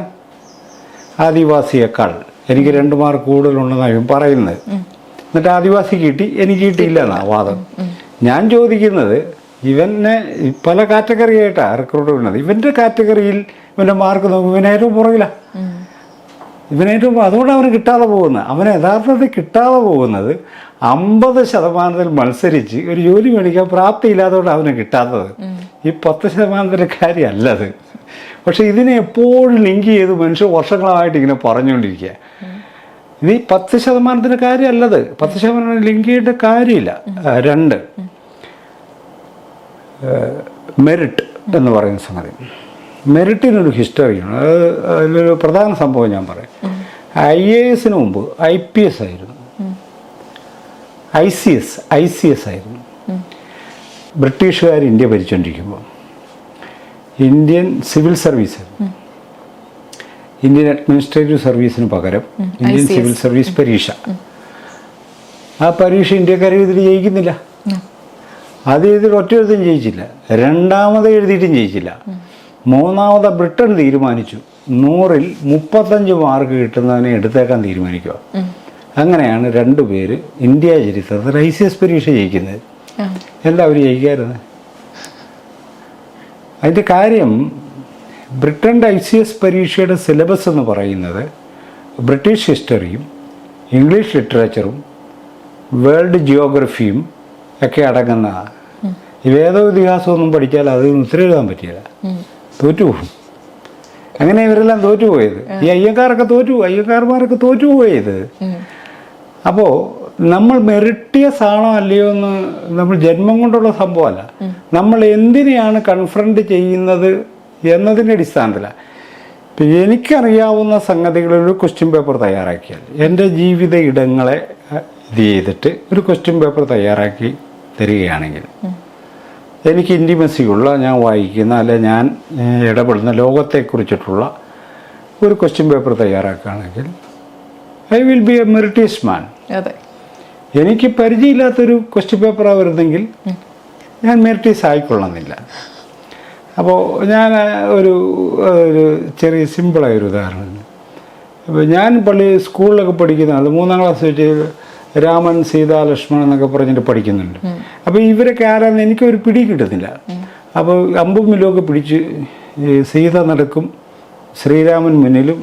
ആദിവാസിയേക്കാൾ എനിക്ക് 2 മാർക്ക് കൂടുതലുണ്ടെന്നാണ് പറയുന്നത്. എന്നിട്ട് ആദിവാസി കിട്ടി, എനിക്ക് കിട്ടിയില്ല എന്നാണ് വാദം. ഞാൻ ചോദിക്കുന്നത്, ഇവനെ പല കാറ്റഗറി ആയിട്ടാണ് റിക്രൂട്ട് ചെയ്യുന്നത്. ഇവൻ്റെ കാറ്റഗറിയിൽ ഇവൻ്റെ മാർക്ക് നോക്കും, ഇവനേറ്റവും പുറകിലാണ്. അതുകൊണ്ട് അവന് കിട്ടാതെ പോകുന്നത്, അവന് യഥാർത്ഥത്തിൽ കിട്ടാതെ പോകുന്നത് 50% മത്സരിച്ച് ഒരു ജോലി മേടിക്കാൻ പ്രാപ്തിയില്ലാത്തതുകൊണ്ട് അവന് കിട്ടാത്തത്. ഈ 10% കാര്യമല്ലത്. പക്ഷെ ഇതിനെ എപ്പോഴും ലിങ്ക് ചെയ്ത് മനുഷ്യർ വർഷങ്ങളായിട്ട് ഇങ്ങനെ പറഞ്ഞുകൊണ്ടിരിക്കുക. ഇത് ഈ 10% കാര്യമല്ലത്. 10% ലിങ്ക് ചെയ്യേണ്ട കാര്യമില്ല. 2, മെറിറ്റ് എന്ന് പറയുന്ന സംഗതി. മെറിറ്റിനൊരു ഹിസ്റ്ററിയാണ്. അത് അതിലൊരു പ്രധാന സംഭവം ഞാൻ പറയാം. IAS മുമ്പ് IPS ആയിരുന്നു, ICS ആയിരുന്നു. ബ്രിട്ടീഷുകാർ ഇന്ത്യ ഭരിച്ചുകൊണ്ടിരിക്കുമ്പോൾ Indian civil service, Indian administrative സർവീസിന് പകരം ഇന്ത്യൻ സിവിൽ സർവീസ് പരീക്ഷ. ആ പരീക്ഷ ഇന്ത്യക്കാർ എഴുതിയിട്ട് ജയിക്കുന്നില്ല. അത് എഴുതിയിട്ട് ഒറ്റ എഴുതും ജയിച്ചില്ല, രണ്ടാമത് എഴുതിയിട്ടും ജയിച്ചില്ല. മൂന്നാമത് ബ്രിട്ടൻ തീരുമാനിച്ചു 100-ൽ 35 മാർക്ക് കിട്ടുന്നതിനെ എടുത്തേക്കാൻ തീരുമാനിക്കുക. അങ്ങനെയാണ് 2 പേര് ഇന്ത്യ ചരിത്രത്തിൽ ICS പരീക്ഷ ജയിക്കുന്നത്. എല്ലാവരും ജയിക്കാറുണ്ട്. അതിൻ്റെ കാര്യം, ബ്രിട്ടൻ്റെ ICS പരീക്ഷയുടെ സിലബസ് എന്ന് പറയുന്നത് ബ്രിട്ടീഷ് ഹിസ്റ്ററിയും ഇംഗ്ലീഷ് ലിറ്ററേച്ചറും വേൾഡ് ജിയോഗ്രഫിയും ഒക്കെ അടങ്ങുന്നതാണ്. ഈ വേദ ഇതിഹാസമൊന്നും പഠിച്ചാൽ അതിന് ഉത്തരം എഴുതാൻ പറ്റില്ല, തോറ്റുപോകും. അങ്ങനെ ഇവരെല്ലാം തോറ്റുപോയത്. ഈ അയ്യക്കാർമാരൊക്കെ തോറ്റുപോയത്. അപ്പോൾ നമ്മൾ മെറിറ്റിയസ് ആണോ അല്ലയോ എന്ന് നമ്മൾ ജന്മം കൊണ്ടുള്ള സംഭവമല്ല, നമ്മൾ എന്തിനെയാണ് കൺഫ്രണ്ട് ചെയ്യുന്നത് എന്നതിൻ്റെ അടിസ്ഥാനത്തിലാണ്. ഇപ്പം എനിക്കറിയാവുന്ന സംഗതികളൊരു ക്വസ്റ്റ്യൻ പേപ്പർ തയ്യാറാക്കിയാൽ, എൻ്റെ ജീവിത ഇടങ്ങളെ ഇത് ചെയ്തിട്ട് ഒരു ക്വസ്റ്റ്യൻ പേപ്പർ തയ്യാറാക്കി തരികയാണെങ്കിൽ, എനിക്ക് ഇൻറ്റിമസിയുള്ള, ഞാൻ വായിക്കുന്ന അല്ലെ ഞാൻ ഇടപെടുന്ന ലോകത്തെക്കുറിച്ചിട്ടുള്ള ഒരു ക്വസ്റ്റ്യൻ പേപ്പർ തയ്യാറാക്കുകയാണെങ്കിൽ I will be a meritorious man. എനിക്ക് പരിചയമില്ലാത്തൊരു ക്വസ്റ്റ്യൻ പേപ്പറാണ് വരുന്നെങ്കിൽ ഞാൻ മെറിറ്റിയസ് ആയിക്കൊള്ളുന്നില്ല. അപ്പോൾ ഞാൻ ഒരു ചെറിയ സിമ്പിളായൊരു ഉദാഹരണം. അപ്പോൾ ഞാൻ സ്കൂളിലൊക്കെ പഠിക്കുന്ന ആൾ 3ാം ക്ലാസ് വെച്ച് രാമൻ, സീത, ലക്ഷ്മണൻ എന്നൊക്കെ പറഞ്ഞിട്ട് പഠിക്കുന്നുണ്ട്. അപ്പോൾ ഇവരൊക്കെ ആരാന്ന് എനിക്കൊരു പിടി കിട്ടുന്നില്ല. അപ്പോൾ അമ്പും വില്ലുമൊക്കെ പിടിച്ച് സീത നടക്കും, ശ്രീരാമൻ മുന്നിലും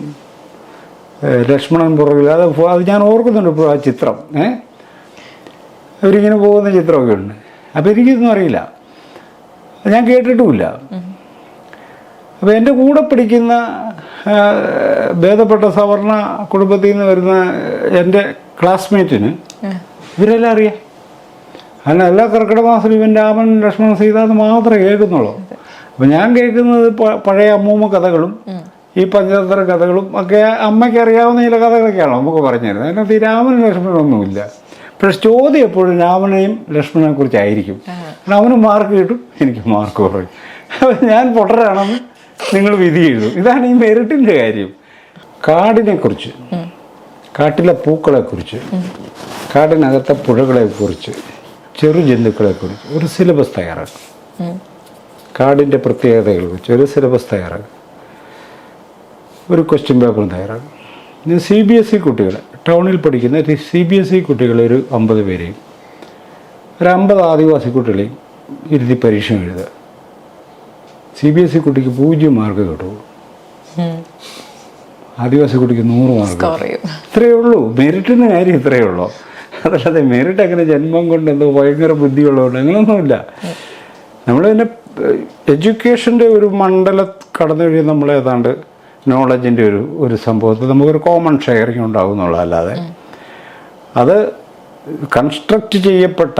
ലക്ഷ്മണൻ പുറകിൽ. അത് ഞാൻ ഓർക്കുന്നുണ്ട് ഇപ്പോൾ ആ ചിത്രം. അവരിങ്ങനെ പോകുന്ന ചിത്രമൊക്കെ ഉണ്ട്. അപ്പോൾ എനിക്കിതൊന്നും അറിയില്ല, ഞാൻ കേട്ടിട്ടുമില്ല. അപ്പോൾ എൻ്റെ കൂടെ പഠിക്കുന്ന ഭേദപ്പെട്ട സവർണ കുടുംബത്തിൽ നിന്ന് വരുന്ന എൻ്റെ ക്ലാസ്മേറ്റിന് ഇവരെല്ലാം അറിയാം. അല്ല, എല്ലാ കർക്കിടക മാസം ഇവൻ രാമൻ, ലക്ഷ്മണൻ, സീത എന്ന് മാത്രമേ കേൾക്കുന്നുള്ളൂ. അപ്പം ഞാൻ കേൾക്കുന്നത് പഴയ അമ്മൂമ്മ കഥകളും ഈ പഞ്ചതന്ത്ര കഥകളും ഒക്കെ അമ്മയ്ക്ക് അറിയാവുന്ന ചില കഥകളൊക്കെയാണോ നമുക്ക് പറഞ്ഞു തരുന്നത്. അതിനകത്ത് ഈ രാമനും ലക്ഷ്മണനൊന്നുമില്ല. പക്ഷെ ചോദ്യം എപ്പോഴും രാമനെയും ലക്ഷ്മണനെ കുറിച്ചായിരിക്കും. അവന് മാർക്ക് കിട്ടും, എനിക്ക് മാർക്ക് കുറയും. അപ്പം ഞാൻ പൊട്ടരാണെന്ന് നിങ്ങൾ വിധി എഴുതും. ഇതാണ് ഈ മെറിറ്റിൻ്റെ കാര്യം. കാടിനെക്കുറിച്ച്, കാട്ടിലെ പൂക്കളെക്കുറിച്ച്, കാടിനകത്തെ പുഴകളെക്കുറിച്ച്, ചെറു ജന്തുക്കളെക്കുറിച്ച് ഒരു സിലബസ് തയ്യാറാക്കും. കാടിൻ്റെ പ്രത്യേകതകളെക്കുറിച്ച് ഒരു സിലബസ് തയ്യാറാക്കും. ഒരു ക്വസ്റ്റ്യൻ പേപ്പറും തയ്യാറാക്കും. CBSE കുട്ടികൾ, ടൗണിൽ പഠിക്കുന്ന CBSE കുട്ടികൾ ഒരു 50 പേരെയും ഒരു 50 ആദിവാസി കുട്ടികളെയും ഇരുത്തി പരീക്ഷ എഴുതുക. CBSE കുട്ടിക്ക് 0 മാർക്ക് കിട്ടും, ആദിവാസി കുട്ടിക്ക് 100 മാർക്ക്. ഇത്രയേ ഉള്ളൂ മെറിറ്റിൻ്റെ കാര്യം, ഇത്രയേ ഉള്ളൂ. അതല്ലാതെ മെറിറ്റ് അങ്ങനെ ജന്മം കൊണ്ട് എന്തോ ഭയങ്കര ബുദ്ധിയുള്ളതുകൊണ്ട് അങ്ങനെയൊന്നുമില്ല. നമ്മൾ പിന്നെ എഡ്യൂക്കേഷൻ്റെ ഒരു മണ്ഡലം കടന്നു കഴിയും. നമ്മൾ ഏതാണ്ട് നോളജിൻ്റെ ഒരു സംഭവത്തിൽ നമുക്കൊരു കോമൺ ഷെയറിങ് ഉണ്ടാവും എന്നുള്ളതല്ലാതെ അത് കൺസ്ട്രക്റ്റ് ചെയ്യപ്പെട്ട,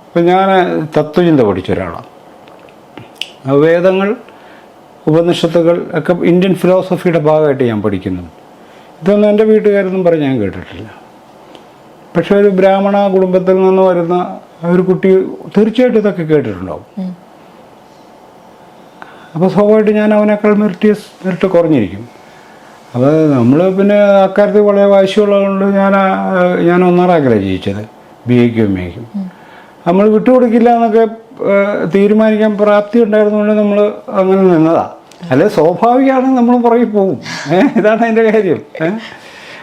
ഇപ്പം ഞാൻ തത്വചിന്ത പഠിച്ച ഒരാളാണ്. വേദങ്ങൾ, ഉപനിഷത്തുകൾ ഒക്കെ ഇന്ത്യൻ ഫിലോസഫിയുടെ ഭാഗമായിട്ട് ഞാൻ പഠിക്കുന്നുണ്ട്. ഇതൊന്നും എൻ്റെ വീട്ടുകാരൊന്നും പറഞ്ഞ് ഞാൻ കേട്ടിട്ടില്ല. പക്ഷെ ഒരു ബ്രാഹ്മണ കുടുംബത്തിൽ നിന്ന് വരുന്ന ഒരു കുട്ടി തീർച്ചയായിട്ടും ഇതൊക്കെ കേട്ടിട്ടുണ്ടാവും. അപ്പോൾ സ്വാഭാവികമായിട്ട് ഞാൻ അവനേക്കാൾ മെറിറ്റ് കുറഞ്ഞിരിക്കും. അപ്പോൾ നമ്മൾ പിന്നെ അക്കാര്യത്തിൽ വളരെ വാശിയുള്ളതുകൊണ്ട് ഞാൻ 1.5 റാങ്കിലാണ് ജയിച്ചത്, BAക്കും MAക്കും. നമ്മൾ വിട്ടുകൊടുക്കില്ല എന്നൊക്കെ തീരുമാനിക്കാൻ പ്രാപ്തി ഉണ്ടായിരുന്നുകൊണ്ട് നമ്മൾ അങ്ങനെ നിന്നതാണ്. അല്ലെ സ്വാഭാവികമാണെങ്കിൽ നമ്മൾ പുറകെ പോകും. ഇതാണ് അതിൻ്റെ കാര്യം.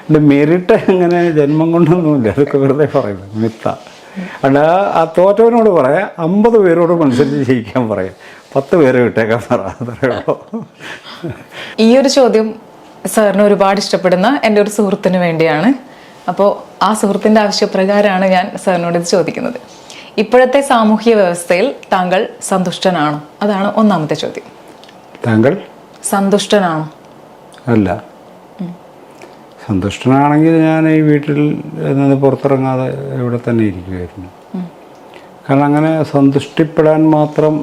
എൻ്റെ മെറിറ്റ് അങ്ങനെ ജന്മം കൊണ്ടൊന്നുമില്ല, അതൊക്കെ വെറുതെ പറയുന്നത് മിത്ത. അല്ല, ആ തോറ്റവനോട് പറയാം 50 പേരോട് മത്സരിച്ച് ജയിക്കാൻ പറയാം, 10 പേരെ വിട്ടേക്കാൻ പറ, അത്രയുള്ളൂ. ഈ ഒരു ചോദ്യം സാറിന് ഒരുപാട് ഇഷ്ടപ്പെടുന്ന എൻ്റെ ഒരു സുഹൃത്തിന് വേണ്ടിയാണ്. അപ്പോൾ ആ സുഹൃത്തിൻ്റെ ആവശ്യപ്രകാരമാണ് ഞാൻ സാറിനോട് ഇത് ചോദിക്കുന്നത്. ഇപ്പോഴത്തെ സാമൂഹ്യ വ്യവസ്ഥയിൽ താങ്കൾ സന്തുഷ്ടനാണോ? അതാണ് ഒന്നാമത്തെ ചോദ്യം. താങ്കൾ സന്തുഷ്ടനാണോ? അല്ല. സന്തുഷ്ടനാണെങ്കിൽ ഞാൻ ഈ വീട്ടിൽ നിന്ന് പുറത്തിറങ്ങാതെ ഇവിടെ തന്നെ ഇരിക്കുമായിരുന്നു. കാരണം അങ്ങനെ സന്തുഷ്ടിപ്പെടാൻ മാത്രം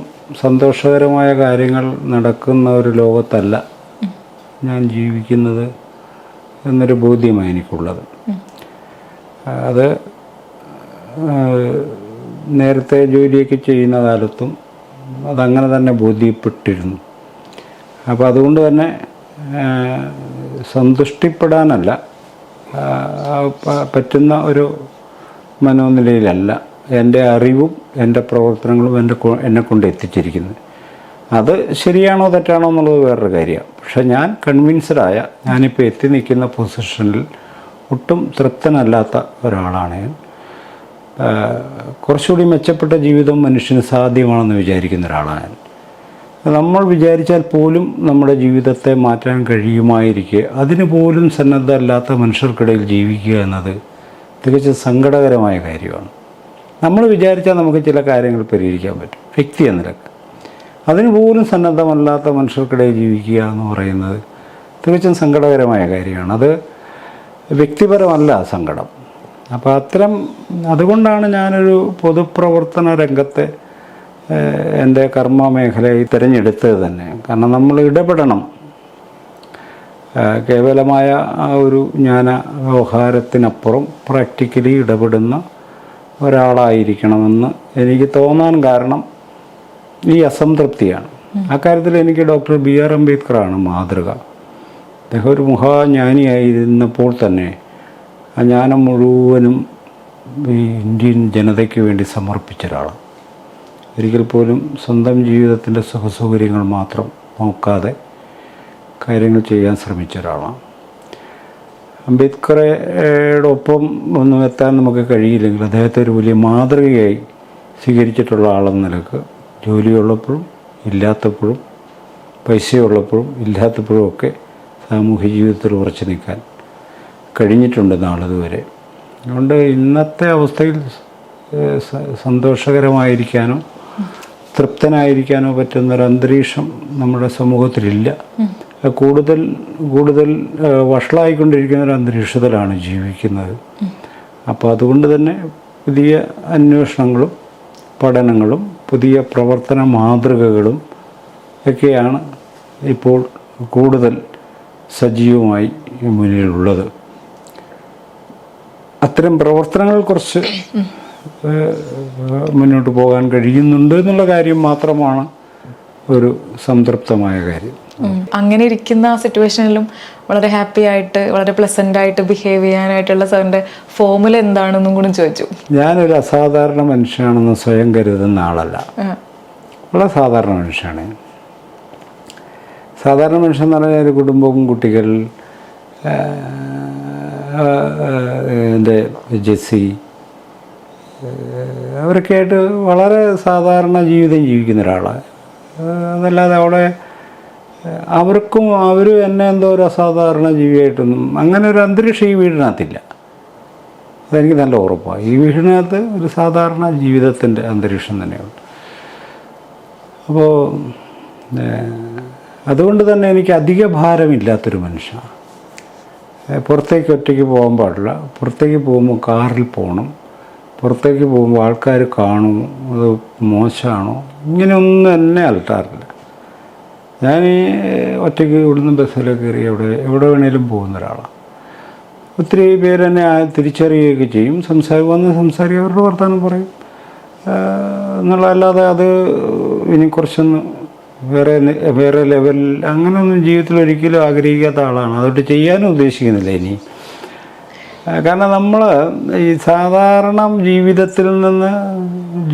സന്തോഷകരമായ കാര്യങ്ങൾ നടക്കുന്ന ഒരു ലോകത്തല്ല ഞാൻ ജീവിക്കുന്നത് എന്നൊരു ബോധ്യമാണ് എനിക്കുള്ളത്. അത് നേരത്തെ ജോലിയൊക്കെ ചെയ്യുന്ന കാലത്തും അതങ്ങനെ തന്നെ ബോധ്യപ്പെട്ടിരുന്നു. അപ്പോൾ അതുകൊണ്ട് തന്നെ സന്തുഷ്ടിപ്പെടാനല്ല പറ്റുന്ന ഒരു മനോനിലയിലല്ല എൻ്റെ അറിവും എൻ്റെ പ്രവർത്തനങ്ങളും എന്നെ കൊണ്ട് എത്തിച്ചിരിക്കുന്നത്. അത് ശരിയാണോ തെറ്റാണോ എന്നുള്ളത് വേറൊരു കാര്യമാണ്. പക്ഷെ ഞാൻ കൺവിൻസ്ഡായ, ഞാനിപ്പോൾ എത്തി നിൽക്കുന്ന പൊസിഷനിൽ ഒട്ടും തൃപ്തനല്ലാത്ത ഒരാളാണ് ഞാൻ. കുറച്ചുകൂടി മെച്ചപ്പെട്ട ജീവിതം മനുഷ്യന് സാധ്യമാണെന്ന് വിചാരിക്കുന്ന ഒരാളാണ് ഞാൻ. നമ്മൾ വിചാരിച്ചാൽ പോലും നമ്മുടെ ജീവിതത്തെ മാറ്റാൻ കഴിയുമായിരിക്കെ അതിന് പോലും സന്നദ്ധമല്ലാത്ത മനുഷ്യർക്കിടയിൽ ജീവിക്കുക എന്നത് തികച്ചും സങ്കടകരമായ കാര്യമാണ്. നമ്മൾ വിചാരിച്ചാൽ നമുക്ക് ചില കാര്യങ്ങൾ പരിഹരിക്കാൻ പറ്റും വ്യക്തി എന്ന നിലക്ക്. അതിന് പോലും സന്നദ്ധമല്ലാത്ത മനുഷ്യർക്കിടയിൽ ജീവിക്കുക എന്ന് പറയുന്നത് തികച്ചും സങ്കടകരമായ കാര്യമാണ്. അത് വ്യക്തിപരമല്ല സങ്കടം. അപ്പോൾ അതുകൊണ്ടാണ് ഞാനൊരു പൊതുപ്രവർത്തന രംഗത്തെ എൻ്റെ കർമ്മ മേഖലയിൽ തിരഞ്ഞെടുത്തത് തന്നെ. കാരണം നമ്മൾ ഇടപെടണം. കേവലമായ ആ ഒരു ജ്ഞാന വ്യവഹാരത്തിനപ്പുറം പ്രാക്ടിക്കലി ഇടപെടുന്ന ഒരാളായിരിക്കണമെന്ന് എനിക്ക് തോന്നാൻ കാരണം ഈ അസംതൃപ്തിയാണ്. അക്കാര്യത്തിൽ എനിക്ക് ഡോക്ടർ BR അംബേദ്കറാണ് മാതൃക. അദ്ദേഹം ഒരു മഹാജ്ഞാനിയായിരുന്നപ്പോൾ തന്നെ ആ ജ്ഞാനം മുഴുവനും ഈ ഇന്ത്യൻ ജനതയ്ക്ക് വേണ്ടി സമർപ്പിച്ച ഒരാളാണ്. ഒരിക്കൽ പോലും സ്വന്തം ജീവിതത്തിൻ്റെ സുഖസൗകര്യങ്ങൾ മാത്രം നോക്കാതെ കാര്യങ്ങൾ ചെയ്യാൻ ശ്രമിച്ച ഒരാളാണ്. അംബേദ്കറോടൊപ്പം ഒന്നും എത്താൻ നമുക്ക് കഴിയില്ലെങ്കിൽ അദ്ദേഹത്തെ ഒരു വലിയ മാതൃകയായി സ്വീകരിച്ചിട്ടുള്ള ആളെന്ന നിലക്ക് ജോലിയുള്ളപ്പോഴും ഇല്ലാത്തപ്പോഴും പൈസയുള്ളപ്പോഴും ഇല്ലാത്തപ്പോഴും ഒക്കെ സാമൂഹ്യ ജീവിതത്തിൽ ഉറച്ചു നിൽക്കാൻ കഴിഞ്ഞിട്ടുണ്ട് നാളിതുവരെ. അതുകൊണ്ട് ഇന്നത്തെ അവസ്ഥയിൽ സന്തോഷകരമായിരിക്കാനോ തൃപ്തനായിരിക്കാനോ പറ്റുന്നൊരന്തരീക്ഷം നമ്മുടെ സമൂഹത്തിലില്ല. കൂടുതൽ കൂടുതൽ വഷളായിക്കൊണ്ടിരിക്കുന്ന ഒരു അന്തരീക്ഷത്തിലാണ് ജീവിക്കുന്നത്. അപ്പോൾ അതുകൊണ്ട് തന്നെ പുതിയ അന്വേഷണങ്ങളും പഠനങ്ങളും പുതിയ പ്രവർത്തന മാതൃകകളും ഒക്കെയാണ് ഇപ്പോൾ കൂടുതൽ സജീവമായി മുന്നിലുള്ളത്. അത്തരം പ്രവർത്തനങ്ങൾ കുറച്ച് മുന്നോട്ട് പോകാൻ കഴിയുന്നുണ്ട് എന്നുള്ള കാര്യം മാത്രമാണ് ഒരു സംതൃപ്തമായ കാര്യം. അങ്ങനെ ഇരിക്കുന്ന ആ സിറ്റുവേഷനിലും വളരെ ഹാപ്പി ആയിട്ട് വളരെ പ്ലസന്റ് ആയിട്ട് ബിഹേവ് ചെയ്യാനായിട്ടുള്ള സാറിന്റെ ഫോമുല എന്താണെന്നും കൂടി ചോദിച്ചു. ഞാനൊരു അസാധാരണ മനുഷ്യനാണെന്ന് സ്വയം കരുതുന്ന ആളല്ല. വളരെ സാധാരണ മനുഷ്യനാണ്. സാധാരണ മനുഷ്യൻ എന്ന് പറഞ്ഞാൽ ഒരു കുടുംബവും കുട്ടികൾ, എൻ്റെ ജെസ്സി, അവരൊക്കെ ആയിട്ട് വളരെ സാധാരണ ജീവിതം ജീവിക്കുന്ന ഒരാളാണ്. അതല്ലാതെ അവിടെ അവരും എന്നെ എന്തോ ഒരു അസാധാരണ ജീവിയായിട്ടൊന്നും അങ്ങനെ ഒരു അന്തരീക്ഷം ഈ വീടിനകത്തില്ല. അതെനിക്ക് നല്ല ഉറപ്പാണ്. ഈ വീടിനകത്ത് ഒരു സാധാരണ ജീവിതത്തിൻ്റെ അന്തരീക്ഷം തന്നെയുണ്ട്. അപ്പോൾ അതുകൊണ്ട് തന്നെ എനിക്ക് അധിക ഭാരമില്ലാത്തൊരു മനുഷ്യനാണ്. പുറത്തേക്ക് ഒറ്റയ്ക്ക് പോകാൻ പാടില്ല. പുറത്തേക്ക് പോകുമ്പോൾ കാറിൽ പോകണം. പുറത്തേക്ക് പോകുമ്പോൾ ആൾക്കാർ കാണുമോ, അത് മോശമാണോ, ഇങ്ങനെയൊന്നും എന്നെ അലട്ടാറില്ല. ഞാൻ ഒറ്റയ്ക്ക് ഇവിടുന്ന് ബസ്സിലൊക്കെ കയറി എവിടെ വേണേലും പോകുന്ന ഒരാളാണ്. ഒത്തിരി പേരെന്നെ തിരിച്ചറിയുകയൊക്കെ ചെയ്യും. വന്ന് സംസാരിക്കുക, അവരുടെ വർത്തമാനം പറയും എന്നുള്ളതല്ലാതെ അത് ഇനി കുറച്ചൊന്ന് വേറെ ലെവലിൽ അങ്ങനെയൊന്നും ജീവിതത്തിൽ ഒരിക്കലും ആഗ്രഹിക്കാത്ത ആളാണ്. അതുകൊണ്ട് ചെയ്യാനും ഉദ്ദേശിക്കുന്നില്ല ഇനി. കാരണം നമ്മൾ ഈ സാധാരണ ജീവിതത്തിൽ നിന്ന്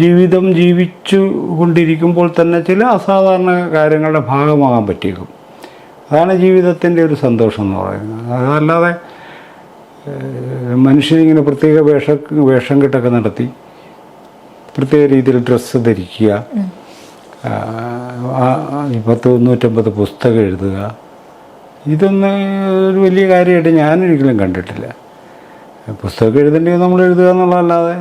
ജീവിതം ജീവിച്ചു കൊണ്ടിരിക്കുമ്പോൾ തന്നെ ചില അസാധാരണ കാര്യങ്ങളുടെ ഭാഗമാകാൻ പറ്റിയേക്കും. അതാണ് ജീവിതത്തിൻ്റെ ഒരു സന്തോഷം എന്ന് പറയുന്നത്. അതല്ലാതെ മനുഷ്യനിങ്ങനെ പ്രത്യേക വേഷം കെട്ടൊക്കെ നടത്തി പ്രത്യേക രീതിയിൽ ഡ്രസ്സ് ധരിക്കുക, 100-150 പുസ്തകം എഴുതുക, ഇതൊന്നും ഒരു വലിയ കാര്യമായിട്ട് ഞാനൊരിക്കലും കണ്ടിട്ടില്ല. പുസ്തകം എഴുതേണ്ടത് നമ്മൾ എഴുതുക എന്നുള്ളതല്ലാതെ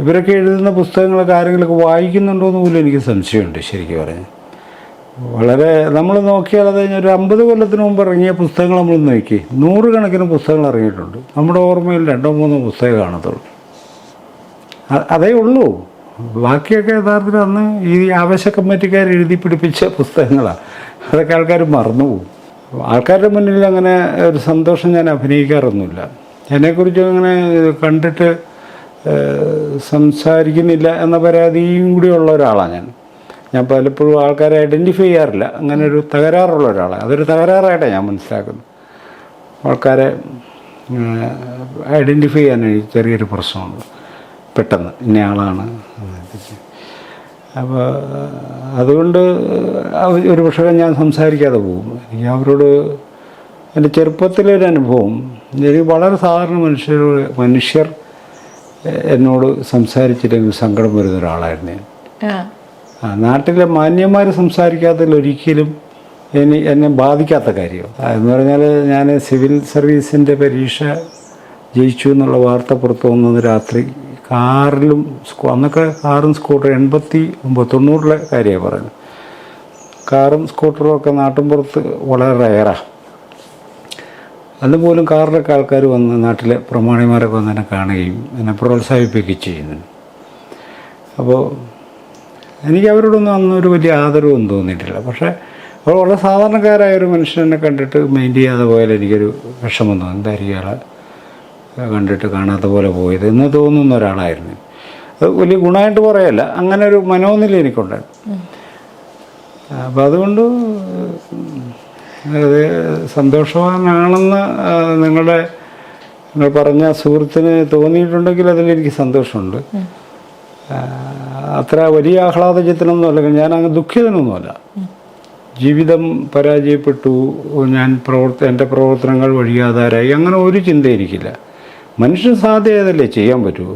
ഇവരൊക്കെ എഴുതുന്ന പുസ്തകങ്ങളൊക്കെ ആരെങ്കിലുമൊക്കെ വായിക്കുന്നുണ്ടോ എന്ന് പോലും എനിക്ക് സംശയമുണ്ട്. ശരിക്കും പറഞ്ഞാൽ വളരെ നമ്മൾ നോക്കിയാൽ അത് കഴിഞ്ഞാൽ ഒരു 50 കൊല്ലത്തിന് മുമ്പ് ഇറങ്ങിയ പുസ്തകങ്ങൾ നമ്മൾ നോക്കി 100 കണക്കിന് പുസ്തകങ്ങൾ ഇറങ്ങിയിട്ടുണ്ട്. നമ്മുടെ ഓർമ്മയിൽ 2-3 പുസ്തകം കാണത്തുള്ളൂ. അതേ ഉള്ളൂ. ബാക്കിയൊക്കെ യഥാർത്ഥത്തിൽ അന്ന് ഈ ആവശ്യ കമ്മിറ്റിക്കാർ എഴുതി പിടിപ്പിച്ച പുസ്തകങ്ങളാണ്. അതൊക്കെ ആൾക്കാർ മറന്നുപോകും. ആൾക്കാരുടെ മുന്നിൽ അങ്ങനെ ഒരു സന്തോഷം ഞാൻ അഭിനയിക്കാറൊന്നുമില്ല. എന്നെക്കുറിച്ച് അങ്ങനെ കണ്ടിട്ട് സംസാരിക്കുന്നില്ല എന്ന പരാതിയും കൂടി ഉള്ള ഒരാളാണ് ഞാൻ പലപ്പോഴും ആൾക്കാരെ ഐഡൻറ്റിഫൈ ചെയ്യാറില്ല. അങ്ങനെ ഒരു തകരാറുള്ള ഒരാളാണ്. അതൊരു തകരാറായിട്ടാണ് ഞാൻ മനസ്സിലാക്കുന്നത്. ആൾക്കാരെ ഐഡൻറ്റിഫൈ ചെയ്യാൻ ചെറിയൊരു പ്രശ്നമുണ്ട് പെട്ടെന്ന്, ഇന്നയാളാണ്. അപ്പോൾ അതുകൊണ്ട് ഒരു പക്ഷേ ഞാൻ സംസാരിക്കാതെ പോകും. എനിക്ക് അവരോട് എൻ്റെ ചെറുപ്പത്തിലൊരു അനുഭവം, എനിക്ക് വളരെ സാധാരണ മനുഷ്യർ എന്നോട് സംസാരിച്ചില്ലെങ്കിൽ സങ്കടം വരുന്ന ഒരാളായിരുന്നു ഞാൻ. നാട്ടിലെ മാന്യന്മാർ സംസാരിക്കാത്തതിൽ ഒരിക്കലും എന്നെ ബാധിക്കാത്ത കാര്യം എന്ന് പറഞ്ഞാൽ, ഞാൻ സിവിൽ സർവീസിൻ്റെ പരീക്ഷ ജയിച്ചു എന്നുള്ള വാർത്ത പുറത്തു വന്നത് രാത്രി കാറിലും, അന്നൊക്കെ കാറും സ്കൂട്ടറും 89-90 കാര്യമാണ് പറയുന്നത്. കാറും സ്കൂട്ടറും ഒക്കെ നാട്ടിൻപുറത്ത് വളരെ റയറാണ്. അതുപോലും കാറിലൊക്കെ ആൾക്കാർ വന്ന്, നാട്ടിലെ പ്രമാണിമാരൊക്കെ വന്ന് എന്നെ കാണുകയും എന്നെ പ്രോത്സാഹിപ്പിക്കുകയും ചെയ്യുന്നു. അപ്പോൾ എനിക്ക് അവരോടൊന്നും അന്നൊരു വലിയ ആദരവൊന്നും തോന്നിയിട്ടില്ല. പക്ഷേ അവർ വളരെ സാധാരണക്കാരായ ഒരു മനുഷ്യനെ കണ്ടിട്ട് മൈൻഡ് ചെയ്യാതെ പോയാൽ എനിക്കൊരു വിഷമം തോന്നും. എന്തായിരിക്കും ഇയാളെ കണ്ടിട്ട് കാണാത്ത പോലെ പോയത് എന്ന് തോന്നുന്ന ഒരാളായിരുന്നു. അത് വലിയ ഗുണമായിട്ട് പറയല്ല, അങ്ങനെ ഒരു മനോനില എനിക്കുണ്ടായിരുന്നു. അപ്പം അതുകൊണ്ട് അത് സന്തോഷവാനാണെന്ന് നിങ്ങൾ പറഞ്ഞ സുഹൃത്തിന് തോന്നിയിട്ടുണ്ടെങ്കിൽ അതിലെനിക്ക് സന്തോഷമുണ്ട്. അത്ര വലിയ ആഹ്ലാദചിത്തനൊന്നുമല്ല, ഞാൻ അങ്ങ് ദുഃഖിതനൊന്നുമല്ല. ജീവിതം പരാജയപ്പെട്ടു, ഞാൻ എൻ്റെ പ്രവർത്തനങ്ങൾ വഴിയാധാരായി, അങ്ങനെ ഒരു ചിന്ത എനിക്കില്ല. മനുഷ്യൻ സാധ്യതയതല്ലേ ചെയ്യാൻ പറ്റുമോ?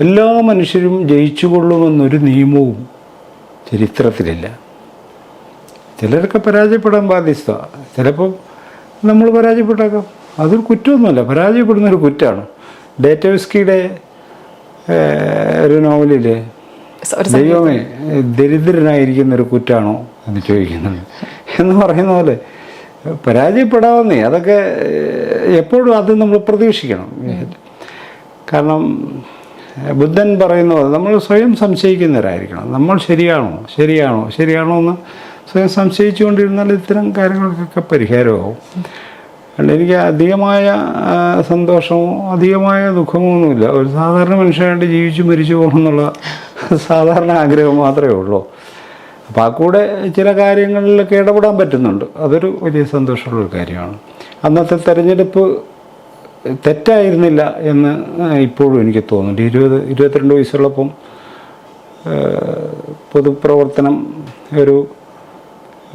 എല്ലാ മനുഷ്യരും ജയിച്ചു കൊള്ളുമെന്നൊരു നിയമവും ചരിത്രത്തിലില്ല. ചിലരൊക്കെ പരാജയപ്പെടാൻ ബാധ്യസ്ഥമാണ്. ചിലപ്പോൾ നമ്മൾ പരാജയപ്പെട്ടേക്കാം, അതൊരു കുറ്റമൊന്നുമല്ല. പരാജയപ്പെടുന്നൊരു കുറ്റമാണ്. ഡേറ്റോവ്സ്കിയുടെ ഒരു നോവലിലെ ദൈവമേ ദരിദ്രനായിരിക്കുന്നൊരു കുറ്റാണോ എന്ന് ചോദിക്കുന്നത് എന്ന് പറയുന്ന പോലെ പരാജയപ്പെടാവുന്നേ, അതൊക്കെ എപ്പോഴും അത് നമ്മൾ പ്രതീക്ഷിക്കണം. കാരണം ബുദ്ധൻ പറയുന്നത് നമ്മൾ സ്വയം സംശയിക്കുന്നവരായിരിക്കണം. നമ്മൾ ശരിയാണോ എന്ന് സ്വയം സംശയിച്ചുകൊണ്ടിരുന്നാൽ ഇത്തരം കാര്യങ്ങൾക്കൊക്കെ പരിഹാരമാവും. അതുകൊണ്ട് എനിക്ക് അധികമായ സന്തോഷമോ അധികമായ ദുഃഖമോ ഒന്നുമില്ല. ഒരു സാധാരണ മനുഷ്യനായിട്ട് ജീവിച്ചു മരിച്ചു പോകണമെന്നുള്ള സാധാരണ ആഗ്രഹം മാത്രമേ ഉള്ളൂ. അപ്പോൾ ആ കൂടെ ചില കാര്യങ്ങളിലൊക്കെ ഇടപെടാൻ പറ്റുന്നുണ്ട്, അതൊരു വലിയ സന്തോഷമുള്ളൊരു കാര്യമാണ്. അന്നത്തെ തെരഞ്ഞെടുപ്പ് തെറ്റായിരുന്നില്ല എന്ന് ഇപ്പോഴും എനിക്ക് തോന്നുന്നുണ്ട്. 22 വയസ്സുള്ളപ്പം പൊതുപ്രവർത്തനം ഒരു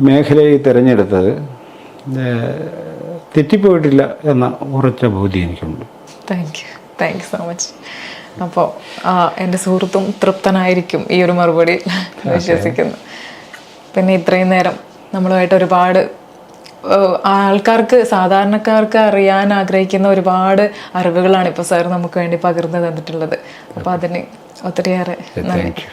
മേഖലയിൽ തിരഞ്ഞെടുത്തത് തെറ്റിപ്പോയിട്ടില്ല എന്ന ഉറച്ച ബോധ്യം എനിക്കുണ്ട്. Thank you so much. അപ്പോൾ എൻ്റെ സുഹൃത്തും തൃപ്തനായിരിക്കും ഈ ഒരു മറുപടി വിശ്വസിക്കുന്നു. പിന്നെ ഇത്രയും നേരം നമ്മളുമായിട്ട് ഒരുപാട് ആൾക്കാർക്ക്, സാധാരണക്കാർക്ക് അറിയാൻ ആഗ്രഹിക്കുന്ന ഒരുപാട് അറിവുകളാണ് ഇപ്പോൾ സാർ നമുക്ക് വേണ്ടി പകർന്നു തന്നിട്ടുള്ളത്. അപ്പോൾ അതിന് ഒത്തിരിയേറെ നന്ദി.